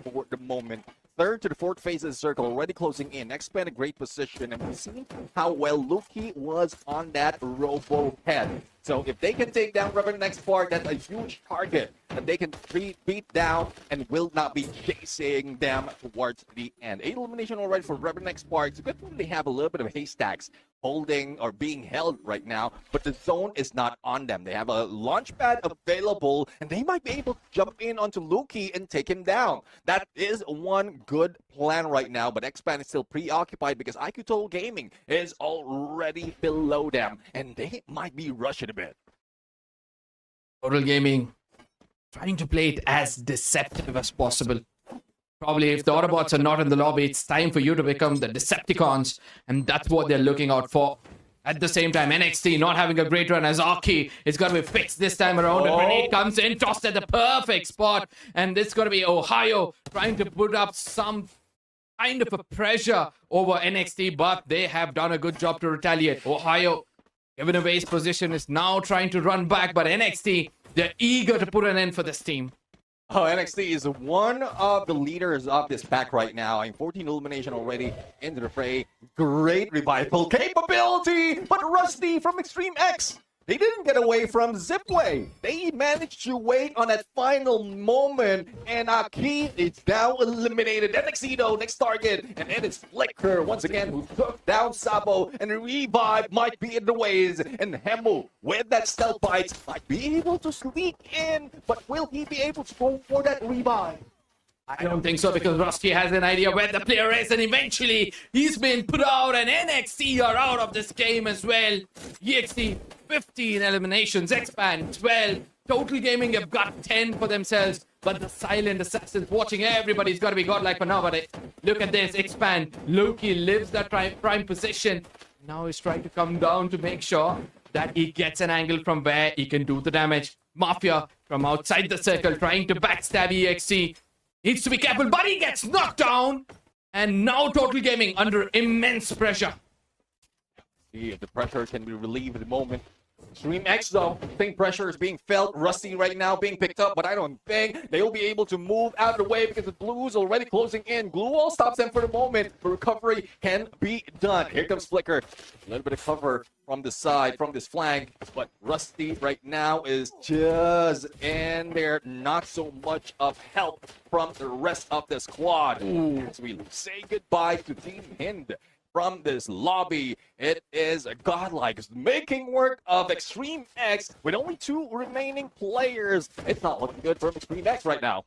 for the moment. Third to the 4th phase of the circle, already closing in. Expand a great position, and we've seen how well Loki was on that robo head. So if they can take down Revenant X Spark, that's a huge target that they can beat down and will not be chasing them towards the end. 8 elimination already for Revenant X Spark. It's good that they have a little bit of haystacks holding or being held right now, but the zone is not on them. They have a launch pad available, and they might be able to jump in onto Loki and take him down. That is one good plan right now, but X-Pan is still preoccupied because IQ Total Gaming is already below them, and they might be rushing a bit. Total Gaming trying to play it as deceptive as possible. Probably if the Autobots are not in the lobby, it's time for you to become the Decepticons, and that's what they're looking out for. At the same time, NXT not having a great run as Aki. It's got to be fixed this time around. A grenade comes in, tossed at the perfect spot, and it's got to be Ohio trying to put up some kind of a pressure over NXT, but they have done a good job to retaliate. Ohio, given away his position, is now trying to run back, but NXT, they're eager to put an end for this team. Oh, NXT is one of the leaders of this pack right now. 14 elimination already into the fray. Great revival capability, but Rusty from Extreme X, they didn't get away from Zipway. They managed to wait on that final moment, and Aki is now eliminated. NXT though, next target, and it is Flicker once again who took down Sabo, and the revive might be in the ways, and Hemu with that stealth bites might be able to sneak in, but will he be able to go for that revive? I don't think so, because Rusty has an idea where the player is, and eventually he's been put out, and NXT are out of this game as well. EXT 15 eliminations, Expand 12, Total Gaming have got 10 for themselves, but the Silent Assassins watching everybody's got to be godlike for now. But look at this, Expand, Loki lives that prime position. Now he's trying to come down to make sure that he gets an angle from where he can do the damage. Mafia from outside the circle trying to backstab EXT. Needs to be careful, but he gets knocked down. And now Total Gaming under immense pressure. See if the pressure can be relieved at the moment. Extreme X though, I think pressure is being felt. Rusty right now being picked up, but I don't think they'll be able to move out of the way because the Blues already closing in. Glue Wall stops them for the moment, but recovery can be done. Here comes Flicker. A little bit of cover from the side, from this flank, but Rusty right now is just in there. Not so much of help from the rest of the squad. As we say goodbye to Team Hind. From this lobby, it is Godlike making work of Extreme X with only 2 remaining players. It's not looking good for Extreme X right now.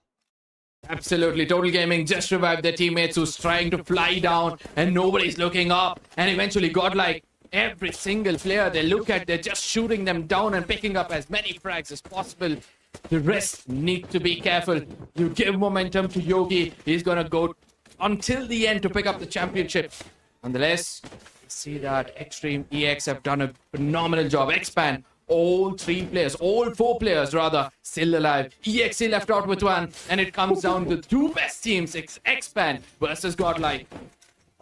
Absolutely. Total Gaming just revived their teammates who's trying to fly down and nobody's looking up. And eventually Godlike, every single player they look at, they're just shooting them down and picking up as many frags as possible. The rest need to be careful. You give momentum to Yogi. He's going to go until the end to pick up the championship. Nonetheless, see that Extreme EX have done a phenomenal job. Expand, all 4 players rather, still alive. EXE left out with 1, and it comes down to 2 best teams, Expand versus Godlike.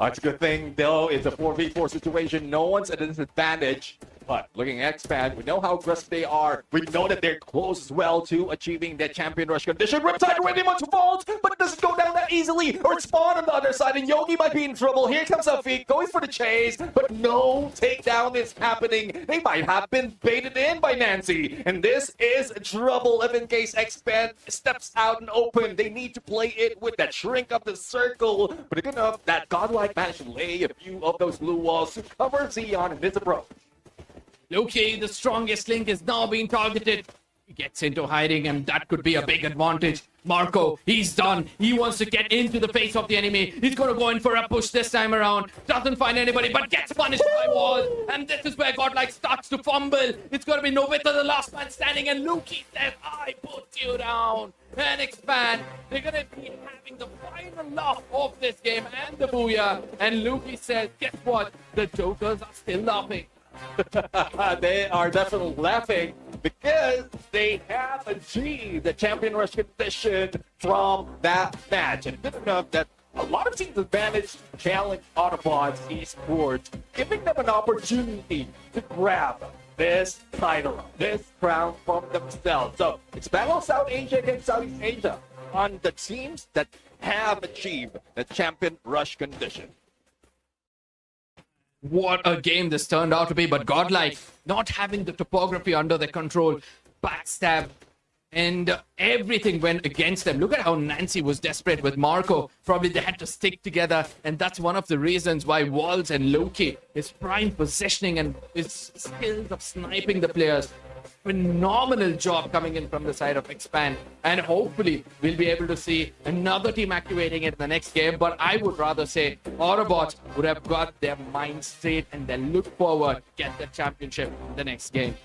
It's a good thing, though. It's a 4v4 situation. No one's at a disadvantage. But looking at Expand, we know how aggressive they are. We know that they're close as well to achieving that champion rush condition. Riptide ready to vault, but it doesn't go down that easily. Or spawn on the other side, and Yogi might be in trouble. Here comes Afiq, going for the chase, but no takedown is happening. They might have been baited in by Nancy, and this is trouble if in case Expand steps out and open. They need to play it with that shrink of the circle, but good enough that Godlike managed to lay a few of those blue walls to cover Xeon in this approach. Loki, the strongest link, is now being targeted. He gets into hiding, and that could be a big advantage. Marco, he's done. He wants to get into the face of the enemy. He's going to go in for a push this time around. Doesn't find anybody, but gets punished by Wall. And this is where Godlike starts to fumble. It's going to be Novita, the last man standing, and Loki says, I put you down. And Expand. They're going to be having the final laugh of this game and the booyah. And Loki says, guess what? The Jokers are still laughing. They are definitely laughing because they have achieved the champion rush condition from that match. And good enough that a lot of teams have managed to challenge Autobots esports, giving them an opportunity to grab this title, this crown from themselves. So it's Battle South Asia against Southeast Asia on the teams that have achieved the champion rush condition. What a game this turned out to be, but Godlike not having the topography under their control, backstab, and everything went against them. Look at how Nancy was desperate with Marco. Probably they had to stick together, and that's one of the reasons why Walls and Loki, his prime positioning and his skills of sniping the players, phenomenal job coming in from the side of Expand, and hopefully we'll be able to see another team activating it in the next game. But I would rather say Autobots would have got their mind straight and then look forward to get the championship in the next game.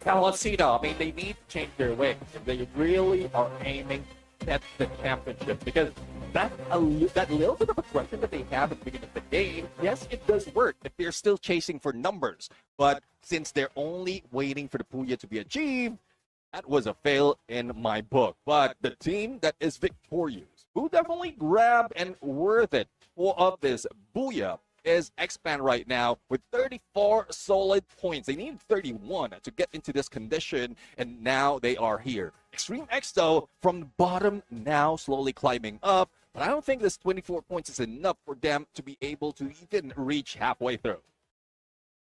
Now let's see though. I mean, they need to change their way if they really are aiming at the championship, because that little bit of aggression that they have at the beginning of the game, yes, it does work if they're still chasing for numbers. But since they're only waiting for the Booyah to be achieved, that was a fail in my book. But the team that is victorious, who definitely grabbed and worth it of this Booyah, is Expand right now with 34 solid points. They needed 31 to get into this condition, and now they are here. Extreme X, though, from the bottom, now slowly climbing up, but I don't think this 24 points is enough for them to be able to even reach halfway through.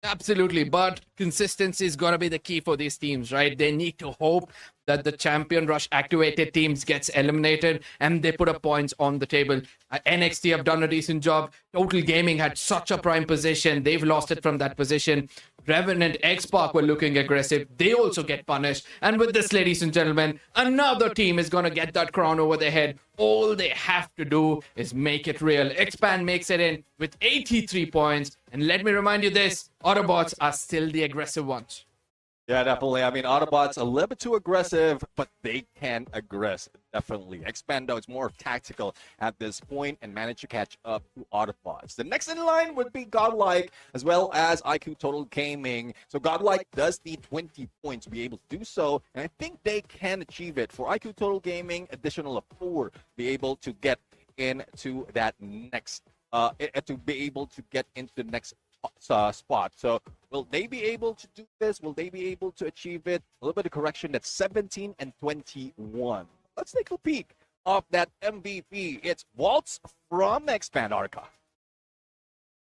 Absolutely, but consistency is going to be the key for these teams, right? They need to hope that the champion rush activated teams gets eliminated and they put up points on the table. NXT have done a decent job. Total Gaming had such a prime position. They've lost it from that position. Revenant, X-Pac were looking aggressive. They also get punished. And with this, ladies and gentlemen, another team is going to get that crown over their head. All they have to do is make it real. Expand makes it in with 83 points. And let me remind you this, Autobots are still the aggressive ones. Yeah, definitely. I mean, Autobots a little bit too aggressive, but they can aggress, definitely. Expand, though, is more tactical at this point and manage to catch up to Autobots. The next in line would be Godlike, as well as IQ Total Gaming. So Godlike does need 20 points to be able to do so, and I think they can achieve it. For IQ Total Gaming, additional of 4 to be able to get into that next, to be able to get into the next spot. So will they be able to do this? Will they be able to achieve it? A little bit of correction. That's 17 and 21. Let's take a peek of that MVP. It's Waltz from Expand Arca.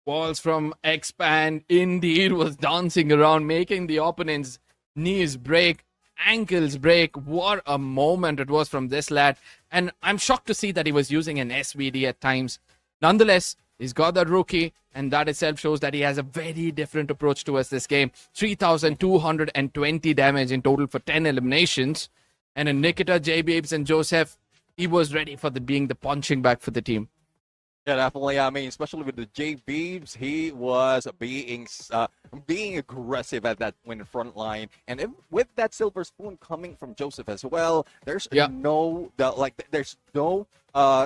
Walls from Expand indeed was dancing around, making the opponent's knees break, ankles break. What a moment it was from this lad. And I'm shocked to see that he was using an SVD at times. Nonetheless, he's got that rookie, and that itself shows that he has a very different approach towards this game. 3,220 damage in total for 10 eliminations. And in Nikita, J. Babes, and Joseph, he was ready for being the punching bag for the team. Yeah, definitely. I mean, especially with the J Beebs, he was being aggressive at that win front line, and with that silver spoon coming from Joseph as well, there's there's no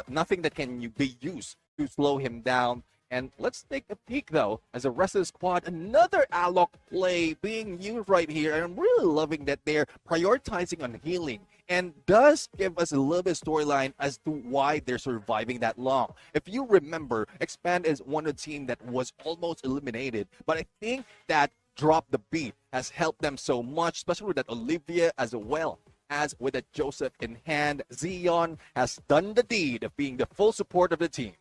nothing that can be used to slow him down. And let's take a peek though, as a rest of the squad, another Alok play being used right here, and I'm really loving that they're prioritizing on healing. And does give us a little bit of storyline as to why they're surviving that long. If you remember, Expand is one of the team that was almost eliminated, but I think that drop the beat has helped them so much, especially with that Olivia as well as with that Joseph in hand. Zion has done the deed of being the full support of the team.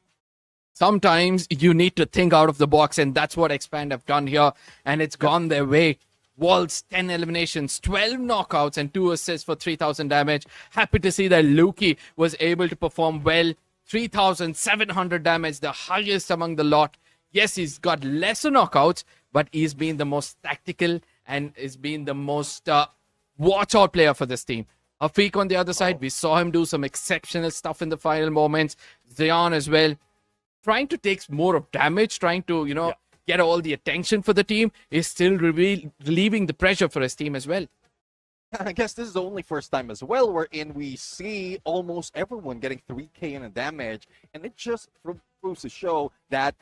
Sometimes you need to think out of the box, and that's what Expand have done here, and it's gone their way. Waltz, 10 eliminations, 12 knockouts, and 2 assists for 3,000 damage. Happy to see that Luki was able to perform well. 3,700 damage, the highest among the lot. Yes, he's got lesser knockouts, but he's been the most tactical and has been the most watch-out player for this team. Afiq on the other side, we saw him do some exceptional stuff in the final moments. Zion as well, trying to take more of damage, trying to, get all the attention for the team, is still relieving the pressure for his team as well. I guess this is the only first time as well wherein we see almost everyone getting 3K in damage, and it just proves to show that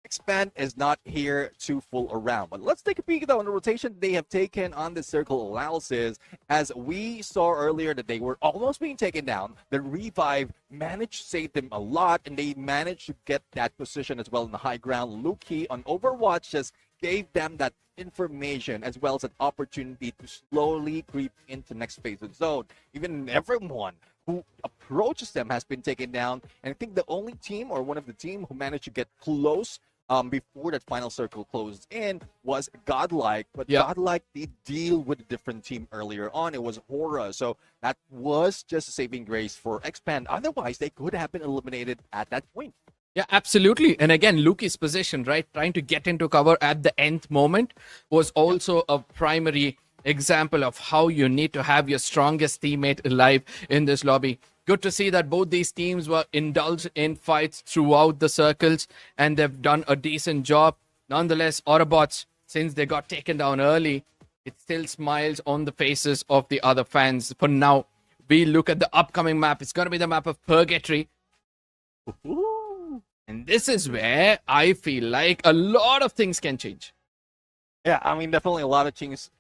Expand is not here to fool around. But let's take a peek though on the rotation they have taken on the circle analysis. As we saw earlier that they were almost being taken down, the revive managed to save them a lot, and they managed to get that position as well in the high ground. Luki on Overwatch just gave them that information as well as an opportunity to slowly creep into next phase of zone. Even everyone who approaches them has been taken down, and I think the only team or one of the team who managed to get close before that final circle closed in was Godlike, but Godlike did deal with a different team earlier on. It was Hora, so that was just a saving grace for Expand. Otherwise, they could have been eliminated at that point. Yeah, absolutely. And again, Luki's position, right, trying to get into cover at the nth moment was also a primary example of how you need to have your strongest teammate alive in this lobby. Good to see that both these teams were indulged in fights throughout the circles, and they've done a decent job. Nonetheless, Autobots, since they got taken down early, it still smiles on the faces of the other fans. For now, we look at the upcoming map. It's going to be the map of Purgatory. And this is where I feel like a lot of things can change. Yeah, I mean, definitely a lot of things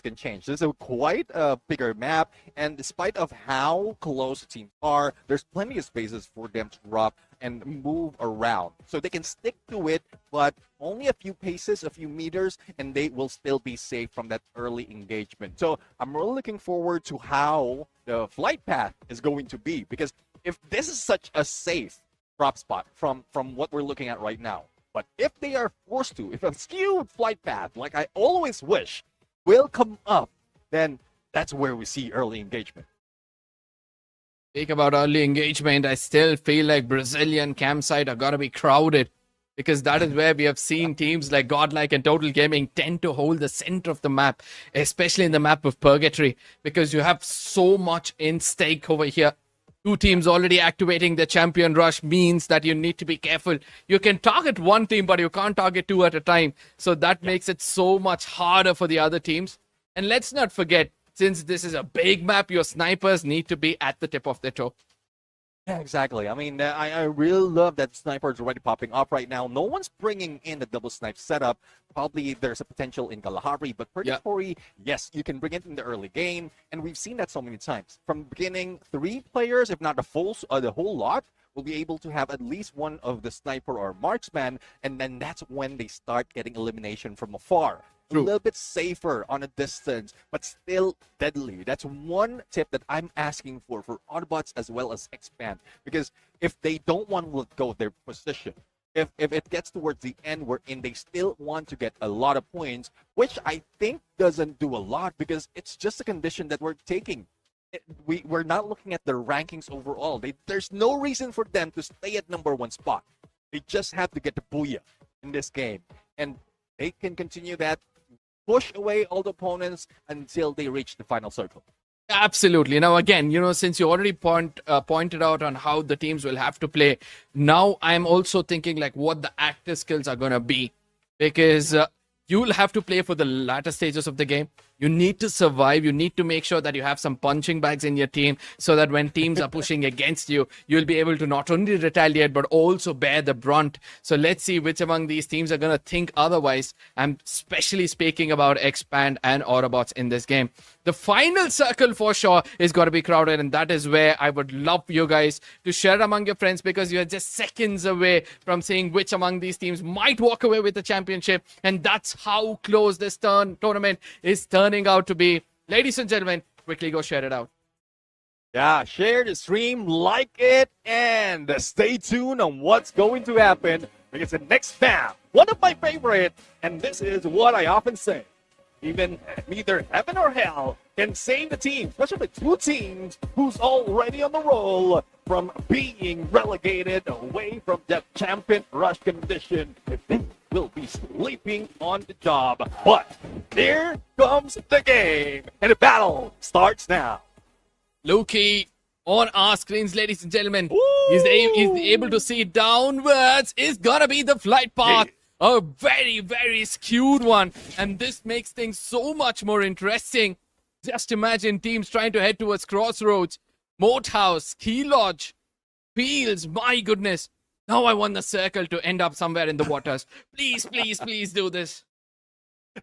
can change. This is quite a bigger map, and despite of how close the teams are, there's plenty of spaces for them to drop and move around. So they can stick to it, but only a few paces, a few meters, and they will still be safe from that early engagement. So I'm really looking forward to how the flight path is going to be, because if this is such a safe drop spot from what we're looking at right now, but if they are forced to, if a skewed flight path, like I always wish, will come up, then that's where we see early engagement. Speak about early engagement, I still feel like Brazilian campsite are going to be crowded, because that is where we have seen teams like Godlike and Total Gaming tend to hold the center of the map, especially in the map of Purgatory, because you have so much in stake over here. Two teams already activating the champion rush means that you need to be careful. You can target one team, but you can't target two at a time. So that makes it so much harder for the other teams. And let's not forget, since this is a big map, your snipers need to be at the tip of their toe. Yeah, exactly. I mean, I really love that snipers already popping up right now. No one's bringing in the double snipe setup. Probably there's a potential in Kalahari, but Purgatory, yes, you can bring it in the early game, and we've seen that so many times. From the beginning, 3 players, if not the whole lot, will be able to have at least one of the sniper or marksman, and then that's when they start getting elimination from afar. A little bit safer on a distance, but still deadly. That's one tip that I'm asking for Autobots as well as Expand. Because if they don't want to let go of their position, if it gets towards the end wherein they still want to get a lot of points, which I think doesn't do a lot because it's just a condition that we're taking. We're not looking at their rankings overall. There's no reason for them to stay at #1 spot. They just have to get the booyah in this game. And they can continue that, push away all the opponents until they reach the final circle. Absolutely. Now, again, since you already pointed out on how the teams will have to play, now I'm also thinking like what the active skills are going to be, because you will have to play for the latter stages of the game. You need to survive. You need to make sure that you have some punching bags in your team so that when teams are pushing against you, you'll be able to not only retaliate, but also bear the brunt. So let's see which among these teams are going to think otherwise. I'm especially speaking about Expand and Autobots in this game. The final circle for sure is going to be crowded, and that is where I would love you guys to share among your friends, because you're just seconds away from seeing which among these teams might walk away with the championship, and that's how close this tournament is turning out to be. Ladies and gentlemen, quickly go share it out. Yeah, share the stream, like it, and stay tuned on what's going to happen, because the next map, one of my favorite, and this is what I often say, even neither heaven or hell can save the team, especially two teams who's already on the roll from being relegated away from that champion rush condition. They will be sleeping on the job. But here comes the game, and the battle starts now. Loki on our screens, ladies and gentlemen. He's able to see downwards. Is gonna be the flight path. A very, very skewed one. And this makes things so much more interesting. Just imagine teams trying to head towards Crossroads, Moat House, Ski Lodge, Fields. My goodness. Now I want the circle to end up somewhere in the waters. Please, please, please do this.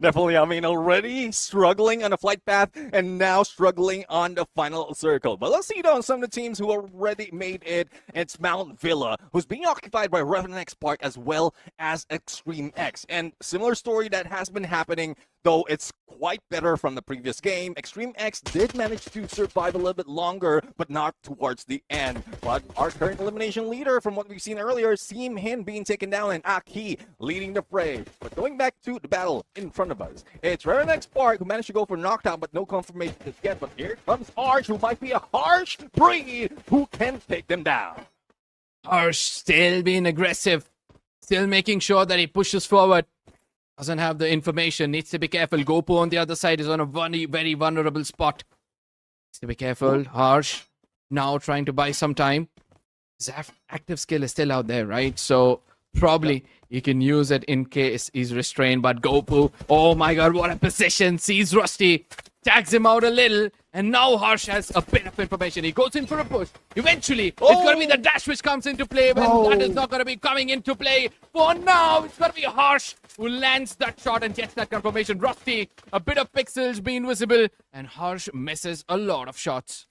Definitely, I mean, already struggling on a flight path and now struggling on the final circle. But let's see, though, some of the teams who already made it. It's Mount Villa, who's being occupied by Revenant X Park as well as Extreme X. And similar story that has been happening, though it's quite better from the previous game. Extreme X did manage to survive a little bit longer, but not towards the end. But our current elimination leader, from what we've seen earlier, Seem Hin being taken down and Aki leading the fray. But going back to the battle in front of us, it's Revenant X Park who managed to go for knockdown, but no confirmation just yet. But here comes Arch, who might be a harsh breed who can take them down. Harsh still being aggressive, still making sure that he pushes forward. Doesn't have the information, needs to be careful. Gopu on the other side is on a very, very vulnerable spot. Needs to be careful. Harsh now trying to buy some time. His active skill is still out there, right? So probably he can use it in case he's restrained. But Gopu, oh my god, what a position. Sees Rusty, tags him out a little, and now Harsh has a bit of information. He goes in for a push. Eventually, it's going to be the dash which comes into play, but that is not going to be coming into play. For now, it's going to be Harsh who lands that shot and gets that confirmation. Rusty, a bit of pixels being visible, and Harsh misses a lot of shots.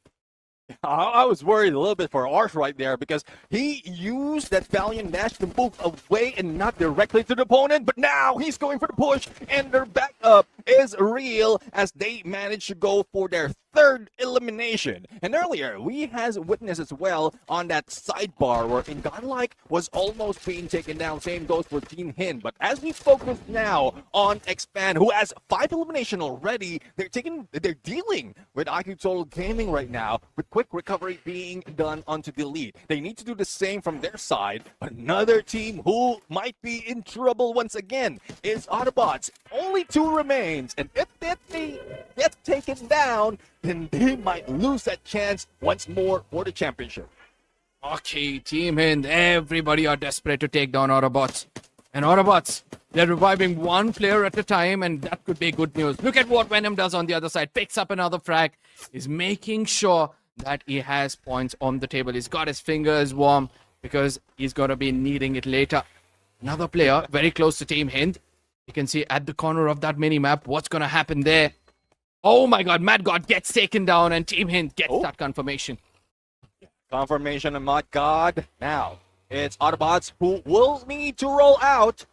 I was worried a little bit for Arsh right there because he used that Valiant Dash to move away and not directly to the opponent, but now he's going for the push, and their backup is real as they manage to go for their third elimination. And earlier, we has witnessed as well on that sidebar where in Godlike was almost being taken down. Same goes for Team Hin. But as we focus now on Expand, who has 5 elimination already, they're dealing with IQ Total Gaming right now, with quick recovery being done onto the lead. They need to do the same from their side. But another team who might be in trouble once again is Autobots. Only 2 remains, and if they get taken down, then they might lose that chance once more for the championship. Okay, Team Hind, everybody are desperate to take down Autobots. And Autobots, they're reviving one player at a time, and that could be good news. Look at what Venom does on the other side. Picks up another frag. Is making sure that he has points on the table. He's got his fingers warm because he's going to be needing it later. Another player very close to Team Hind. You can see at the corner of that mini-map what's going to happen there. Oh my god, Mad God gets taken down and Team Hind gets that confirmation. Confirmation of Mod God. Now, it's Autobots who will need to roll out.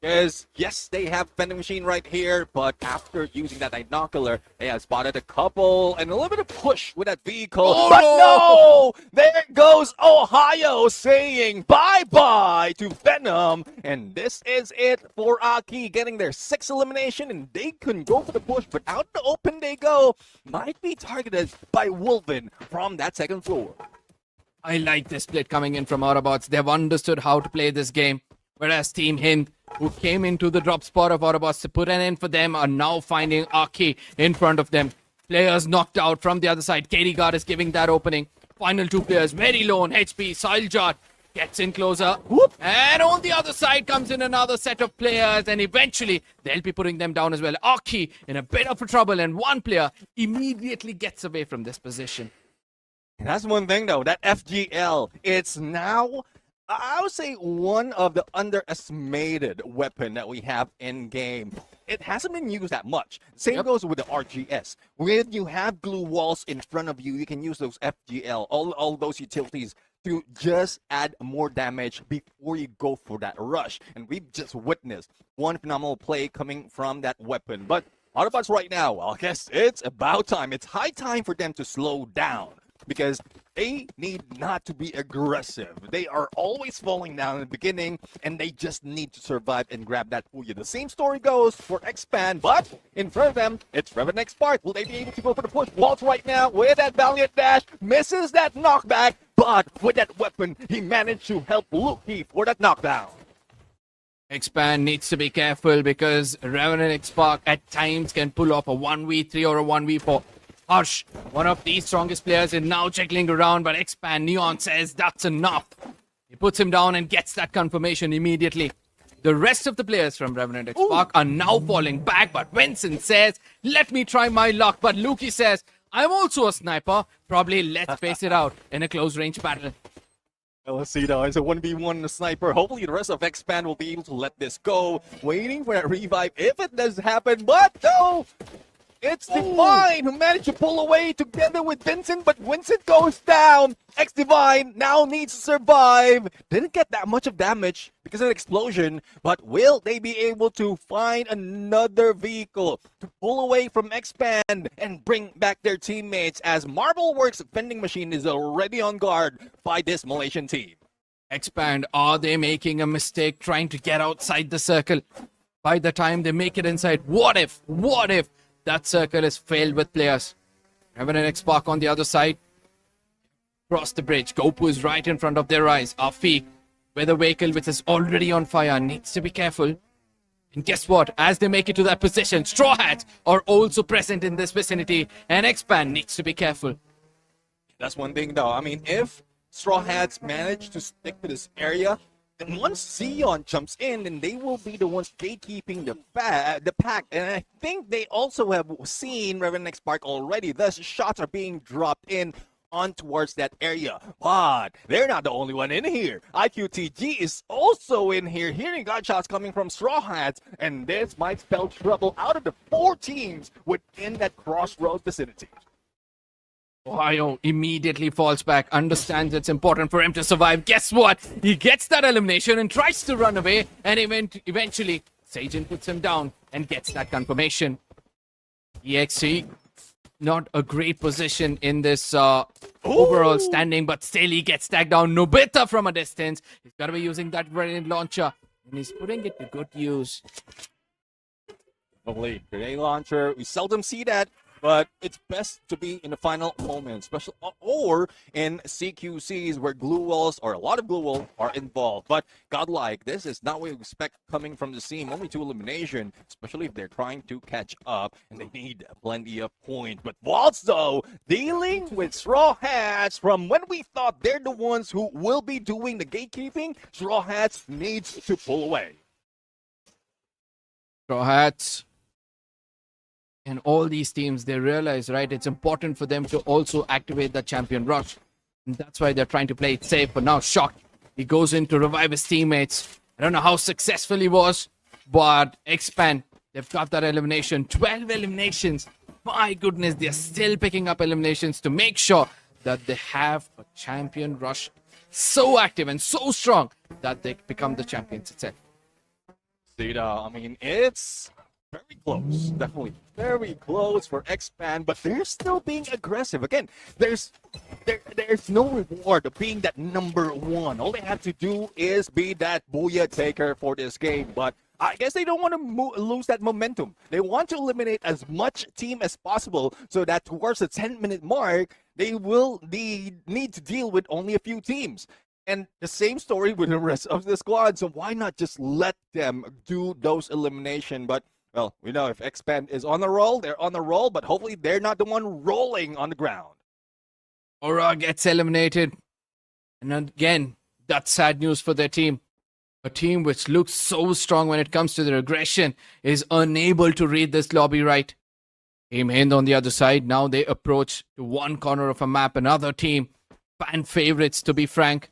Because, yes, they have vending machine right here, but after using that binocular, they have spotted a couple and a little bit of push with that vehicle. Oh, but no! no! There goes Ohio saying bye-bye to Venom. And this is it for Aki getting their 6th elimination, and they couldn't go for the push, but out in the open they go. Might be targeted by Wolven from that second floor. I like the split coming in from Autobots. They've understood how to play this game. Whereas Team Hind, who came into the drop spot of Autobots to put an end for them, are now finding Aki in front of them. Players knocked out from the other side. Katie Guard is giving that opening. Final 2 players, very low on HP. Sailjar gets in closer. Whoop. And on the other side comes in another set of players, and eventually they'll be putting them down as well. Aki in a bit of a trouble, and one player immediately gets away from this position. And that's one thing, though, that FGL, it's now, I would say, one of the underestimated weapon that we have in game. It hasn't been used that much. Same goes with the RGS. When you have glue walls in front of you, you can use those FGL, all those utilities to just add more damage before you go for that rush. And we've just witnessed one phenomenal play coming from that weapon. But Autobots right now, well, I guess it's about time. It's high time for them to slow down, because they need not to be aggressive. They are always falling down in the beginning, and they just need to survive and grab that Puya. The same story goes for Expand, but in front of them, it's Revenant X Spark. Will they be able to go for the push? Waltz right now with that Valiant Dash, misses that knockback, but with that weapon, he managed to help Luki for that knockdown. Expand needs to be careful, because Revenant X Spark at times can pull off a 1v3 or a 1v4. Harsh, one of the strongest players, is now jiggling around, but Expand Neon says that's enough. He puts him down and gets that confirmation immediately. The rest of the players from Revenant X Spark are now falling back, but Vincent says, let me try my luck. But Luki says, I'm also a sniper. Probably let's face it out in a close range battle. Well, let's see now. It's a 1v1 sniper. Hopefully the rest of Expand will be able to let this go. Waiting for that revive if it does happen, but no! It's Divine who managed to pull away together with Vincent, but Vincent goes down. X-Divine now needs to survive. Didn't get that much of damage because of the explosion, but will they be able to find another vehicle to pull away from Expand and bring back their teammates, as Marbleworks vending machine is already on guard by this Malaysian team? Expand, are they making a mistake trying to get outside the circle? By the time they make it inside, what if that circle is filled with players? Revenant X Spark on the other side. Cross the bridge. Gopu is right in front of their eyes. Afiq, with a vehicle which is already on fire, needs to be careful. And guess what? As they make it to that position, Straw Hats are also present in this vicinity, and Expand needs to be careful. That's one thing, though. I mean, if Straw Hats manage to stick to this area, and once Zeon jumps in, then they will be the ones gatekeeping the pack. And I think they also have seen Revenant X Spark already. Thus, shots are being dropped in on towards that area. But they're not the only one in here. IQTG is also in here, hearing gunshots coming from Straw Hats. And this might spell trouble out of the 4 teams within that crossroads vicinity. Ohio immediately falls back, understands it's important for him to survive. Guess what? He gets that elimination and tries to run away, and eventually Sajin puts him down and gets that confirmation. EXE, not a great position in this overall standing, but still he gets tagged down. Nobita from a distance. He's got to be using that grenade launcher, and he's putting it to good use. Lovely grenade launcher. We seldom see that, but it's best to be in the final moment, especially or in CQCs where glue walls or a lot of glue walls are involved. But godlike, this is not what you expect coming from the team. Only 2 elimination, especially if they're trying to catch up and they need plenty of points. But Waltz, though, dealing with Straw Hats from when we thought they're the ones who will be doing the gatekeeping, Straw Hats needs to pull away. Straw Hats and all these teams, they realize, right, it's important for them to also activate the champion rush. And that's why they're trying to play it safe. But now Shock, he goes in to revive his teammates. I don't know how successful he was, but Expand, they've got that elimination. 12 eliminations. My goodness, they're still picking up eliminations to make sure that they have a champion rush so active and so strong that they become the champions itself. I mean, it's very close. Definitely very close for Expand, but they're still being aggressive. Again, there's no reward of being that number one. All they have to do is be that booyah taker for this game. But I guess they don't want to lose that momentum. They want to eliminate as much team as possible so that towards the 10-minute mark, they need to deal with only a few teams. And the same story with the rest of the squad. So why not just let them do those elimination? But, well, we know if Expand is on the roll, they're on the roll. But hopefully they're not the one rolling on the ground. Aura gets eliminated. And again, that's sad news for their team. A team which looks so strong when it comes to their aggression is unable to read this lobby right. Team Hind on the other side, now they approach to one corner of a map. Another team, fan favorites to be frank.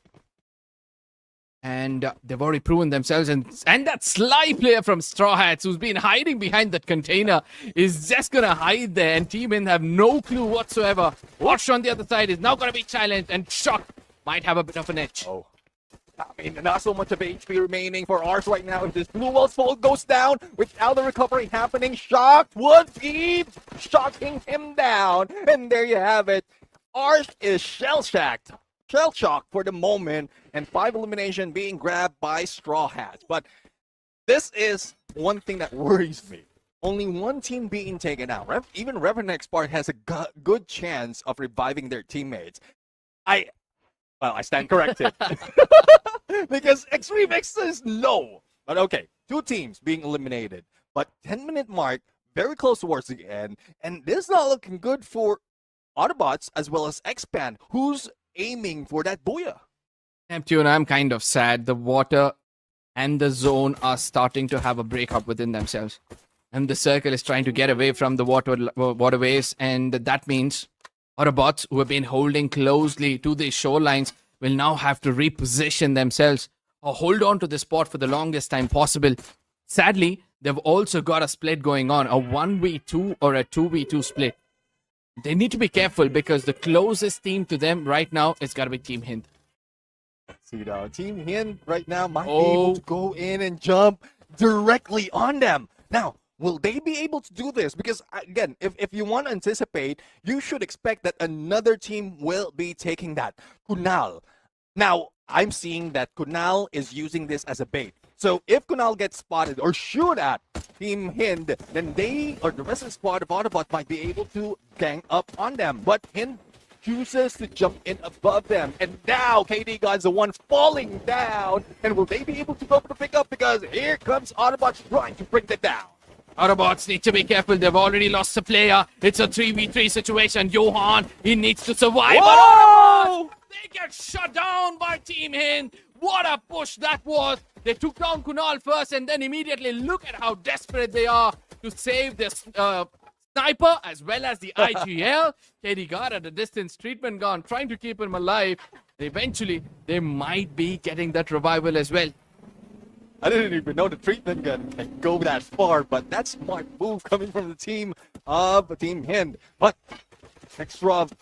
And they've already proven themselves. And that sly player from Straw Hats who's been hiding behind that container is just going to hide there. And Team Hind have no clue whatsoever. Watch on the other side is now going to be challenged. And Shock might have a bit of an edge. Oh. I mean, not so much of HP remaining for ours right now. If this Blue Wall's fold goes down without the recovery happening, Shock would be shocking him down. And there you have it. Arsh is shell-shocked for the moment, and 5 elimination being grabbed by Straw Hats. But this is one thing that worries me. Only one team being taken out. Even Revenant Part has a good chance of reviving their teammates. I stand corrected. Because Extreme X is low. But okay, 2 teams being eliminated. But 10-minute mark, very close towards the end. And this is not looking good for Autobots as well as Expand, who's aiming for that booyah. Neptune, I'm kind of sad. The water and the zone are starting to have a breakup within themselves. And the circle is trying to get away from the waterways. And that means Autobots who have been holding closely to the shorelines will now have to reposition themselves or hold on to the spot for the longest time possible. Sadly, they've also got a split going on, a 1v2 or a 2v2 split. They need to be careful because the closest team to them right now is got to be Team Hind. See now, Team Hind right now might be able to go in and jump directly on them. Now, will they be able to do this? Because, again, if you want to anticipate, you should expect that another team will be taking that. Kunal. Now, I'm seeing that Kunal is using this as a bait. So if Kunal gets spotted or shoot at Team Hind, then they or the rest of the squad of Autobots might be able to gang up on them. But Hind chooses to jump in above them. And now KD God's the one falling down. And will they be able to go for the pickup? Because here comes Autobots trying to bring them down. Autobots need to be careful. They've already lost a player. It's a 3v3 situation. Johan, he needs to survive. But Autobots, they get shut down by Team Hind. What a push that was. They took down Kunal first and then immediately look at how desperate they are to save this sniper as well as the IGL. KD got at a distance, treatment gone, trying to keep him alive. Eventually, they might be getting that revival as well. I didn't even know the treatment gun can go that far, but that's a smart move coming from the team of Team Hind. But next round,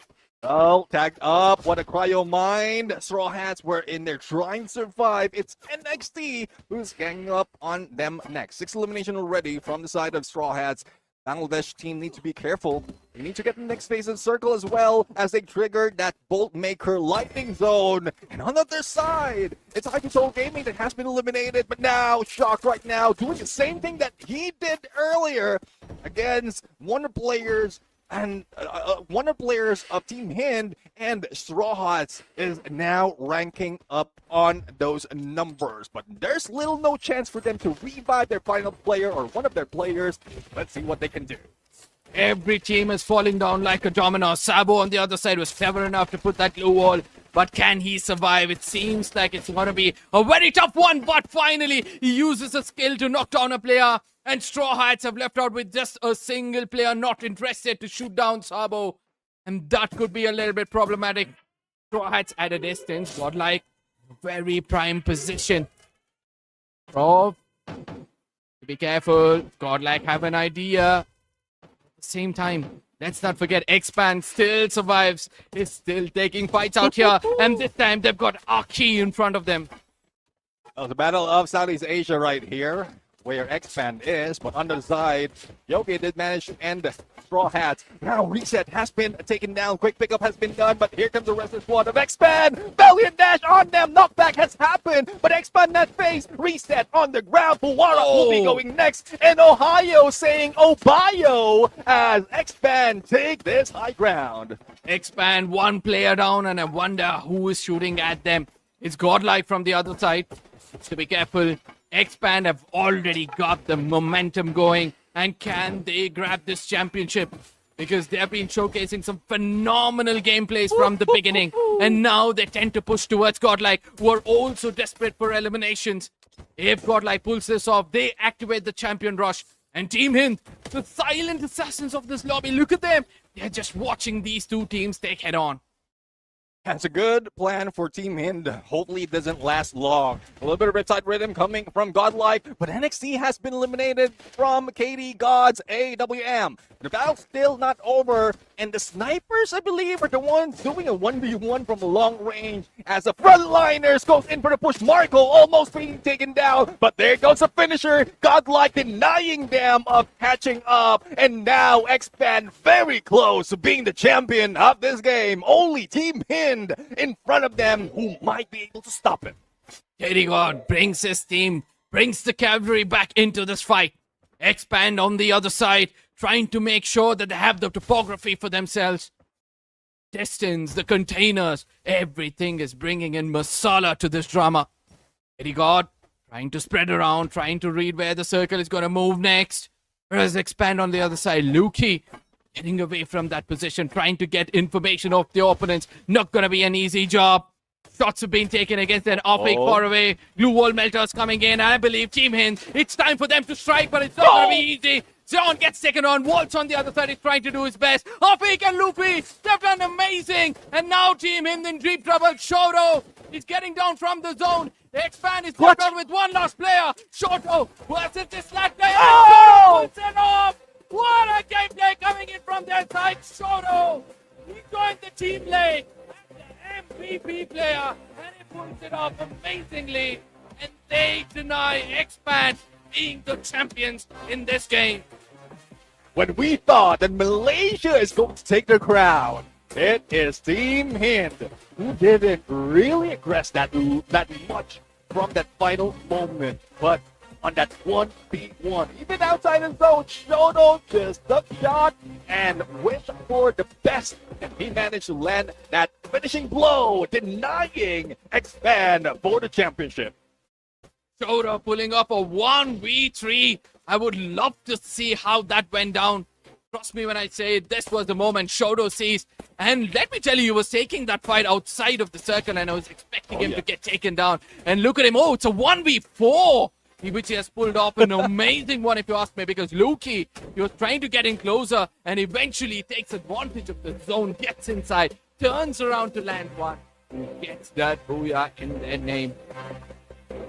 tagged up. What a cryo mind. Straw Hats were in there trying to survive. It's NXT who's ganging up on them next. 6 elimination already from the side of Straw Hats. Bangladesh team need to be careful. They need to get the next phase of the circle as well as they trigger that Bolt Maker lightning zone. And on the other side, it's Hypersol Gaming that has been eliminated, but now Shock right now doing the same thing that he did earlier against Wonder Players and Wonder Players of Team Hind, and Straw Hats is now ranking up on those numbers. But there's no chance for them to revive their final player or one of their players. Let's see what they can do. Every team is falling down like a domino. Sabo on the other side was clever enough to put that glue wall. But can he survive? It seems like it's going to be a very tough one. But finally, he uses a skill to knock down a player. And Straw Hats have left out with just a single player not interested to shoot down Sabo. And that could be a little bit problematic. Straw Hats at a distance. Godlike, very prime position. Straw, be careful. Godlike have an idea. At the same time, Let's not forget, X-Pan still survives. He's still taking fights out here. And this time, they've got Aki in front of them. The battle of Southeast Asia right here, where X-Fan is, but on the side, Yogi did manage to end Straw Hats. Now Reset has been taken down, quick pickup has been done, but here comes the rest of the squad of X-Fan. Valiant dash on them, knockback has happened, but X-Fan not face. Reset on the ground, Puwara will be going next, and Ohio saying Obayo as X-Fan take this high ground. X-Pan, one player down, and I wonder who is shooting at them. It's Godlike from the other side. So be careful. X-Pan have already got the momentum going. And can they grab this championship? Because they have been showcasing some phenomenal gameplays from the beginning. And now they tend to push towards Godlike, who are also desperate for eliminations. If Godlike pulls this off, they activate the champion rush. And Team Hind, the silent assassins of this lobby, look at them. They're just watching these two teams take head on. That's a good plan for Team Hind. Hopefully it doesn't last long. A little bit of Riptide Rhythm coming from Godlike, but NXT has been eliminated from KD God's AWM. The battle's still not over, and the snipers, I believe, are the ones doing a 1v1 from long range as the frontliners goes in for the push. Marco almost being taken down, but there goes the finisher. Godlike denying them of catching up, and now X-Pan very close to being the champion of this game. Only Team Hind in front of them who might be able to stop him. KD God brings his team, brings the cavalry back into this fight. Expand on the other side, trying to make sure that they have the topography for themselves. Distance, the containers, everything is bringing in masala to this drama. KD God trying to spread around, trying to read where the circle is going to move next. Whereas Expand on the other side, Luki getting away from that position, trying to get information of the opponents. Not going to be an easy job. Shots have been taken against an off-fake far away. Glue wall melters coming in. I believe Team Hind, it's time for them to strike, but it's not going to be easy. Zion gets taken on. Waltz on the other side is trying to do his best. Off-fake and Luffy, they've done amazing. And now Team Hind in deep trouble. Shoto is getting down from the zone. The X-Fan is left out with one last player. Shoto versus this last player. Shoto puts it off. What a gameplay coming in from their side. Shoto, he joined the team late as the MVP player, and he pulls it off amazingly. And they deny X-Pan being the champions in this game. When we thought that Malaysia is going to take the crown, it is Team Hind who didn't really aggress that much from that final moment, but on that 1v1, even outside the zone, Shoto just took shot and wished for the best, and he managed to land that finishing blow, denying Expand for the championship. Shoto pulling up a 1v3. I would love to see how that went down. Trust me when I say this was the moment Shoto sees. And let me tell you, he was taking that fight outside of the circle, and I was expecting him to get taken down. And look at him. Oh, it's a 1v4. Which he has pulled off an amazing one, if you ask me, because Luki, he was trying to get in closer and eventually takes advantage of the zone, gets inside, turns around to land one, gets that booyah in their name.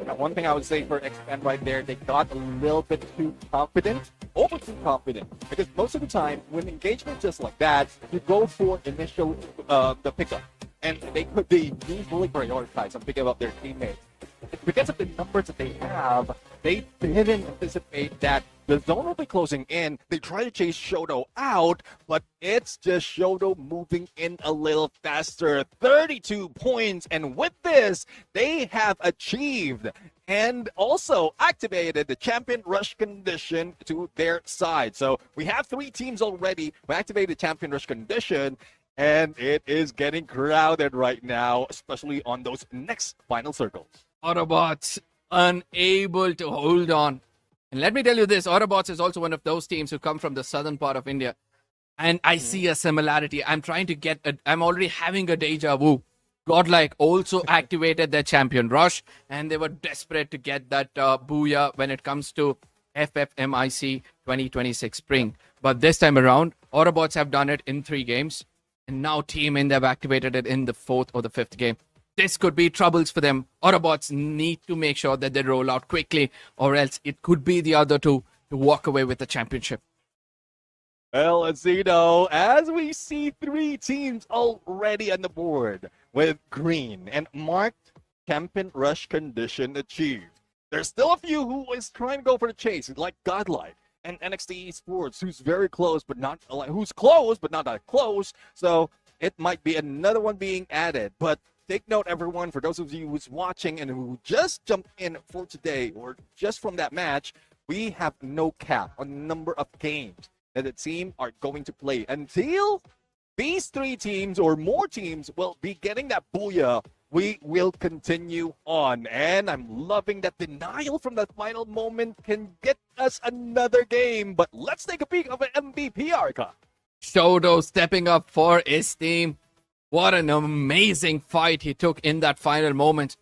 Now, one thing I would say for Expand right there, they got a little bit too confident, over too confident, because most of the time when engagement just like that, you go for initial the pickup, and they usually prioritize on picking up their teammates. Because of the numbers that they have, they didn't anticipate that the zone will be closing in. They try to chase Shoto out, but it's just Shoto moving in a little faster. 32 points, and with this, they have achieved and also activated the champion rush condition to their side. So we have 3 teams already who activated champion rush condition, and it is getting crowded right now, especially on those next final circles. Autobots unable to hold on. And let me tell you this, Autobots is also one of those teams who come from the southern part of India. And I see a similarity. I'm already having a deja vu. Godlike also activated their champion rush, and they were desperate to get that booyah when it comes to FFMIC 2026 spring. But this time around, Autobots have done it in 3 games. And now Team Hind have activated it in the 4th or the 5th game. This could be troubles for them. Autobots need to make sure that they roll out quickly, or else it could be the other two to walk away with the championship. Well, let's see though, as we see 3 teams already on the board with green and marked champion rush condition achieved. There's still a few who is trying to go for the chase, like Godlight and NXT Esports, who's very close, but not who's close, but not that close. So it might be another one being added. But take note, everyone, for those of you who's watching and who just jumped in for today or just from that match, we have no cap on the number of games that the team are going to play until these 3 teams or more teams will be getting that booyah. We will continue on, and I'm loving that denial from that final moment can get us another game. But let's take a peek of an MVP, Arca. Shoto stepping up for his team. What an amazing fight he took in that final moment.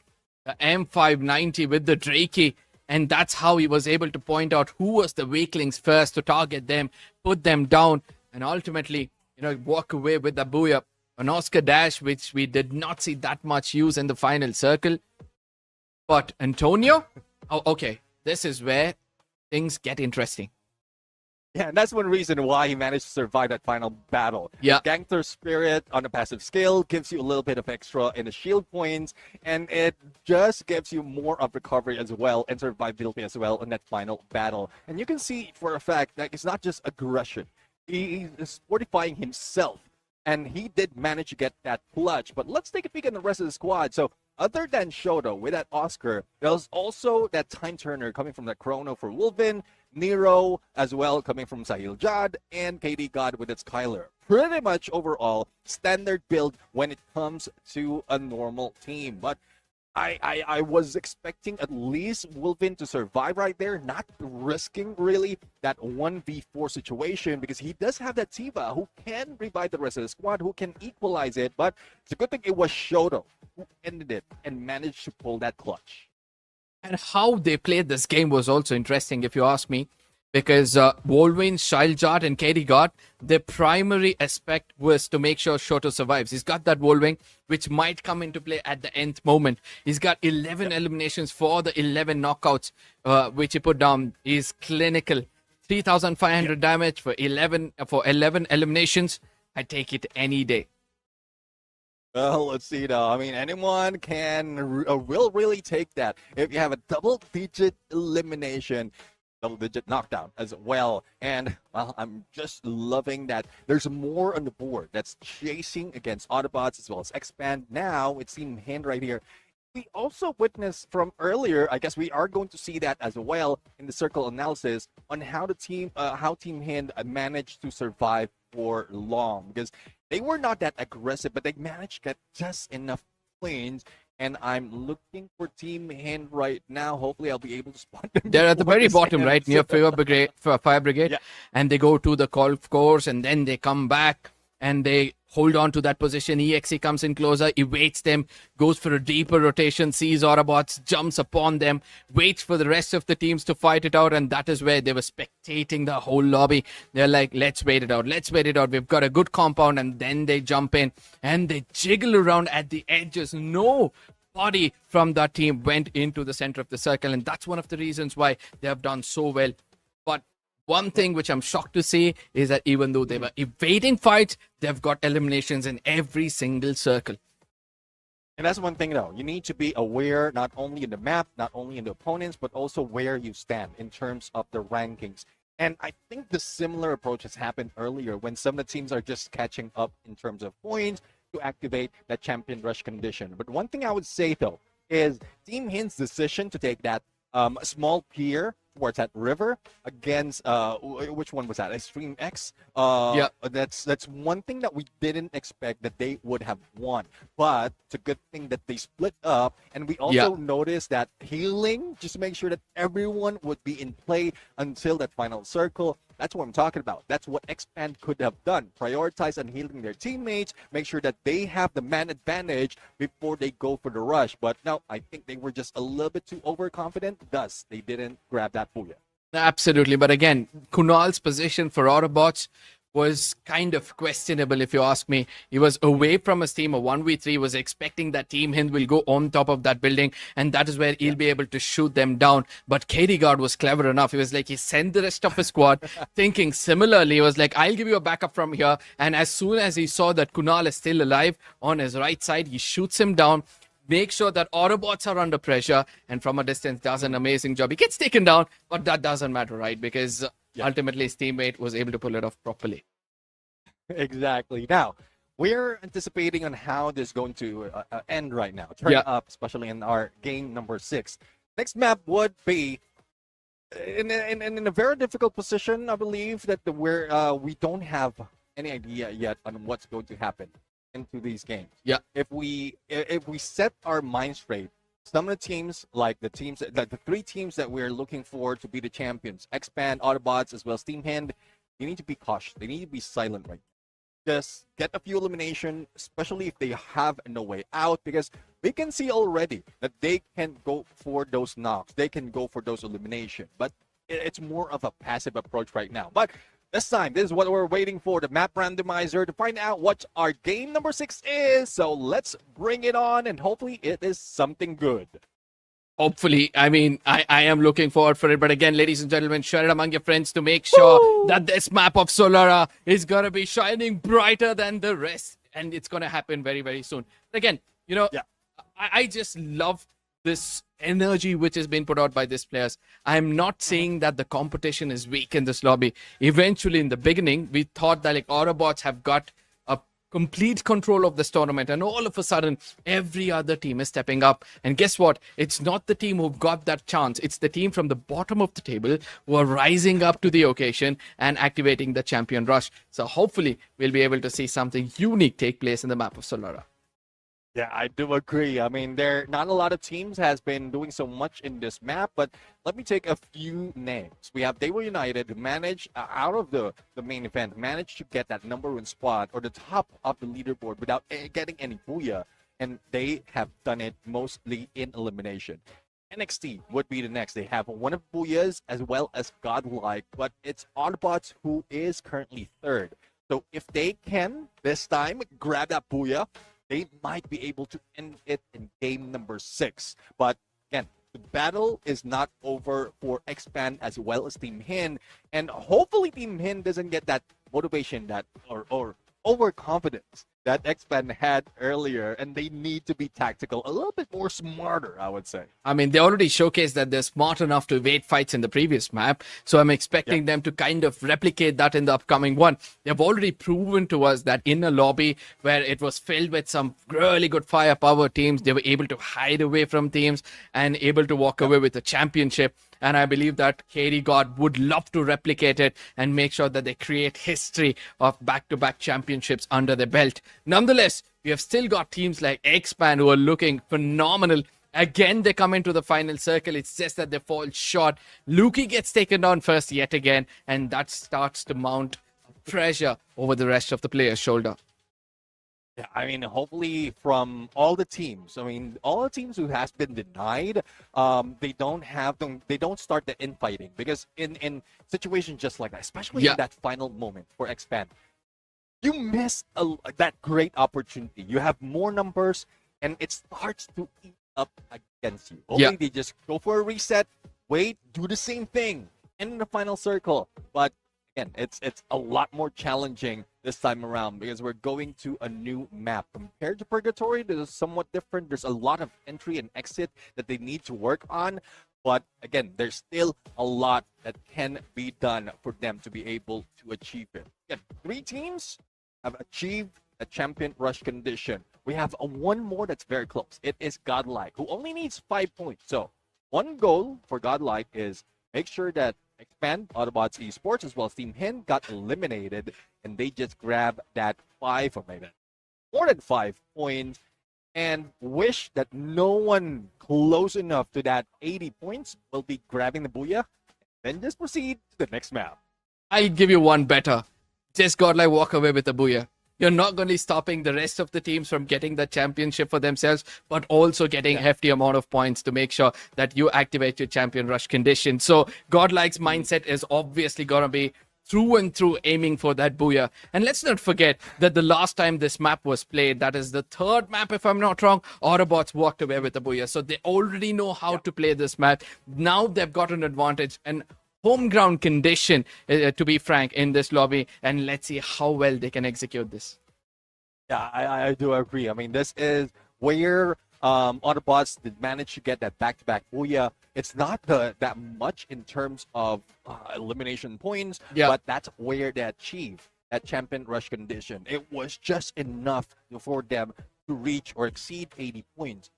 The M590 with the Drakey. And that's how he was able to point out who was the weaklings first, to target them, put them down, and ultimately, walk away with the booyah. An Oscar dash, which we did not see that much use in the final circle. But Antonio? Oh, okay. This is where things get interesting. Yeah, and that's one reason why he managed to survive that final battle. Yeah. Gangster Spirit on a passive skill gives you a little bit of extra in the shield points, and it just gives you more of recovery as well and survivability as well in that final battle. And you can see for a fact that it's not just aggression. He is fortifying himself, and he did manage to get that clutch. But let's take a peek at the rest of the squad. So other than Shoto with that Oscar, there was also that time turner coming from the Chrono for Wolvin, Nero as well coming from Sahil Jad, and KD God with its Kyler. Pretty much overall standard build when it comes to a normal team. But I was expecting at least Wolvin to survive right there, not risking really that 1v4 situation, because he does have that Tiva who can revive the rest of the squad, who can equalize it. But it's a good thing it was Shoto who ended it and managed to pull that clutch. And how they played this game was also interesting, if you ask me, because Wolverine, Shiljard, and KD God, their primary aspect was to make sure Shoto survives. He's got that Wolverine, which might come into play at the nth moment. He's got 11 eliminations for the 11 knockouts, which he put down. He's clinical. 3,500 damage for 11 eliminations. I take it any day. Well, let's see now. I mean, anyone will really take that. If you have a double-digit elimination, double-digit knockdown as well. And, well, I'm just loving that there's more on the board that's chasing against Autobots as well as Expand. Now, it's Team Hand right here. We also witnessed from earlier, I guess we are going to see that as well in the circle analysis on how Team Hand managed to survive for long, because they were not that aggressive, but they managed to get just enough planes. And I'm looking for Team Hand right now. Hopefully, I'll be able to spot them. They're at the very bottom, right, near Fire Brigade. Yeah. And they go to the golf course, and then they come back, and they hold on to that position. EXE comes in closer, evades them, goes for a deeper rotation, sees Autobots, jumps upon them, waits for the rest of the teams to fight it out, and that is where they were spectating the whole lobby. They're like, let's wait it out. We've got a good compound, and then they jump in, and they jiggle around at the edges. Nobody from that team went into the center of the circle, and that's one of the reasons why they have done so well. But one thing which I'm shocked to see is that even though they were evading fights, they've got eliminations in every single circle. And that's one thing, though. You need to be aware not only in the map, not only in the opponents, but also where you stand in terms of the rankings. And I think the similar approach has happened earlier when some of the teams are just catching up in terms of points to activate that champion rush condition. But one thing I would say, though, is Team Hind's decision to take that small pier towards that river against which one was that? Extreme X. Yeah. That's one thing that we didn't expect that they would have won. But it's a good thing that they split up, and we also noticed that healing, just to make sure that everyone would be in play until that final circle. That's what I'm talking about. That's what Expand could have done. Prioritize on healing their teammates, make sure that they have the man advantage before they go for the rush. But no, I think they were just a little bit too overconfident. Thus, they didn't grab that booyah. Absolutely. But again, Kunal's position for Autobots was kind of questionable, if you ask me. He was away from his team, a 1v3, was expecting that Team Hind will go on top of that building, and that is where he'll be able to shoot them down. But KD God was clever enough. He was like, he sent the rest of his squad thinking similarly. He was like, I'll give you a backup from here. And as soon as he saw that Kunal is still alive on his right side, he shoots him down. Make sure that Autobots are under pressure, and from a distance does an amazing job. He gets taken down, but that doesn't matter, right? Because ultimately his teammate was able to pull it off properly. Exactly. Now, we're anticipating on how this is going to end right now. Turn up, especially in our game number 6. Next map would be in a very difficult position, I believe, that we don't have any idea yet on what's going to happen into these games. Yeah. If we set our mind straight, some of the teams, like the 3 teams that we're looking for to be the champions, Expand, Autobots, as well as Team Hind, they need to be cautious. They need to be silent right now. Just get a few elimination, especially if they have no way out, because we can see already that they can go for those knocks. They can go for those elimination, but it's more of a passive approach right now. But this time, this is what we're waiting for, the map randomizer, to find out what our game number 6 is. So let's bring it on, and hopefully it is something good. Hopefully, I mean, I am looking forward for it. But again, ladies and gentlemen, share it among your friends to make sure that this map of Solara is going to be shining brighter than the rest. And it's going to happen very, very soon. Again, you know, I just love this energy which has been put out by these players. I'm not saying that the competition is weak in this lobby. Eventually, in the beginning, we thought that like Autobots have got a complete control of this tournament, and all of a sudden, every other team is stepping up. And guess what? It's not the team who've got that chance. It's the team from the bottom of the table who are rising up to the occasion and activating the champion rush. So hopefully, we'll be able to see something unique take place in the map of Solara. Yeah, I do agree. I mean, not a lot of teams has been doing so much in this map, but let me take a few names. We have Daewoo United, who managed, out of the main event, managed to get that #1 spot or the top of the leaderboard without getting any booyah, and they have done it mostly in elimination. NXT would be the next. They have one of booyahs as well as Godlike, but it's Autobots who is currently 3rd. So if they can, this time, grab that booyah, they might be able to end it in game number 6. But again, the battle is not over for Expand as well as Team Hind. And hopefully Team Hind doesn't get that motivation or overconfidence that Expand had earlier, and they need to be tactical, a little bit more smarter, I would say. I mean, they already showcased that they're smart enough to evade fights in the previous map, so I'm expecting them to kind of replicate that in the upcoming one. They've already proven to us that in a lobby where it was filled with some really good firepower teams, they were able to hide away from teams and able to walk away with the championship. And I believe that KD God would love to replicate it and make sure that they create history of back-to-back championships under their belt. Nonetheless, we have still got teams like Expand who are looking phenomenal. Again, they come into the final circle. It's just that they fall short. Luki gets taken down first yet again, and that starts to mount pressure over the rest of the players' shoulder. Yeah, I mean, hopefully from all the teams, all the teams who has been denied, they don't start the infighting, because in situations just like that, especially in that final moment for Expand, you miss that great opportunity. You have more numbers, and it starts to eat up against you. Hopefully they just go for a reset, wait, do the same thing, and in the final circle. But again, it's a lot more challenging this time around, because we're going to a new map. Compared to Purgatory, this is somewhat different. There's a lot of entry and exit that they need to work on. But again, there's still a lot that can be done for them to be able to achieve it. Again, 3 teams have achieved a champion rush condition. We have one more that's very close. It is Godlike, who only needs 5 points. So one goal for Godlike is make sure that Expand, Autobots Esports, as well as Team Hind got eliminated, and they just grab that 5, or maybe more than 5 points, and wish that no one close enough to that 80 points will be grabbing the booyah. Then just proceed to the next map. I'll give you one better. Just Godlike walk away with the booyah. You're not going to be stopping the rest of the teams from getting the championship for themselves, but also getting a hefty amount of points to make sure that you activate your champion rush condition. So Godlike's mindset is obviously going to be through and through aiming for that booyah. And let's not forget that the last time this map was played, that is the third map, if I'm not wrong, Autobots walked away with the booyah. So they already know how to play this map. Now they've got an advantage and home ground condition, to be frank, in this lobby. And let's see how well they can execute this. Yeah, I do agree. I mean, this is where Autobots did manage to get that back-to-back booyah. It's not that much in terms of elimination points, but that's where they achieve that champion rush condition. It was just enough for them to reach or exceed 80 points.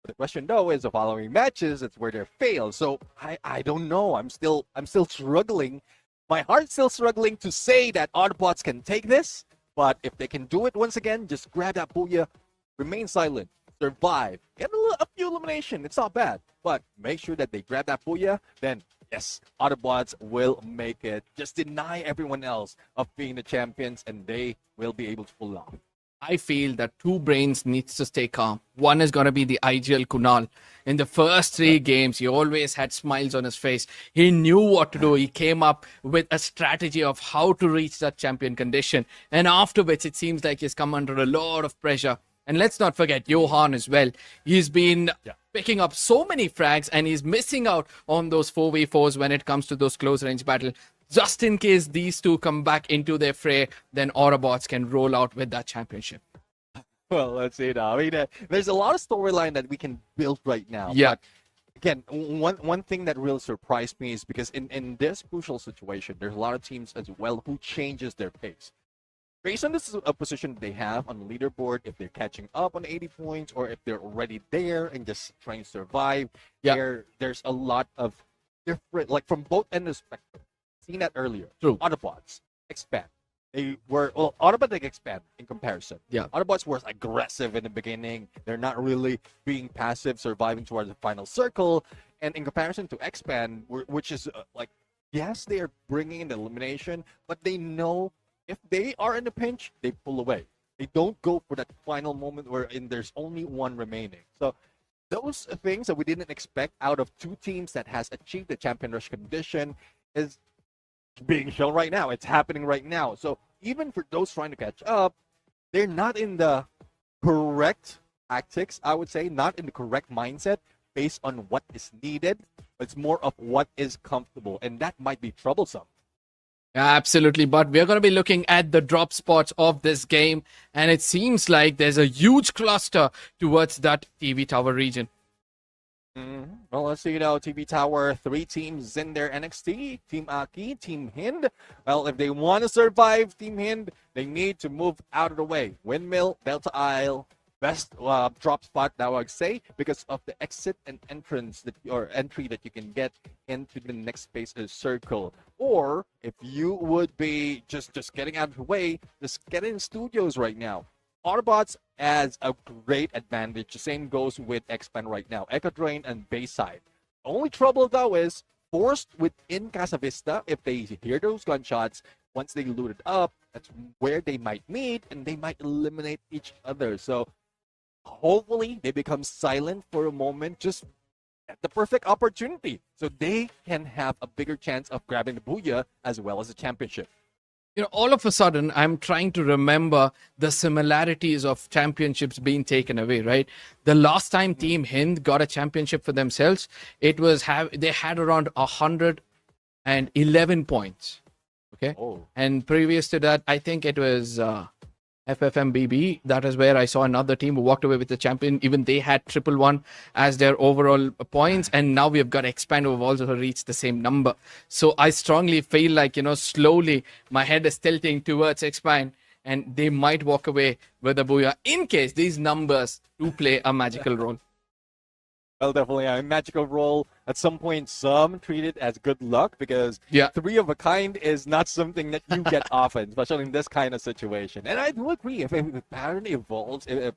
The question though is the following matches, it's where they fail. So I don't know. I'm still struggling. My heart's still struggling to say that Autobots can take this, but if they can do it once again, just grab that booyah, remain silent, survive, get a few elimination. It's not bad, but make sure that they grab that booyah. Then yes, Autobots will make it. Just deny everyone else of being the champions, and they will be able to pull off. I feel that two brains needs to stay calm. One is going to be the IGL Kunal. In the first 3 games, he always had smiles on his face. He knew what to do. He came up with a strategy of how to reach that champion condition. And after which, it seems like he's come under a lot of pressure. And let's not forget Johan as well. He's been picking up so many frags and he's missing out on those 4v4s when it comes to those close range battle. Just in case these two come back into their fray, then Autobots can roll out with that championship. Well, let's see now. I mean, there's a lot of storyline that we can build right now. Yeah. But again, one thing that really surprised me is because in this crucial situation, there's a lot of teams as well who changes their pace. Based on this position they have on the leaderboard, if they're catching up on 80 points or if they're already there and just trying to survive, there's a lot of different, like from both ends of the spectrum. Seen that earlier. True. Autobots expand. Autobots expand in comparison. Yeah. Autobots were aggressive in the beginning. They're not really being passive, surviving towards the final circle. And in comparison to expand, which is yes, they are bringing in the elimination, but they know if they are in a pinch, they pull away. They don't go for that final moment wherein there's only one remaining. So those things that we didn't expect out of two teams that has achieved the champion rush condition is being shown right now. It's happening right now. So even for those trying to catch up, they're not in the correct tactics, I would say, not in the correct mindset based on what is needed. It's more of what is comfortable, and that might be troublesome. Absolutely, but we're going to be looking at the drop spots of this game, and it seems like there's a huge cluster towards that TV tower region. Well, let's see now. TV Tower, 3 teams in there. NXT, Team Aki, Team Hind. Well, if they want to survive, Team Hind, they need to move out of the way. Windmill, Delta Isle, best drop spot now, I'd say, because of the exit and entrance or entry that you can get into the next space circle. Or if you would be just getting out of the way, just get in studios right now. Autobots has a great advantage. The same goes with Expand right now. Echo Drain and Bayside. Only trouble though is forced within Casa Vista. If they hear those gunshots, once they loot it up, that's where they might meet and they might eliminate each other. So hopefully they become silent for a moment, just at the perfect opportunity, so they can have a bigger chance of grabbing the booyah as well as the championship. You know, all of a sudden, I'm trying to remember the similarities of championships being taken away, right? The last time Team Hind got a championship for themselves, it was they had around 111 points. Okay. Oh. And previous to that, I think it was FFMBB. That is where I saw another team who walked away with the champion. Even they had 111 as their overall points. And now we have got Expand who have also reached the same number. So I strongly feel like, slowly my head is tilting towards Expand. And they might walk away with a booyah in case these numbers do play a magical role. Well, definitely a magical role. At some point, some treat it as good luck because 3 of a kind is not something that you get often, especially in this kind of situation. And I do agree, if the pattern evolves, if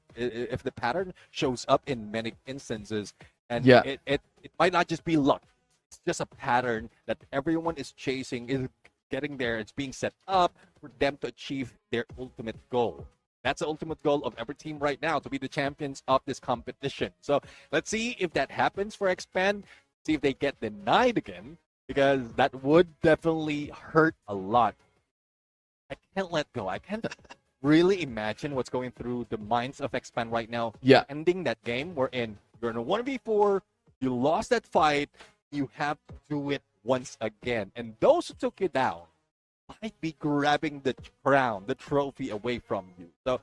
the pattern shows up in many instances, and it might not just be luck. It's just a pattern that everyone is chasing, is getting there. It's being set up for them to achieve their ultimate goal. That's the ultimate goal of every team right now, to be the champions of this competition. So let's see if that happens for Expand. See if they get denied again. because that would definitely hurt a lot. I can't let go. I can't really imagine what's going through the minds of Expand right now. Yeah. Ending that game, we're in. You're in a 1v4. You lost that fight. You have to do it once again. And those who took you down might be grabbing the crown, the trophy away from you. So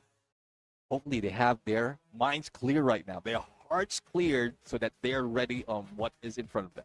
hopefully they have their minds clear right now, their hearts cleared, so that they're ready on what is in front of them.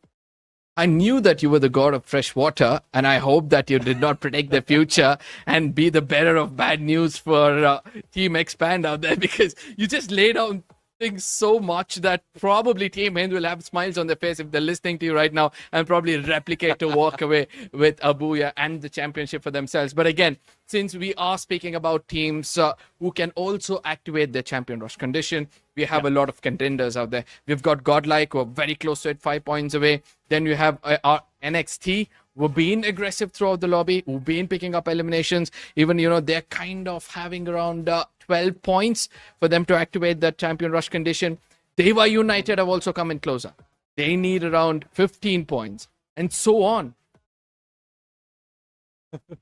I knew that you were the god of fresh water, and I hope that you did not predict the future and be the bearer of bad news for Team Expand out there, because you just laid out things so much that probably Team Hind will have smiles on their face if they're listening to you right now, and probably replicate to walk away with a booyah and the championship for themselves. But again, since we are speaking about teams who can also activate their champion rush condition, we have a lot of contenders out there. We've got Godlike, who are very close to it, 5 points away. Then you have our NXT, who've been aggressive throughout the lobby, who've been picking up eliminations. Even, they're kind of having around 12 points for them to activate that champion rush condition. Deva United have also come in closer. They need around 15 points, and so on.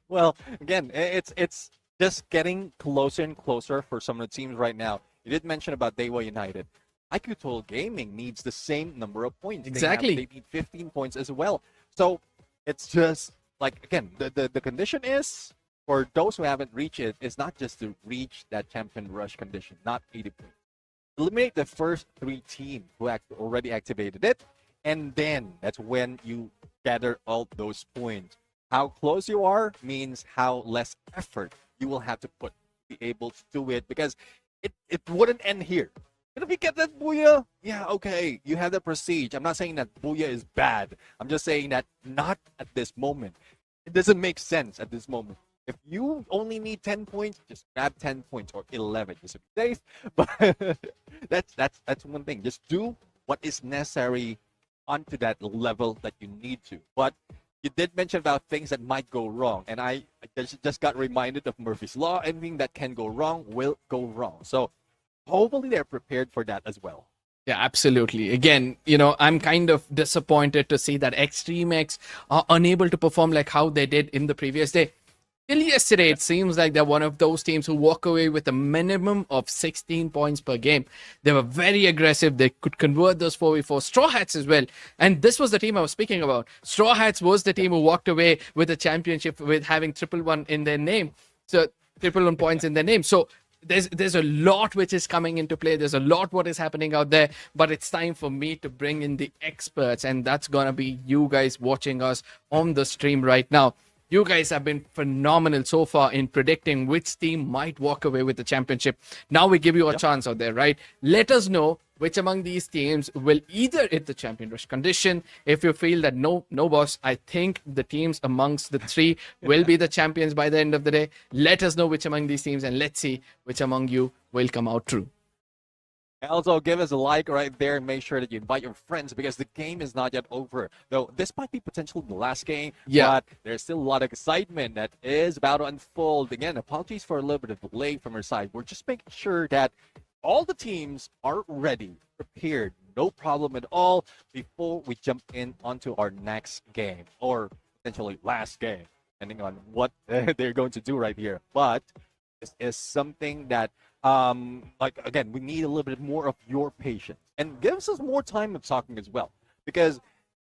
Well, again, it's just getting closer and closer for some of the teams right now. You did mention about Deva United. IQ Gaming needs the same number of points. Exactly. They need 15 points as well. So it's just like, again, the condition is, for those who haven't reached it, is not just to reach that champion rush condition, not 80 points. Eliminate the first 3 teams who already activated it, and then that's when you gather all those points. How close you are means how less effort you will have to put to be able to do it, because it wouldn't end here. And if you get that booyah, yeah, okay, you have the prestige. I'm not saying that booyah is bad. I'm just saying that not at this moment. It doesn't make sense at this moment. If you only need 10 points, just grab 10 points or 11 just to be safe. But that's one thing. Just do what is necessary onto that level that you need to. But you did mention about things that might go wrong, and I just got reminded of Murphy's Law. Anything that can go wrong will go wrong. So hopefully they're prepared for that as well. Yeah, absolutely. Again, I'm kind of disappointed to see that Extreme X are unable to perform like how they did in the previous day. Till yesterday, it seems like they're one of those teams who walk away with a minimum of 16 points per game. They were very aggressive. They could convert those 4v4. Straw Hats as well. And this was the team I was speaking about. Straw Hats was the team who walked away with a championship with having 111 in their name. So 111 points in their name. So there's a lot which is coming into play. There's a lot what is happening out there. But it's time for me to bring in the experts. And that's going to be you guys watching us on the stream right now. You guys have been phenomenal so far in predicting which team might walk away with the championship. Now we give you a chance out there, right? Let us know which among these teams will either hit the champion rush condition. If you feel that no boss, I think the teams amongst the 3 will be the champions by the end of the day. Let us know which among these teams, and let's see which among you will come out true. Also, give us a like right there and make sure that you invite your friends, because the game is not yet over. Though this might be potentially the last game, but there's still a lot of excitement that is about to unfold. Again, apologies for a little bit of delay from our side. We're just making sure that all the teams are ready, prepared, no problem at all, before we jump in onto our next game, or potentially last game, depending on what they're going to do right here. But this is something that again, we need a little bit more of your patience, and gives us more time of talking as well, because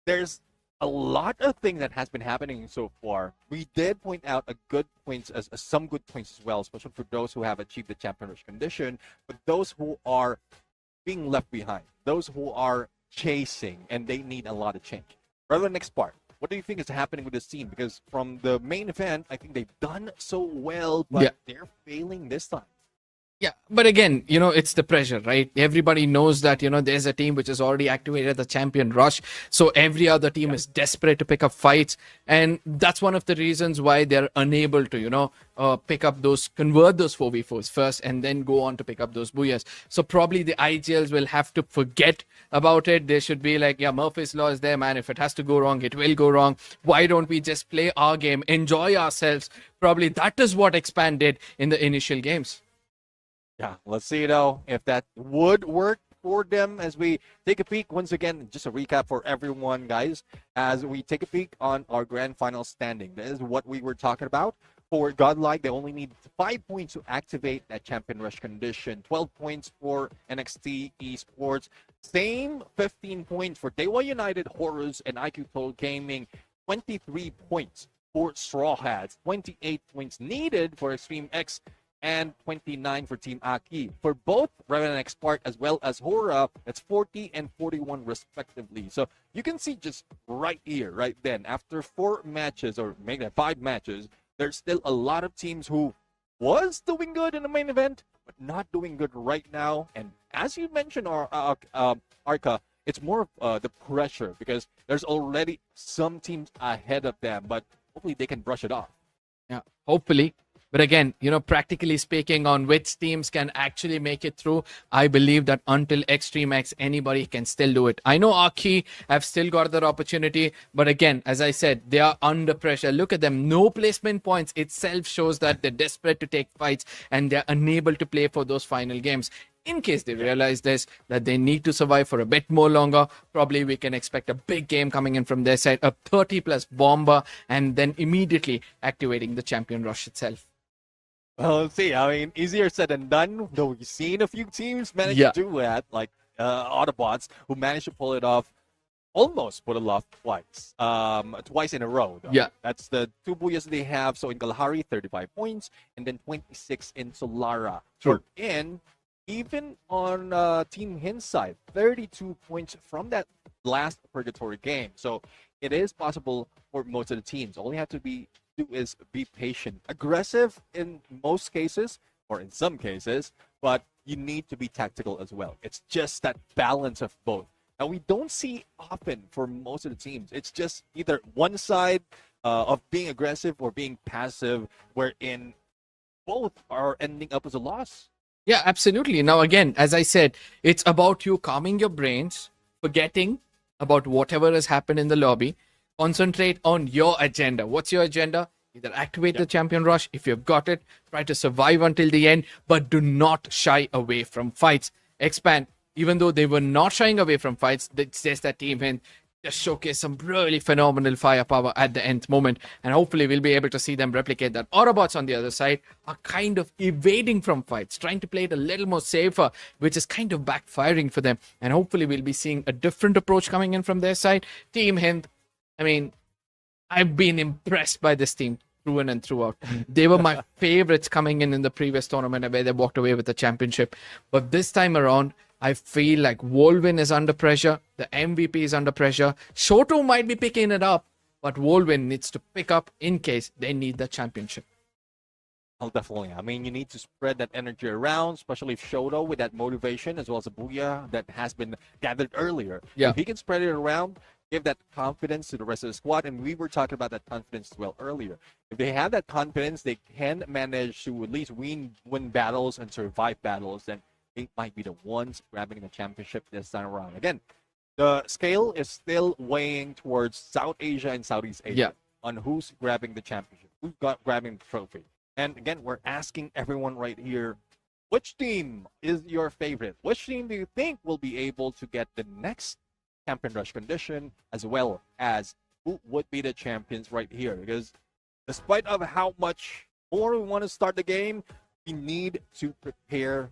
there's a lot of things that has been happening so far. We did point out some good points as well, especially for those who have achieved the champion rush condition, but those who are being left behind, those who are chasing, and they need a lot of change. Rather than next part, what do you think is happening with this team? Because from the main event, I think they've done so well, but they're failing this time. Yeah, but again, it's the pressure, right? Everybody knows that, there's a team which has already activated the champion rush. So every other team is desperate to pick up fights. And that's one of the reasons why they're unable to, convert those 4v4s first and then go on to pick up those booyahs. So probably the IGLs will have to forget about it. They should be like, Murphy's Law is there, man. If it has to go wrong, it will go wrong. Why don't we just play our game, enjoy ourselves? Probably that is what Expand did in the initial games. Yeah, let's see though if that would work for them as we take a peek once again. Just a recap for everyone, guys, as we take a peek on our grand final standing. This is what we were talking about. For Godlike, they only need 5 points to activate that champion rush condition. 12 points for NXT Esports. Same 15 points for Dewa United, Horus, and IQ Total Gaming. 23 points for Straw Hats. 28 points needed for Extreme X. And 29 for Team Aki. For both Revenant X Park as well as Hora, that's 40 and 41 respectively. So you can see just right here, right then, after 4 matches, or maybe 5 matches, there's still a lot of teams who was doing good in the main event, but not doing good right now. And as you mentioned, Arca, it's more of the pressure because there's already some teams ahead of them, but hopefully they can brush it off. Yeah, hopefully. But again, practically speaking, on which teams can actually make it through, I believe that until Extreme X, anybody can still do it. I know Aki have still got that opportunity, but again, as I said, they are under pressure. Look at them. No placement points itself shows that they're desperate to take fights and they're unable to play for those final games. In case they realize this, that they need to survive for a bit more longer, probably we can expect a big game coming in from their side, a 30+ bomber, and then immediately activating the champion rush itself. Well, let's see. I mean, easier said than done. Though we've seen a few teams manage to do that, like Autobots, who managed to pull it off, almost pull it off twice in a row. Though. Yeah. That's the 2 booyahs they have. So in Kalahari, 35 points, and then 26 in Solara. True. And even on Team Hin's side, 32 points from that last Purgatory game. So it is possible for most of the teams. All you have to do is be patient, aggressive in most cases, or in some cases, but you need to be tactical as well. It's just that balance of both. Now, we don't see often for most of the teams. It's just either one side of being aggressive or being passive, wherein both are ending up as a loss. Yeah, absolutely. Now, again, as I said, it's about you calming your brains, forgetting about whatever has happened in the lobby. Concentrate on your agenda. What's your agenda? Either activate the champion rush. If you've got it, try to survive until the end, but do not shy away from fights. Expand. Even though they were not shying away from fights, it's just that Team Hind just showcase some really phenomenal firepower at the nth moment, and hopefully we'll be able to see them replicate that. Autobots on the other side are kind of evading from fights, trying to play it a little more safer, which is kind of backfiring for them, and hopefully we'll be seeing a different approach coming in from their side. Team Hind, I mean, I've been impressed by this team through and throughout. They were my favorites coming in the previous tournament where they walked away with the championship. But this time around, I feel like Wolvin is under pressure. The MVP is under pressure. Shoto might be picking it up, but Wolvin needs to pick up in case they need the championship. Oh, definitely. I mean, you need to spread that energy around, especially if Shoto with that motivation as well as a booyah that has been gathered earlier. Yeah. If he can spread it around, give that confidence to the rest of the squad, and we were talking about that confidence as well earlier. If they have that confidence, they can manage to at least win battles and survive battles, then they might be the ones grabbing the championship this time around. Again, the scale is still weighing towards South Asia and Southeast Asia on who's grabbing the championship, who's grabbing the trophy. And again, we're asking everyone right here, which team is your favorite? Which team do you think will be able to get the next champion rush condition, as well as who would be the champions right here? Because despite of how much more we want to start the game, we need to prepare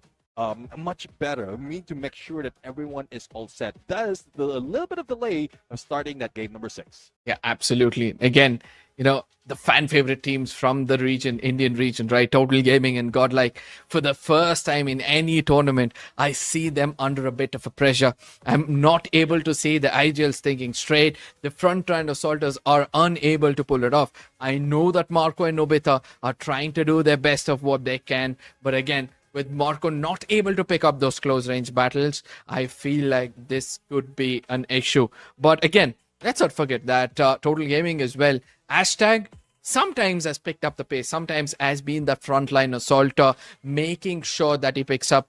much better. We need to make sure that everyone is all set. That is a little bit of delay of starting that game number 6. Yeah, absolutely. Again, the fan favorite teams from the region, Indian region, right? Total Gaming and Godlike. For the first time in any tournament, I see them under a bit of a pressure. I'm not able to see the IGLs thinking straight. The front-line assaulters are unable to pull it off. I know that Marco and Nobita are trying to do their best of what they can. But again, with Marco not able to pick up those close-range battles, I feel like this could be an issue. But again, let's not forget that Total Gaming as well. Hashtag sometimes has picked up the pace, sometimes has been the frontline assaulter, making sure that he picks up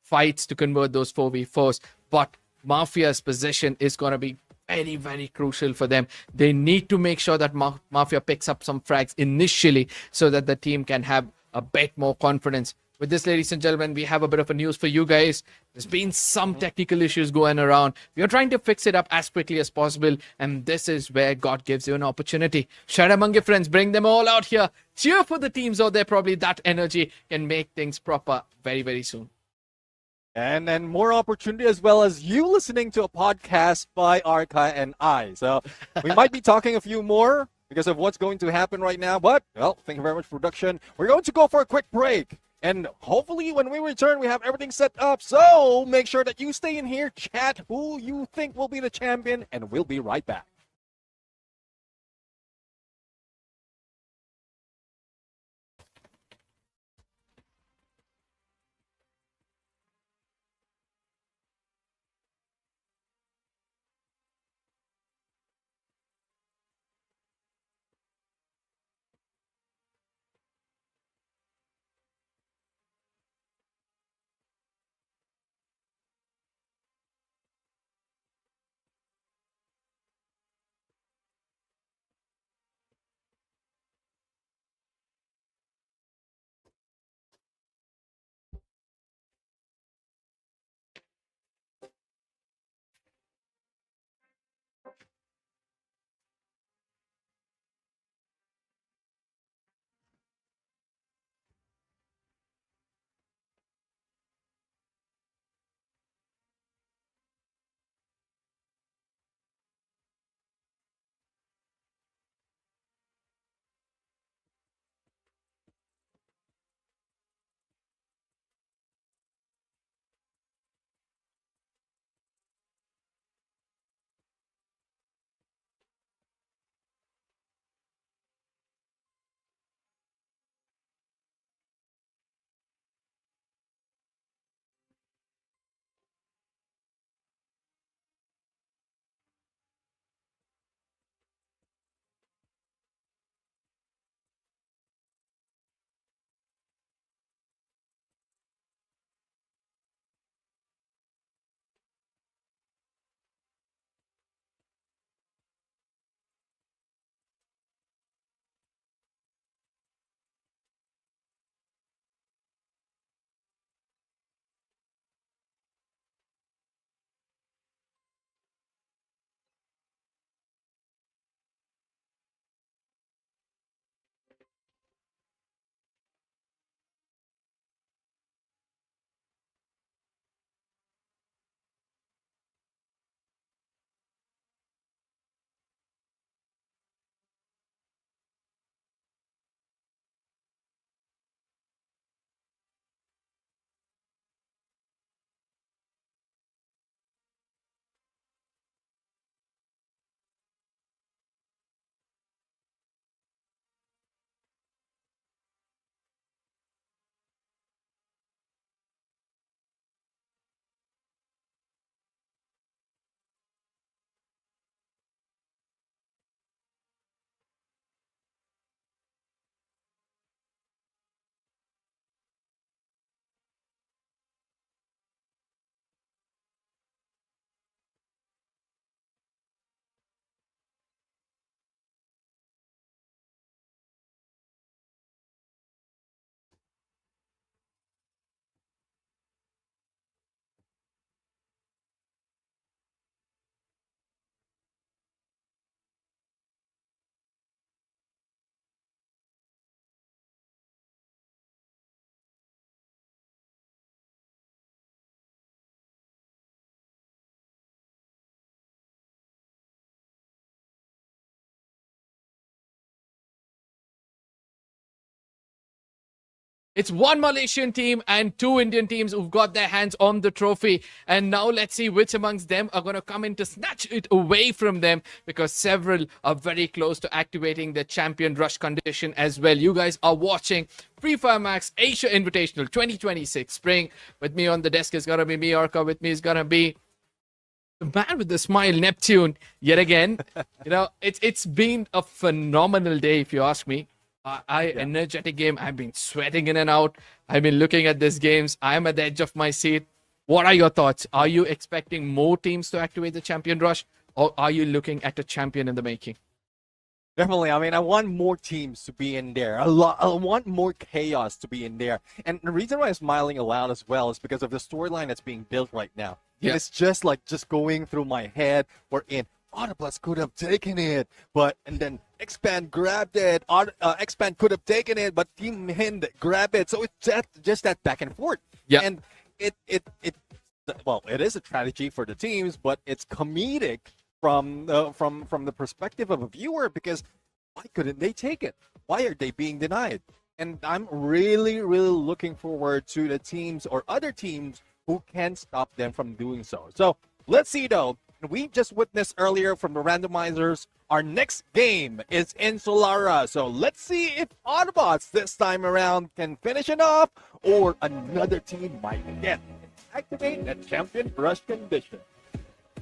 fights to convert those 4v4s. But Mafia's position is going to be very, very crucial for them. They need to make sure that Mafia picks up some frags initially so that the team can have a bit more confidence. with this, ladies and gentlemen, we have a bit of a news for you guys. There's been some technical issues going around. We are trying to fix it up as quickly as possible, and this is where God gives you an opportunity. Shout among your friends, bring them all out here. Cheer for the teams out there. Probably that energy can make things proper very, very soon. And then more opportunity as well as you listening to a podcast by Arkai and I. So we might be talking a few more because of what's going to happen right now. But, well, thank you very much, production. We're going to go for a quick break. And hopefully when we return, we have everything set up. So make sure that you stay in here, chat who you think will be the champion, and we'll be right back. It's one Malaysian team and two Indian teams who've got their hands on the trophy. And now let's see which amongst them are going to come in to snatch it away from them, because several are very close to activating the champion rush condition as well. You guys are watching Free Fire Max Asia Invitational 2026 Spring. With me on the desk is going to be me, Orca. With me is going to be the man with the smile, Neptune, yet again. It's been a phenomenal day, if you ask me. Energetic game. I've been sweating in and out. I've been looking at these games. I'm at the edge of my seat. What are your thoughts? Are you expecting more teams to activate the champion rush, or are you looking at a champion in the making? Definitely. I mean, I want more teams to be in there. A lot. I want more chaos to be in there. And the reason why I'm smiling aloud as well is because of the storyline that's being built right now. Yeah. And it's just going through my head. We're in. Autobots could have taken it, and then Expand grabbed it. Expand could have taken it, but Team Hind grabbed it. So it's just that back and forth. Yeah. And it is a strategy for the teams, but it's comedic from the perspective of a viewer, because why couldn't they take it? Why are they being denied? And I'm really, really looking forward to the teams or other teams who can stop them from doing so. So let's see though. We just witnessed earlier from the randomizers, our next game is in Solara. So let's see if Autobots this time around can finish it off, or another team might get activate the champion rush condition.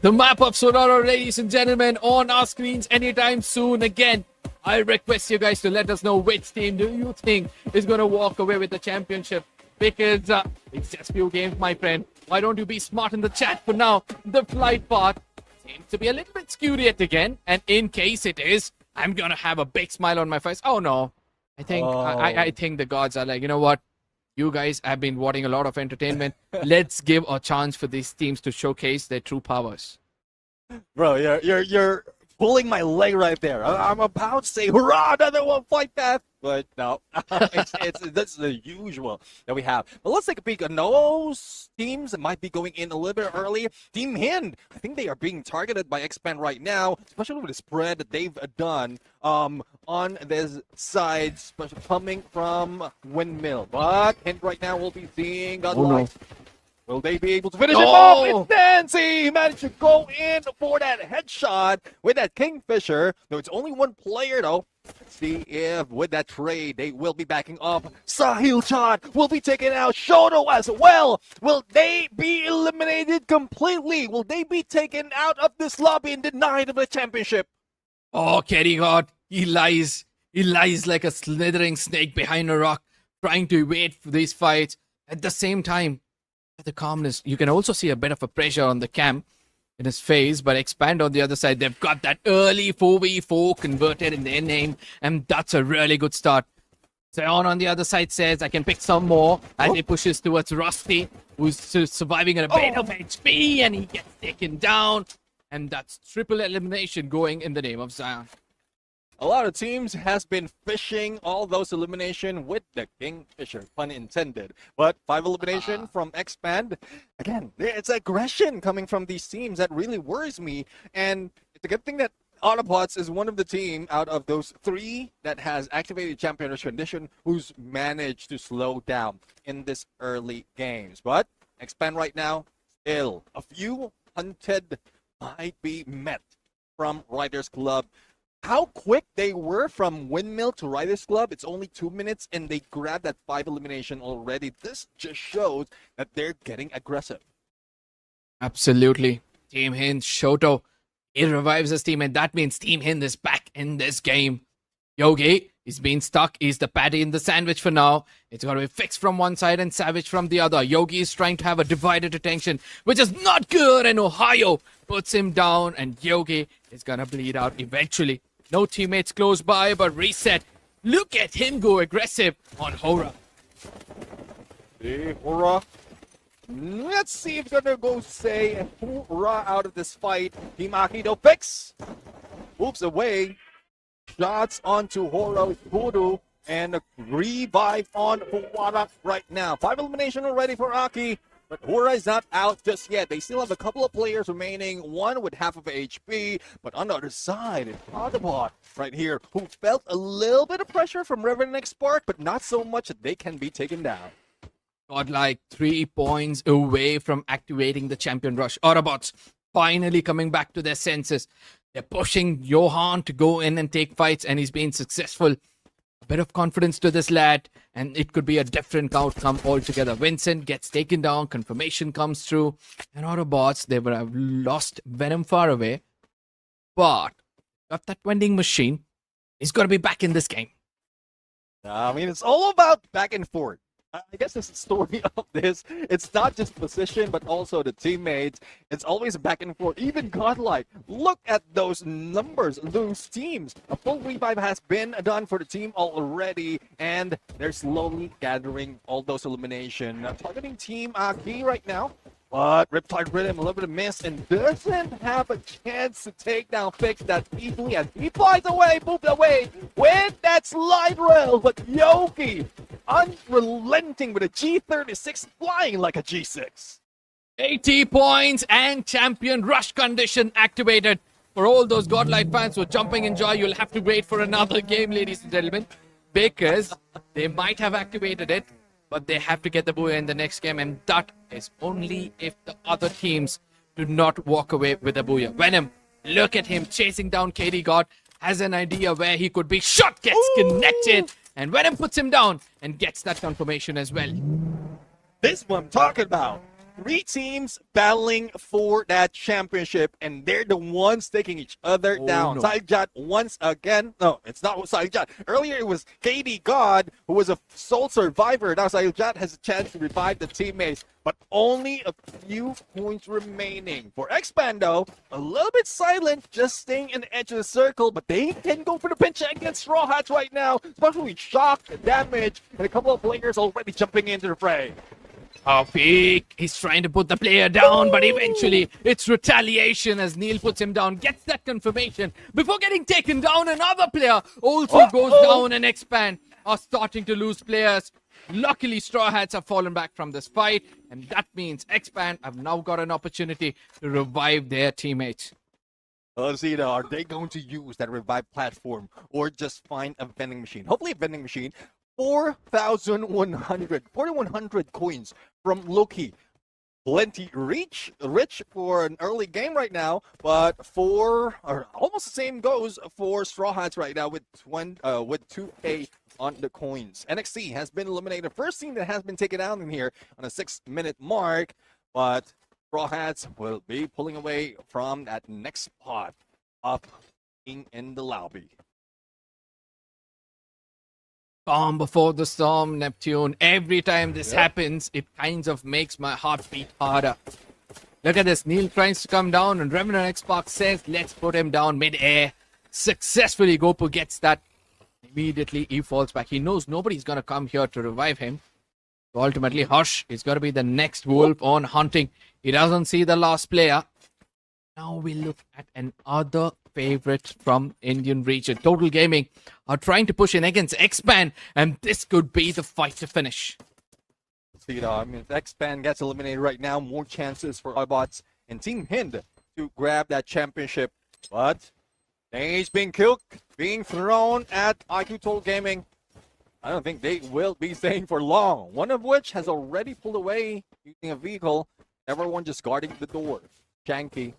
The map of Sonora, ladies and gentlemen, on our screens anytime soon. Again, I request you guys to let us know which team do you think is going to walk away with the championship. Because it's just few games, my friend. Why don't you be smart in the chat for now? The flight path seems to be a little bit skewed yet again. And in case it is, I'm going to have a big smile on my face. Oh, no. I think the gods are like, you know what? You guys have been watching a lot of entertainment. Let's give a chance for these teams to showcase their true powers. Bro, you're pulling my leg right there. I'm about to say, hurrah, another one fight path. But no, that's the usual that we have. But let's take a peek at those teams that might be going in a little bit early. Team Hind, I think they are being targeted by Expand right now, especially with the spread that they've done on this side, especially coming from Windmill. But Hind right now will be seeing a light. Will they be able to finish him off? It's Nancy! He managed to go in for that headshot with that Kingfisher. No, it's only one player though. Let's see if with that trade they will be backing up. Sahil Chad will be taken out. Shoto as well. Will they be eliminated completely? Will they be taken out of this lobby and denied of the championship? Oh, Kerry God, he lies. He lies like a slithering snake behind a rock, trying to wait for these fights. At the same time, the calmness, you can also see a bit of a pressure on the cam in his face, but Expand on the other side, they've got that early 4v4 converted in their name, and that's a really good start. Seon on the other side says, I can pick some more, as he pushes towards Rusty, who's surviving at a bit of HP, and he gets taken down, and that's triple elimination going in the name of Zion. A lot of teams has been fishing all those elimination with the Kingfisher, pun intended. But 5 elimination from Expand. Again, it's aggression coming from these teams that really worries me. And it's a good thing that Autobots is one of the team out of those 3 that has activated champion rush condition who's managed to slow down in this early games. But Expand right now, still a few hunted might be met from Riders Club. How quick they were from Windmill to Riders Club. It's only 2 minutes and they grabbed that 5 elimination already. This just shows that they're getting aggressive. Absolutely. Team Hind, Shoto, he revives his team, and that means Team Hind is back in this game. Yogi, he's been stuck. He's the patty in the sandwich for now. It's got to be fixed from one side and Savage from the other. Yogi is trying to have a divided attention, which is not good, and Ohio puts him down, and Yogi is going to bleed out eventually. No teammates close by, but Reset. Look at him go aggressive on Hora. Hey, Hora. Let's see if they're going to go say Hora out of this fight. Team Akido picks. Moves away. Shots onto Hora Voodoo. And a revive on Huwara right now. 5 elimination already for Aki. But Hora is not out just yet. They still have a couple of players remaining, one with half of HP. But on the other side, it's Autobot right here, who felt a little bit of pressure from Reverend X Spark, but not so much that they can be taken down. Got like 3 points away from activating the champion rush. Autobots finally coming back to their senses. They're pushing Johan to go in and take fights, and he's been successful. A bit of confidence to this lad, and it could be a different outcome altogether. Vincent gets taken down, confirmation comes through, and Autobots, they would have lost Venom far away, but got that vending machine. He's got to be back in this game. I mean, it's all about back and forth. I guess this is the story of this. It's not just position, but also the teammates. It's always back and forth. Even Godlike, look at those numbers, those teams. A full revive has been done for the team already, and they're slowly gathering all those elimination. Targeting Team Aki right now. But Riptide Rhythm, a little bit of miss, and doesn't have a chance to take down Fix that easily as he flies away, moved away with that slide rail. But Yoki, unrelenting with a G36, flying like a G6. 80 points and champion rush condition activated. For all those Godlike fans who are jumping in joy, you'll have to wait for another game, ladies and gentlemen, because they might have activated it, but they have to get the booyah in the next game, and that is only if the other teams do not walk away with a booyah. Venom, look at him chasing down KD God, has an idea where he could be. Shot gets connected, and Venom puts him down and gets that confirmation as well. This is what I'm talking about. 3 teams battling for that championship, and they're the ones taking each other down. No. Saijat once again. No, it's not Saijat. Earlier it was KD God, who was a sole survivor. Now Saijat has a chance to revive the teammates, but only a few points remaining. For Expando, a little bit silent, just staying in the edge of the circle, but they can go for the pinch against Straw Hats right now, especially shock, damage, and a couple of players already jumping into the fray. Oh, peek. He's trying to put the player down, but eventually it's retaliation as Neil puts him down, gets that confirmation. Before getting taken down, another player also goes down, and Expand are starting to lose players. Luckily, Straw Hats have fallen back from this fight, and that means Expand have now got an opportunity to revive their teammates. Let's see, are they going to use that revive platform or just find a vending machine? Hopefully a vending machine. 4,100 coins from Loki. Plenty rich for an early game right now, but almost the same goes for Straw Hats right now with 2K on the coins. NXT has been eliminated. First team that has been taken out in here on a 6-minute mark, but Straw Hats will be pulling away from that next spot of being in the lobby. Calm before the storm, Neptune. Every time this happens, it kind of makes my heart beat harder. Look at this. Neil tries to come down, and Revenant Xbox says, let's put him down mid-air. Successfully, Gopu gets that. Immediately, he falls back. He knows nobody's going to come here to revive him. So ultimately, Hush is going to be the next wolf on hunting. He doesn't see the last player. Now we look at another favorite from Indian region. Total Gaming are trying to push in against Expand, and this could be the fight to finish. See, I mean, if Expand gets eliminated right now, more chances for Autobots and Team Hind to grab that championship. But he's being killed, being thrown at IQ Total Gaming. I don't think they will be staying for long. One of which has already pulled away using a vehicle. Everyone just guarding the door. Shanky,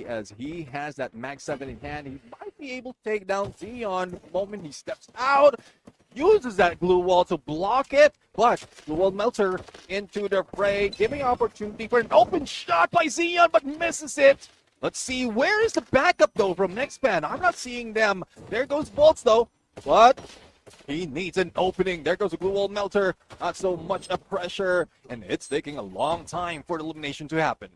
as he has that Mag 7 in hand, he might be able to take down Zeon the moment he steps out. Uses that glue wall to block it, but glue wall melter into the fray, giving opportunity for an open shot by Zeon, but misses it. Let's see, where is the backup though from Nextpan? I'm not seeing them. There goes Bolts though, but he needs an opening. There goes a glue wall melter. Not so much a pressure, and it's taking a long time for the elimination to happen.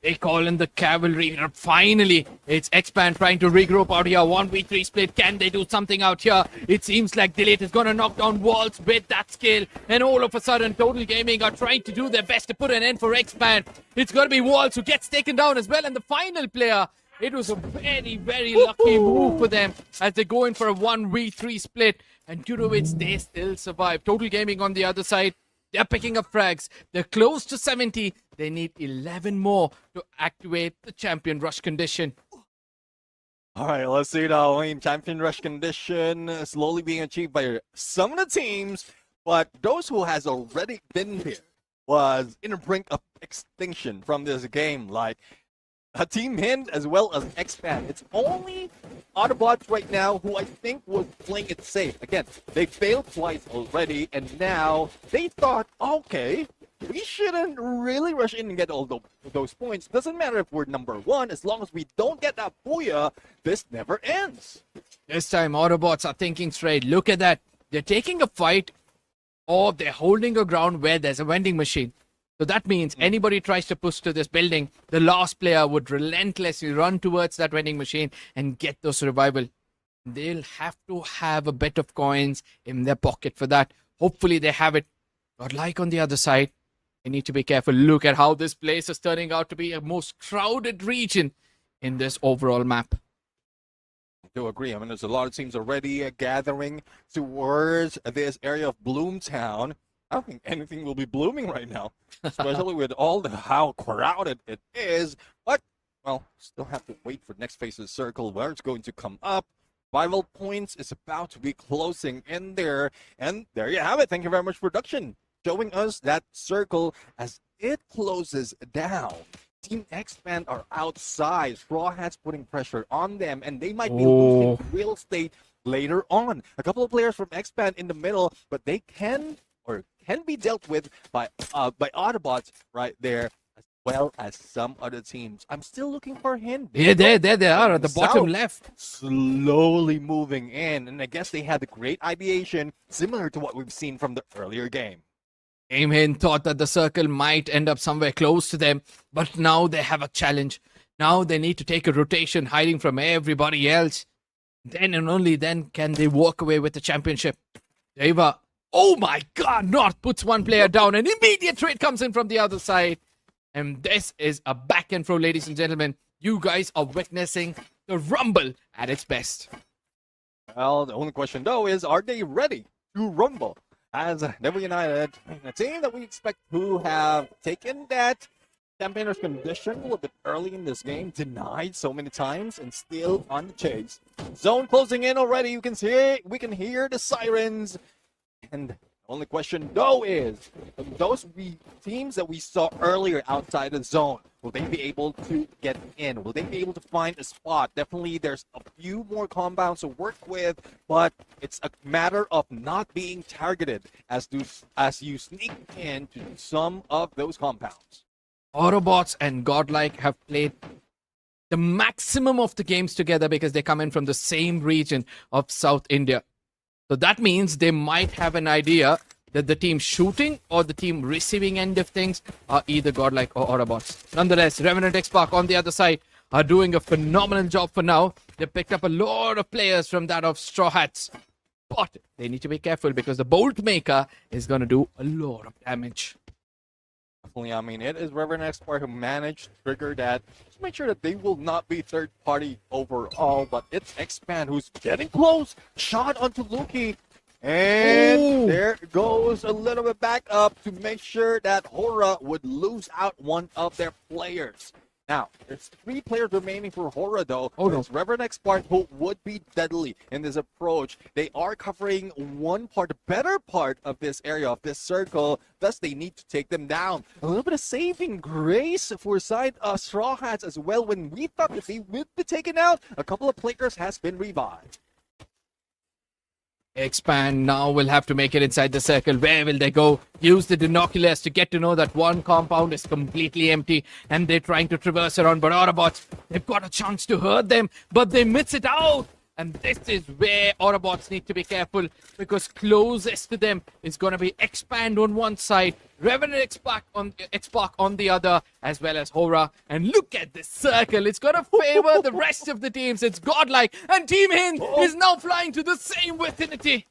They call in the cavalry. Finally, it's Expand trying to regroup out here. 1v3 split. Can they do something out here? It seems like Delete is going to knock down Walls with that skill. And all of a sudden, Total Gaming are trying to do their best to put an end for Expand. It's going to be Walls who gets taken down as well. And the final player, it was a very, very lucky move for them as they go in for a 1v3 split. And due to which they still survive. Total Gaming on the other side, they're picking up frags. They're close to 70. They need 11 more to activate the champion rush condition. All right, let's see now. I mean, champion rush condition slowly being achieved by some of the teams, but those who has already been here was in the brink of extinction from this game, like Team Hind as well as Expand. It's only Autobots right now who I think was playing it safe. Again, they failed twice already, and now they thought, okay, we shouldn't really rush in and get all those points. Doesn't matter if we're number 1, as long as we don't get that booyah, this never ends. This time, Autobots are thinking straight. Look at that. They're taking a fight or they're holding a ground where there's a vending machine. So that means anybody tries to push to this building, the last player would relentlessly run towards that vending machine and get those revival. They'll have to have a bit of coins in their pocket for that. Hopefully they have it. But like on the other side, they need to be careful. Look at how this place is turning out to be a most crowded region in this overall map. I do agree. I mean, there's a lot of teams already gathering towards this area of Bloomtown. I don't think anything will be blooming right now, especially with how crowded it is. But, well, still have to wait for next phase of the circle where it's going to come up. Rival points is about to be closing in there. And there you have it. Thank you very much, production, showing us that circle as it closes down. Team X-Band are outside. Straw Hats putting pressure on them, and they might be losing real estate later on. A couple of players from X-Band in the middle, but they can be dealt with by Autobots right there, as well as some other teams. I'm still looking for a hint. Yeah, there they are at the bottom left. Slowly moving in, and I guess they had a great ideation similar to what we've seen from the earlier game. Came in, thought that the circle might end up somewhere close to them, but now they have a challenge. Now they need to take a rotation, hiding from everybody else. Then and only then can they walk away with the championship. Deva, oh my god, North puts one player down. An immediate trade comes in from the other side. And this is a back and forth, ladies and gentlemen. You guys are witnessing the rumble at its best. Well, the only question, though, is are they ready to rumble? As Devil United, a team that we expect to have taken that champion's condition a little bit early in this game, denied so many times, and still on the chase. Zone closing in already. We can hear the sirens. And the only question, though, is those teams that we saw earlier outside the zone, will they be able to get in? Will they be able to find a spot? Definitely, there's a few more compounds to work with, but it's a matter of not being targeted as you sneak into some of those compounds. Autobots and Godlike have played the maximum of the games together because they come in from the same region of South India. So that means they might have an idea that the team shooting or the team receiving end of things are either Godlike or Autobots. Nonetheless, Revenant X-Pac on the other side are doing a phenomenal job for now. They picked up a lot of players from that of Straw Hats. But they need to be careful because the Bolt Maker is going to do a lot of damage. Definitely, I mean, it is Reverend X-Pac who managed to trigger that. Just make sure that they will not be third party overall, but it's X-Band who's getting close. Shot onto Luki. And there goes a little bit back up to make sure that Hora would lose out one of their players. Now, there's 3 players remaining for Hora, though. Oh, no. It's Reverend X-Pac who would be deadly in this approach. They are covering the better part of this area, of this circle. Thus, they need to take them down. A little bit of saving grace for side Straw Hats as well. When we thought that they would be taken out, a couple of players has been revived. Expand now will have to make it inside the circle. Where will they go? Use the binoculars to get to know that one compound is completely empty and they're trying to traverse around. But Autobots, they've got a chance to hurt them, but they miss it out. And this is where Autobots need to be careful because closest to them is going to be Expand on one side, Revenant X-Pac on the other, as well as Hora. And look at this circle. It's going to favor the rest of the teams. It's Godlike. And Team Hind is now flying to the same vicinity.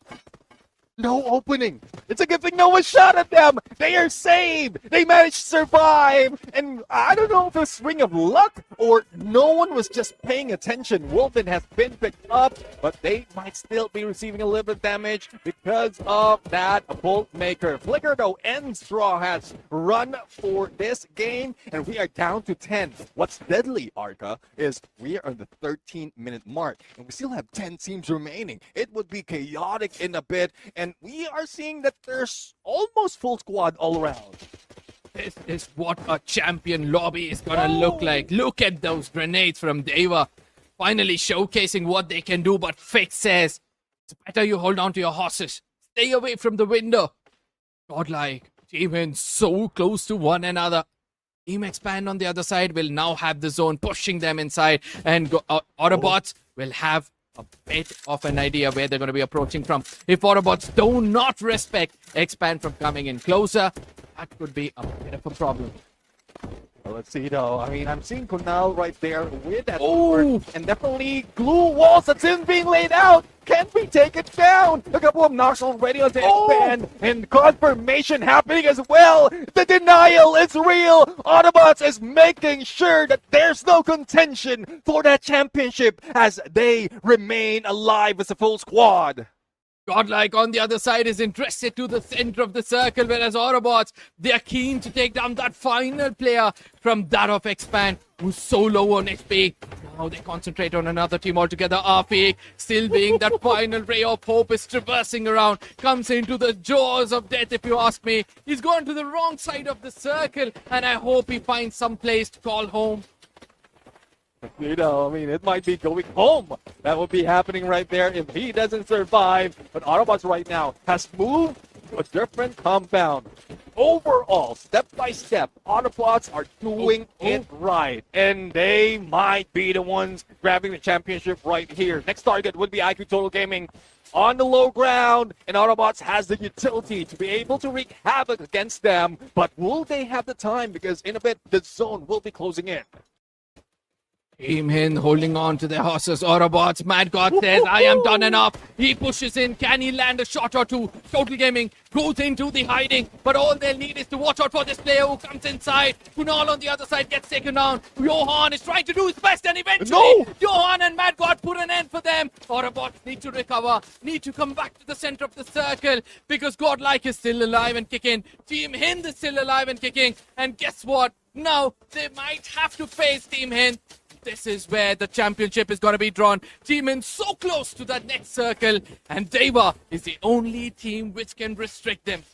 No opening. It's a good thing no one shot at them. They are saved. They managed to survive. And I don't know if it's a swing of luck or no one was just paying attention. Wolfen has been picked up, but they might still be receiving a little bit of damage because of that Bolt Maker. Flicker, though, and Straw Hats run for this game, and we are down to 10. What's deadly, Arca, is we are on the 13-minute mark, and we still have 10 teams remaining. It would be chaotic in a bit, and we are seeing that there's almost full squad all around. This is what a champion lobby is gonna look like. Look at those grenades from Deva. Finally showcasing what they can do, but Fix says, it's better you hold on to your horses. Stay away from the window. Godlike, Team Hind so close to one another. Team Expand on the other side will now have the zone pushing them inside, and Autobots will have a bit of an idea where they're going to be approaching from. If Autobots do not respect Expand from coming in closer, that could be a bit of a problem. Well, let's see though. I mean, I'm seeing Kunal right there with that Oh! sword, and definitely glue walls that's in being laid out. Can we take it down? A couple of knocks already on the Expand, and confirmation happening as well. The denial is real. Autobots is making sure that there's no contention for that championship as they remain alive as a full squad. Godlike on the other side is interested to the center of the circle, whereas Autobots, they're keen to take down that final player from that of Expand, who's so low on XP. Now they concentrate on another team altogether. RP still being that final ray of hope is traversing around, comes into the jaws of death if you ask me. He's gone to the wrong side of the circle, and I hope he finds some place to call home. You know, I mean, it might be going home. That would be happening right there if he doesn't survive. But Autobots right now has moved to a different compound. Overall, step by step, Autobots are doing it right. And they might be the ones grabbing the championship right here. Next target would be IQ Total Gaming on the low ground. And Autobots has the utility to be able to wreak havoc against them. But will they have the time? Because in a bit, the zone will be closing in. Team Hin holding on to their horses. Autobots. Mad God says, I am done enough. He pushes in. Can he land a shot or two? Total Gaming goes into the hiding. But all they'll need is to watch out for this player who comes inside. Kunal on the other side gets taken down. Johan is trying to do his best, and eventually Johan and Mad God put an end for them. Autobots need to recover. Need to come back to the center of the circle because Godlike is still alive and kicking. Team Hin is still alive and kicking. And guess what? Now they might have to face Team Hin. This is where the championship is going to be drawn. Team Hin so close to that next circle, and Deva is the only team which can restrict them.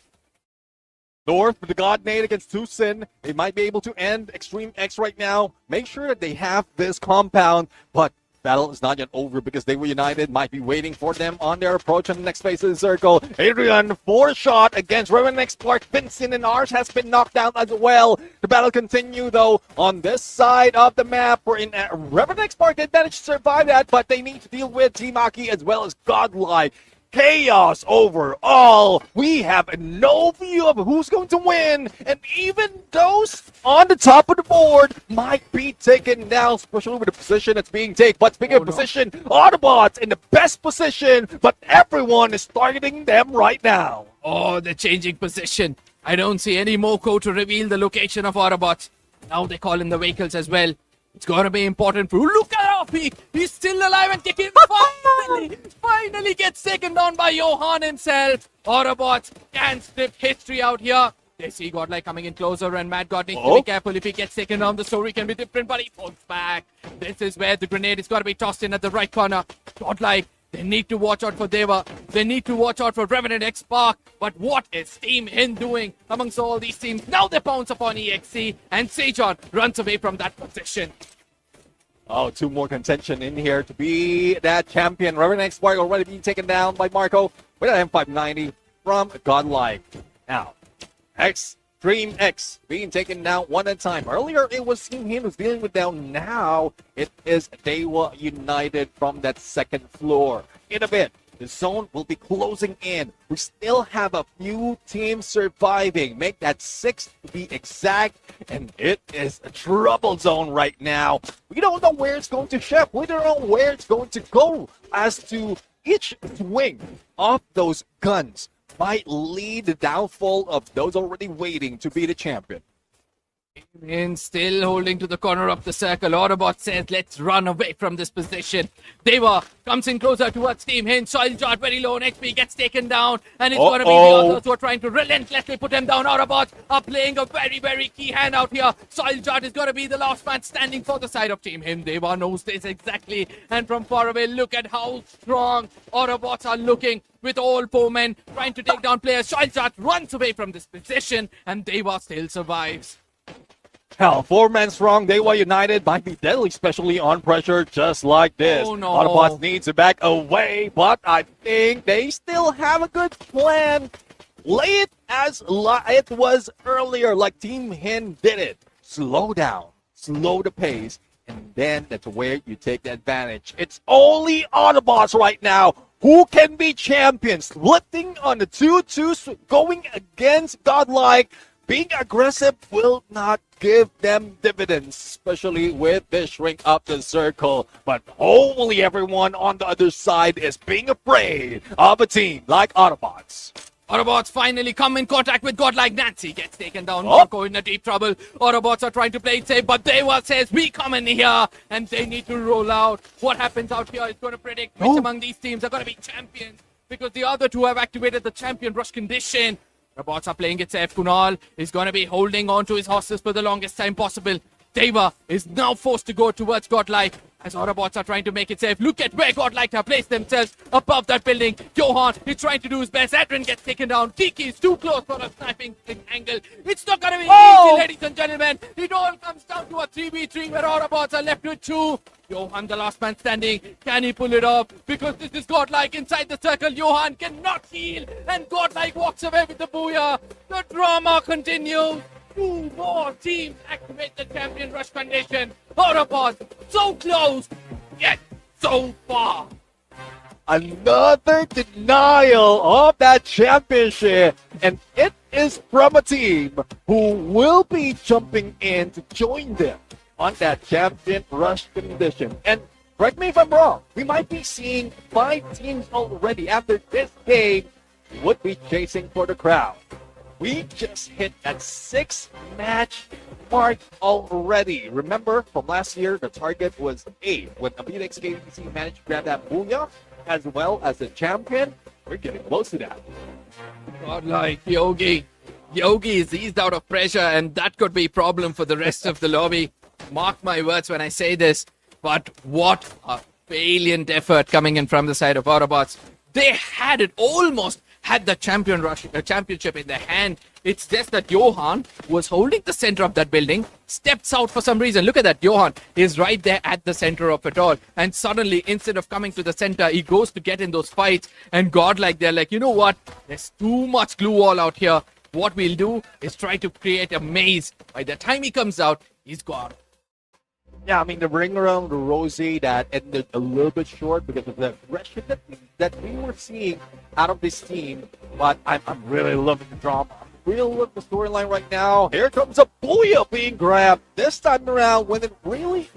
North with the God Nade against Tucson. They might be able to end Extreme X right now. Make sure that they have this compound, but battle is not yet over because they were united. Might be waiting for them on their approach on the next phase of the circle. Adrian, 4-shot against Reverend X Park. Vincent and Ars has been knocked down as well. The battle continue though on this side of the map. We're in Reverend X Park did manage to survive that, but they need to deal with Team Aki as well as Godlike. Chaos overall. We have no view of who's going to win, and even those on the top of the board might be taken down, especially with the position that's being taken. But speaking of position, Autobots in the best position, but everyone is targeting them right now. Oh, they're changing position. I don't see any Moko to reveal the location of Autobots. Now they call in the vehicles as well. It's going to be important for... Look at Offie! He's still alive and kicking. Finally gets taken down by Johan himself. Autobots can strip history out here. They see Godlike coming in closer, and Mad God needs to be careful. If he gets taken down, the story can be different, but he falls back. This is where the grenade is going to be tossed in at the right corner. Godlike, they need to watch out for Deva. They need to watch out for Revenant X Spark. But what is Team Hin doing amongst all these teams? Now they pounce upon EXC, and Sejon runs away from that position. Oh, two more contention in here to be that champion. Reverend X Spark already being taken down by Marco with an M590 from Godlike. Now, Extreme X being taken down one at a time. Earlier, it was Team Hin who's dealing with down. Now, it is Dewa United from that second floor. In a bit, the zone will be closing in. We still have a few teams surviving. Make that 6 to be exact. And it is a trouble zone right now. We don't know where it's going to shift. We don't know where it's going to go as to each swing of those guns might lead the downfall of those already waiting to be the champion. Hin still holding to the corner of the circle. Autobot says, let's run away from this position. Deva comes in closer towards Team Hin. Soiljot very low on XP, gets taken down. And it's going to be the others who are trying to relentlessly put him down. Autobots are playing a very, very key hand out here. Soiljot is going to be the last man standing for the side of Team Hin. Deva knows this exactly. And from far away, look at how strong Autobots are looking. With all 4 men trying to take down players. Soiljot runs away from this position. And Deva still survives. Hell, 4 men strong, Dewa United might be deadly, especially on pressure just like this. Oh, no. Autobots need to back away, but I think they still have a good plan. Lay it as it was earlier, like Team Hin did it. Slow down, slow the pace, and then that's where you take the advantage. It's only Autobots right now who can be champions, lifting on the 2-2, going against Godlike. Being aggressive will not give them dividends, especially with the shrink up the circle. But hopefully everyone on the other side is being afraid of a team like Autobots. Autobots finally come in contact with Godlike. Nancy gets taken down. Oh. Marco in a deep trouble. Autobots are trying to play it safe, but Deva says, we come in here, and they need to roll out. What happens out here is going to predict which among these teams are going to be champions, because the other two have activated the champion rush condition. Robots are playing it safe. Kunal is going to be holding on to his horses for the longest time possible. Deva is now forced to go towards Godlike as Autobots are trying to make it safe. Look at where Godlike have placed themselves above that building. Johan is trying to do his best. Adrian gets taken down. Kiki is too close for a sniping angle. It's not going to be easy, ladies and gentlemen. It all comes down to a 3v3 where Autobots are left with 2. Johan, the last man standing. Can he pull it off? Because this is Godlike inside the circle. Johan cannot heal. And Godlike walks away with the booyah. The drama continues. 2 more teams activate the champion rush condition. Autobots so close, yet so far. Another denial of that championship, and it is from a team who will be jumping in to join them on that champion rush condition. And correct me if I'm wrong, we might be seeing 5 teams already after this game would be chasing for the crown. We just hit that 6-match mark already. Remember, from last year, the target was 8. When Abitex KBC managed to grab that booyah, as well as the champion, we're getting close to that. Godlike Yogi. Yogi is eased out of pressure, and that could be a problem for the rest of the lobby. Mark my words when I say this, but what a valiant effort coming in from the side of Autobots. They had it, almost had the championship in their hand. It's just that Johan was holding the center of that building, steps out for some reason. Look at that. Johan is right there at the center of it all. And suddenly, instead of coming to the center, he goes to get in those fights. And Godlike, they're like, you know what? There's too much glue all out here. What we'll do is try to create a maze. By the time he comes out, he's gone. Yeah, I mean, the ring around the Rosie that ended a little bit short because of the aggression that we were seeing out of this team. But I'm really loving the drama. I'm really loving the storyline right now. Here comes a booyah being grabbed. This time around, when it really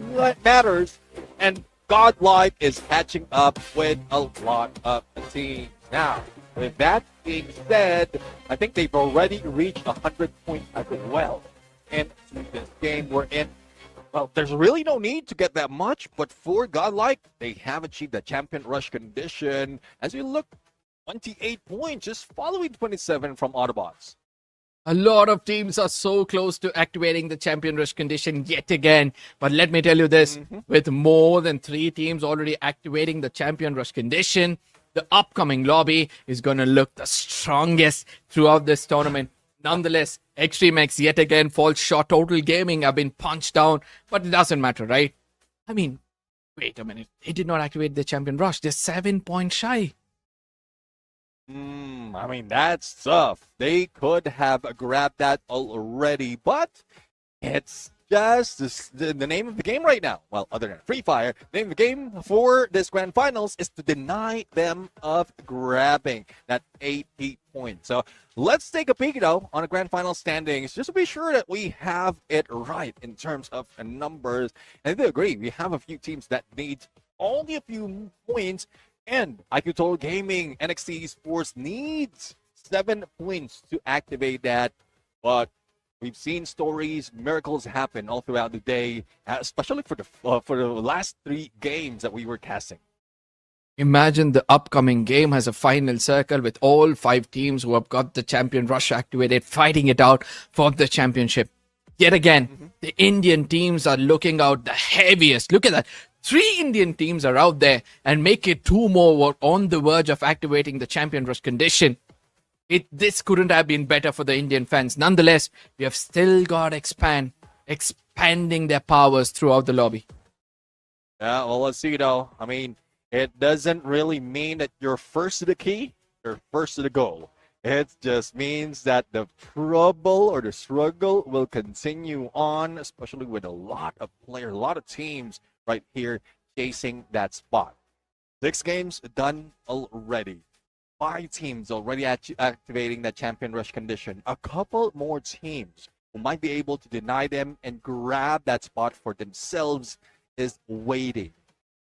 matters. And Godlike is catching up with a lot of the team. Now, with that being said, I think they've already reached 100 points as well into this game we're in. Well, there's really no need to get that much, but for Godlike, they have achieved the champion rush condition. As you look, 28 points, just following 27 from Autobots. A lot of teams are so close to activating the champion rush condition yet again. But let me tell you this, with more than 3 teams already activating the champion rush condition, the upcoming lobby is going to look the strongest throughout this tournament. Nonetheless, Extreme X yet again falls short. Total Gaming have been punched down, but it doesn't matter, right? I mean, wait a minute. They did not activate the champion rush. They're 7 points shy. I mean, that's tough. They could have grabbed that already, but it's just the name of the game right now. Well, other than Free Fire, the name of the game for this grand finals is to deny them of grabbing that 80 points. So let's take a peek, though, on the grand final standings, just to be sure that we have it right in terms of the numbers. And I do agree, we have a few teams that need only a few points, and IQ Total Gaming, NXT Sports needs 7 points to activate that, but we've seen stories, miracles happen all throughout the day, especially for the last 3 games that we were casting. Imagine the upcoming game has a final circle with all 5 teams who have got the champion rush activated, fighting it out for the championship. Yet again, the Indian teams are looking out the heaviest. Look at that. 3 Indian teams are out there, and make it 2 more on the verge of activating the champion rush condition. This couldn't have been better for the Indian fans. Nonetheless, we have still got expanding their powers throughout the lobby. Yeah, well, let's see, though. I mean, it doesn't really mean that you're first to the key, you're first to the goal. It just means that the trouble or the struggle will continue on, especially with a lot of players, a lot of teams right here chasing that spot. 6 games done already. 5 teams already activating that champion rush condition. A couple more teams who might be able to deny them and grab that spot for themselves is waiting.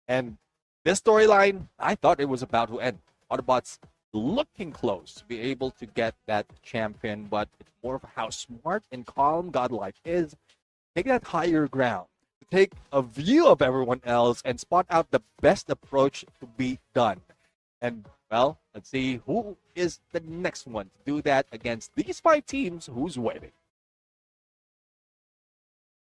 And this storyline, I thought it was about to end. Autobots looking close to be able to get that champion, but it's more of how smart and calm Godlike is. Take that higher ground, to take a view of everyone else and spot out the best approach to be done. And well, let's see who is the next one to do that against these 5 teams who's waiting.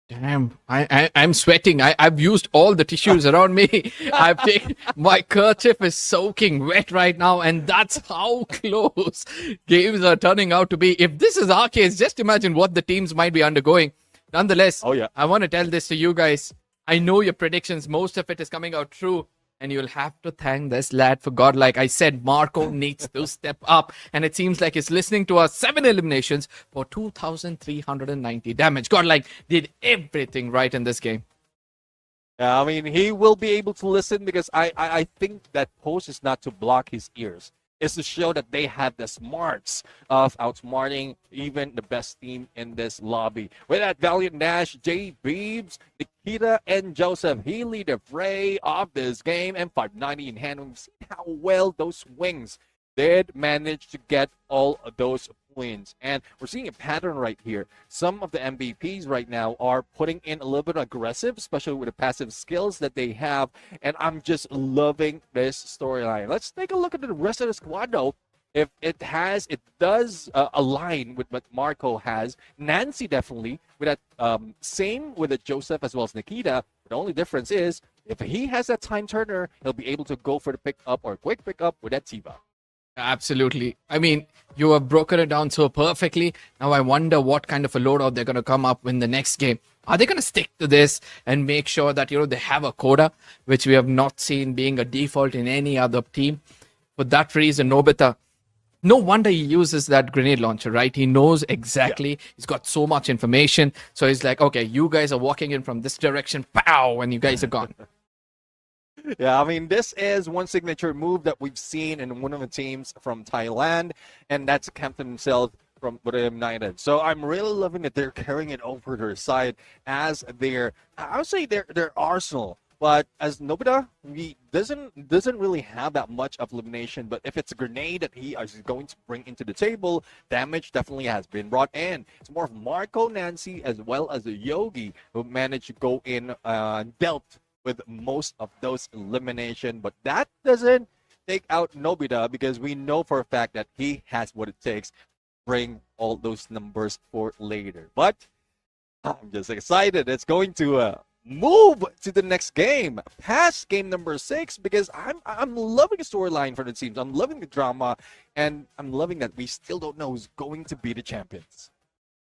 Damn, I'm sweating. I've used all the tissues around me. I've taken my kerchief is soaking wet right now, and that's how close games are turning out to be. If this is our case, just imagine what the teams might be undergoing. Nonetheless, Oh, yeah. I want to tell this to you guys. I know your predictions, most of it is coming out true. And you'll have to thank this lad for God. Like I said, Marco needs to step up. And it seems like he's listening to us. 7 eliminations for 2,390 damage. Godlike did everything right in this game. Yeah, I mean, he will be able to listen because I think that post is not to block his ears. It's to show that they have the smarts of outsmarting even the best team in this lobby. With that Valiant Nash, Jay Beebs, Nikita, and Joseph, he lead the fray of this game, and 590 in hand. We've seen how well those wings did manage to get all of those points. And we're seeing a pattern right here. Some of the MVPs right now are putting in a little bit aggressive, especially with the passive skills that they have. And I'm just loving this storyline. Let's take a look at the rest of the squad, though. If it does align with what Marco has. Nancy definitely, with that same with the Joseph as well as Nikita. The only difference is if he has that time turner, he'll be able to go for the pickup or quick pickup with that Tiva. Absolutely. I mean, you have broken it down so perfectly. Now I wonder what kind of a loadout they're going to come up in the next game. Are they going to stick to this and make sure that, they have a coda, which we have not seen being a default in any other team? For that reason, Nobita, no wonder he uses that grenade launcher, right? He knows exactly. Yeah. He's got so much information. So he's like, okay, you guys are walking in from this direction. Pow! And you guys are gone. Yeah, I mean, this is one signature move that we've seen in one of the teams from Thailand, and that's Captain himself from Budayam United. So I'm really loving that they're carrying it over to their side as I would say their arsenal. But as Nobita, he doesn't really have that much of elimination. But if it's a grenade that he is going to bring into the table, damage definitely has been brought in. It's more of Marco, Nancy, as well as the Yogi who managed to go in and dealt with most of those elimination, but that doesn't take out Nobita because we know for a fact that he has what it takes to bring all those numbers for later. But I'm just excited. It's going to move to the next game, past game number 6, because I'm loving the storyline for the teams. I'm loving the drama, and I'm loving that we still don't know who's going to be the champions.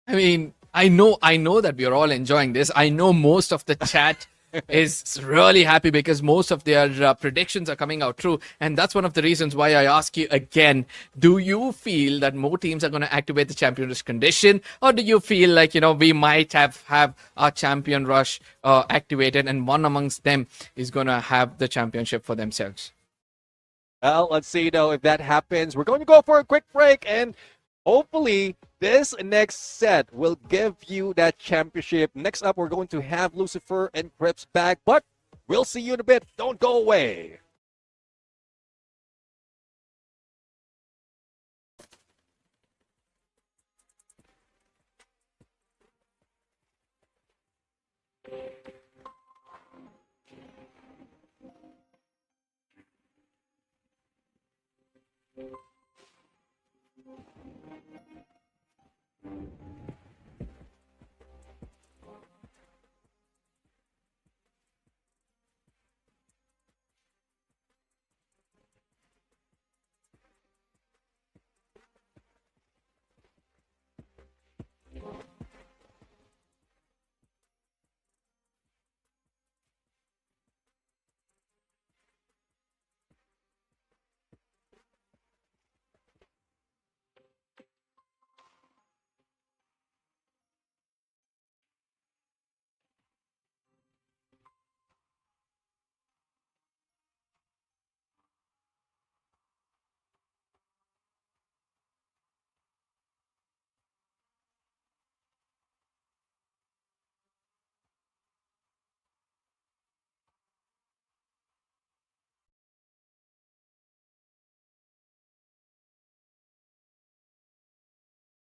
I mean, I know that we are all enjoying this. I know most of the chat is really happy because most of their predictions are coming out true. And that's one of the reasons why I ask you again, do you feel that more teams are going to activate the champion rush condition? Or do you feel like, we might have our champion rush activated and one amongst them is going to have the championship for themselves? Well, let's see, though, if that happens. We're going to go for a quick break, and hopefully this next set will give you that championship. Next up, we're going to have Lucifer and Crips back, but we'll see you in a bit. Don't go away.